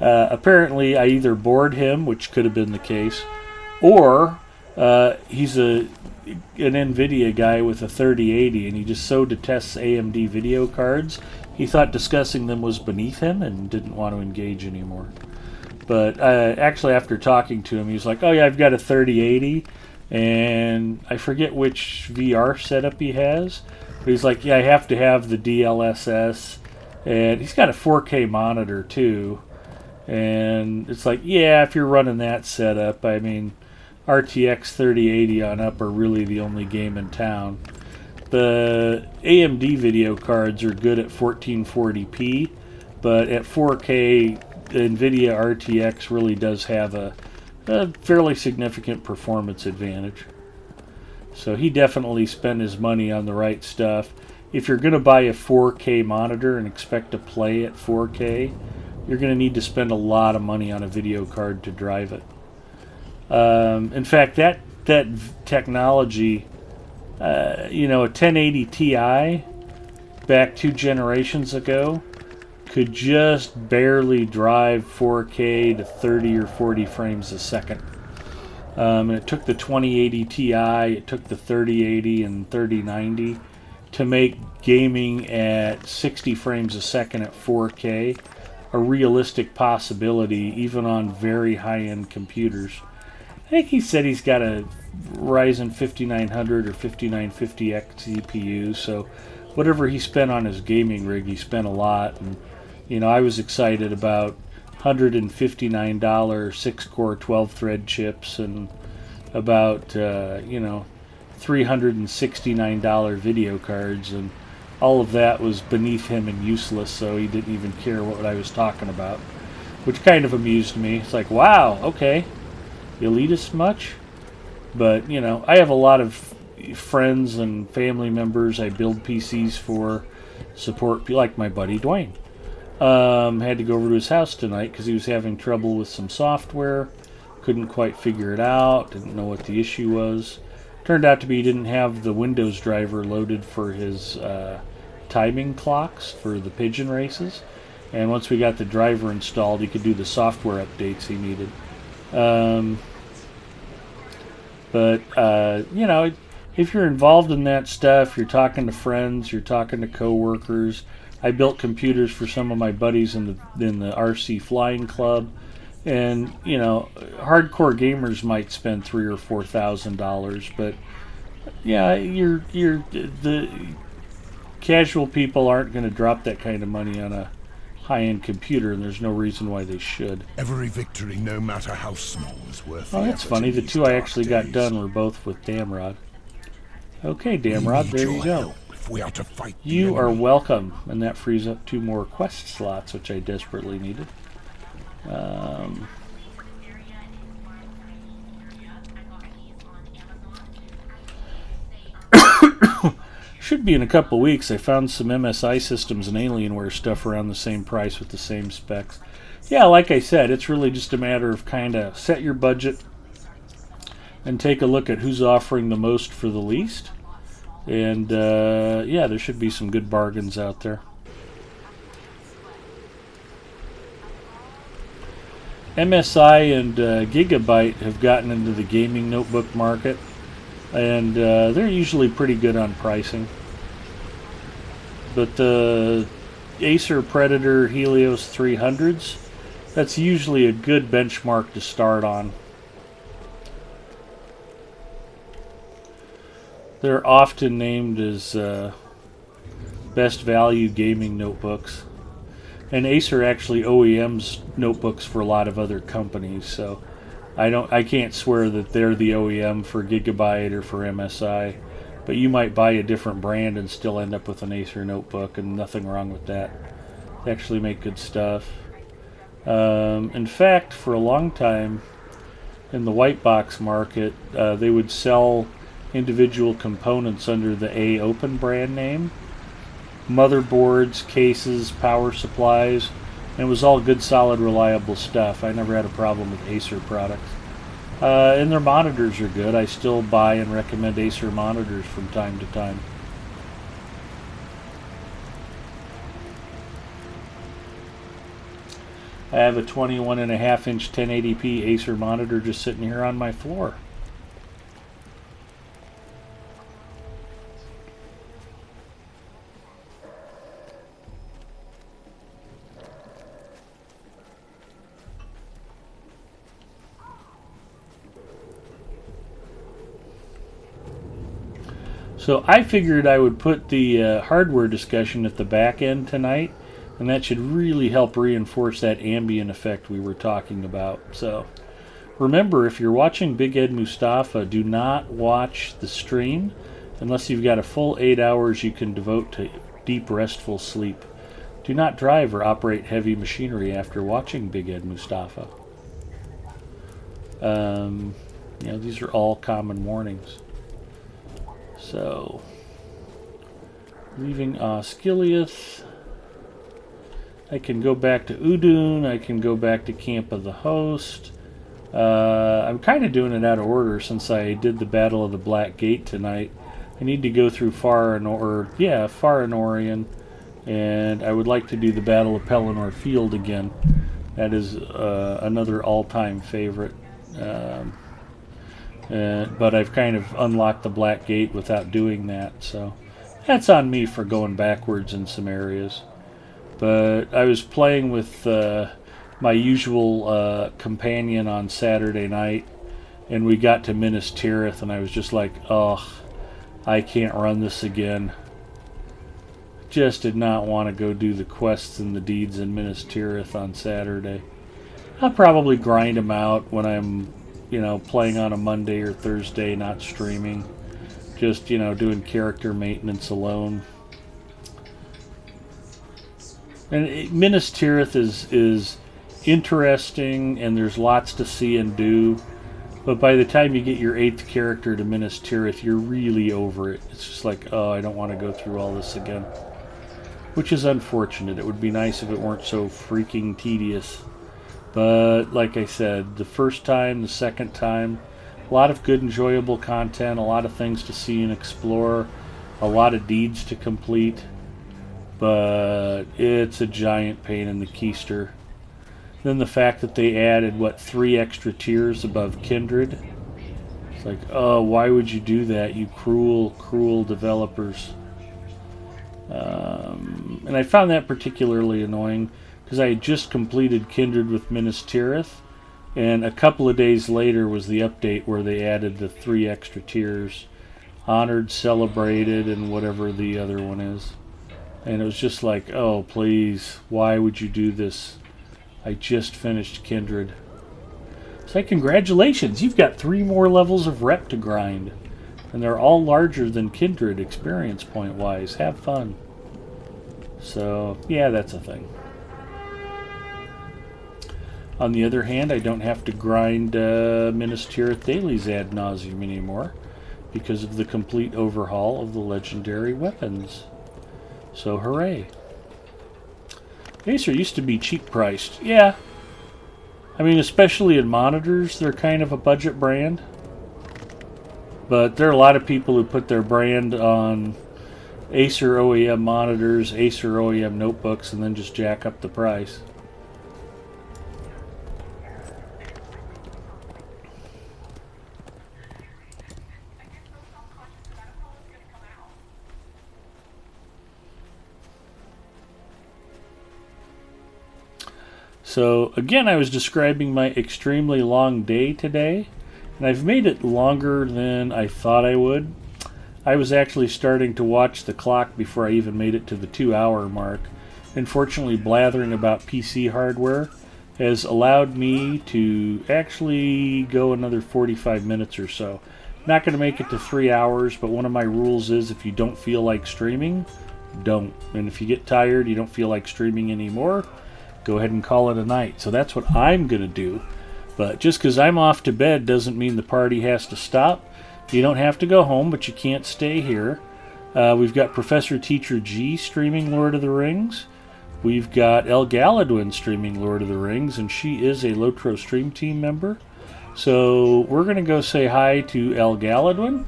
Apparently, I either bored him, which could have been the case, or he's an NVIDIA guy with a 3080, and he just so detests AMD video cards, he thought discussing them was beneath him and didn't want to engage anymore. But actually, after talking to him, he was like, oh yeah, I've got a 3080, and I forget which VR setup he has, but he's like, yeah, I have to have the DLSS, and he's got a 4K monitor too, and it's like, yeah, if you're running that setup, I mean, RTX 3080 on up are really the only game in town. The AMD video cards are good at 1440p, but at 4K, NVIDIA RTX really does have a fairly significant performance advantage. So he definitely spent his money on the right stuff. If you're going to buy a 4K monitor and expect to play at 4K, you're going to need to spend a lot of money on a video card to drive it. In fact, that technology, a 1080 Ti back 2 generations ago could just barely drive 4K to 30 or 40 frames a second. And it took the 2080 Ti, it took the 3080 and 3090 to make gaming at 60 frames a second at 4K a realistic possibility, even on very high-end computers. I think he said he's got a Ryzen 5900 or 5950X CPU, so whatever he spent on his gaming rig, he spent a lot. And I was excited about $159 6-core 12-thread chips and about $369 video cards, and all of that was beneath him and useless, so he didn't even care what I was talking about, which kind of amused me. It's like, wow, okay, elitist much? But, I have a lot of friends and family members I build PCs for, support, like my buddy Dwayne. Had to go over to his house tonight because he was having trouble with some software, couldn't quite figure it out, didn't know what the issue was. Turned out to be he didn't have the Windows driver loaded for his timing clocks for the pigeon races, and once we got the driver installed, he could do the software updates he needed. But if you're involved in that stuff, you're talking to friends, you're talking to coworkers. I built computers for some of my buddies in the RC Flying Club, and hardcore gamers might spend $3,000 or $4,000, but yeah, the casual people aren't going to drop that kind of money on a high-end computer, and there's no reason why they should. Every victory, no matter how small, is worth Oh, that's funny. The two I actually got done were both with Damrod. Okay, Damrod, there you go. If we are to fight you are welcome, and that frees up 2 more quest slots, which I desperately needed. Should be in a couple weeks. I found some MSI systems and Alienware stuff around the same price with the same specs. Yeah, like I said, it's really just a matter of kind of set your budget and take a look at who's offering the most for the least. And yeah, there should be some good bargains out there. MSI and Gigabyte have gotten into the gaming notebook market, and they're usually pretty good on pricing. But the Acer Predator Helios 300s, that's usually a good benchmark to start on. They're often named as best value gaming notebooks. And Acer actually OEMs notebooks for a lot of other companies, so I can't swear that they're the OEM for Gigabyte or for MSI, but you might buy a different brand and still end up with an Acer notebook, and nothing wrong with that. They actually make good stuff. In fact, for a long time in the white box market, they would sell individual components under the A Open brand name. Motherboards, cases, power supplies, and it was all good, solid, reliable stuff. I never had a problem with Acer products. And their monitors are good. I still buy and recommend Acer monitors from time to time. I have a 21.5-inch 1080p Acer monitor just sitting here on my floor. So I figured I would put the hardware discussion at the back end tonight, and that should really help reinforce that ambient effect we were talking about. So remember, if you're watching Big Ed Mustafa, do not watch the stream unless you've got a full 8 hours you can devote to deep restful sleep. Do not drive or operate heavy machinery after watching Big Ed Mustafa. These are all common warnings. So, leaving Osgiliath, I can go back to Udun, I can go back to Camp of the Host. I'm kind of doing it out of order since I did the Battle of the Black Gate tonight. I need to go through Far and Orien, and I would like to do the Battle of Pelennor Field again. That is another all-time favorite. But I've kind of unlocked the Black Gate without doing that, so that's on me for going backwards in some areas. But I was playing with my usual companion on Saturday night, and we got to Minas Tirith, and I was just like, oh, I can't run this again. Just did not want to go do the quests and the deeds in Minas Tirith on Saturday. I'll probably grind them out when I'm playing on a Monday or Thursday, not streaming. Just, doing character maintenance alone. And Minas Tirith is interesting, and there's lots to see and do. But by the time you get your 8th character to Minas Tirith, you're really over it. It's just like, oh, I don't want to go through all this again. Which is unfortunate. It would be nice if it weren't so freaking tedious. But, like I said, the first time, the second time, a lot of good, enjoyable content, a lot of things to see and explore, a lot of deeds to complete, but it's a giant pain in the keister. Then the fact that they added, 3 extra tiers above Kindred. It's like, oh, why would you do that, you cruel, cruel developers? And I found that particularly annoying, because I had just completed Kindred with Minas Tirith, and a couple of days later was the update where they added the 3 extra tiers, Honored, Celebrated, and whatever the other one is. And it was just like, oh, please, why would you do this? I just finished Kindred. So congratulations, you've got 3 more levels of rep to grind, and they're all larger than Kindred experience point-wise. Have fun. So, yeah, that's a thing. On the other hand, I don't have to grind Minas Tirith dailies ad nauseum anymore because of the complete overhaul of the legendary weapons. So hooray. Acer used to be cheap priced. Yeah. I mean, especially in monitors, they're kind of a budget brand. But there are a lot of people who put their brand on Acer OEM monitors, Acer OEM notebooks, and then just jack up the price. So again, I was describing my extremely long day today, and I've made it longer than I thought I would. I was actually starting to watch the clock before I even made it to the 2-hour mark. Unfortunately, blathering about PC hardware has allowed me to actually go another 45 minutes or so. Not going to make it to 3 hours, but one of my rules is if you don't feel like streaming, don't. And if you get tired, you don't feel like streaming anymore, go ahead and call it a night. So that's what I'm going to do. But just because I'm off to bed doesn't mean the party has to stop. You don't have to go home, but you can't stay here. We've got Professor Teacher G streaming Lord of the Rings. We've got El Galadwin streaming Lord of the Rings, and she is a Lotro Stream Team member. So we're going to go say hi to El Galadwin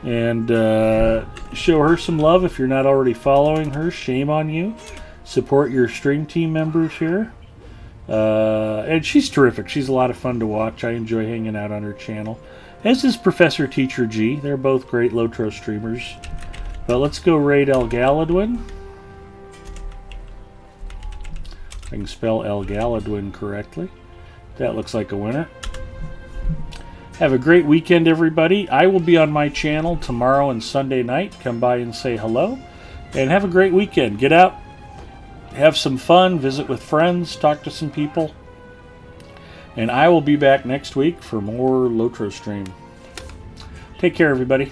and show her some love. If you're not already following her, shame on you. Support your Stream Team members here. And she's terrific. She's a lot of fun to watch. I enjoy hanging out on her channel. As is Professor Teacher G. They're both great Lotro streamers. But let's go raid El Galadwin. I can spell El Galadwin correctly. That looks like a winner. Have a great weekend, everybody. I will be on my channel tomorrow and Sunday night. Come by and say hello. And have a great weekend. Get out, have some fun, visit with friends, talk to some people. And I will be back next week for more Lotro stream. Take care, everybody.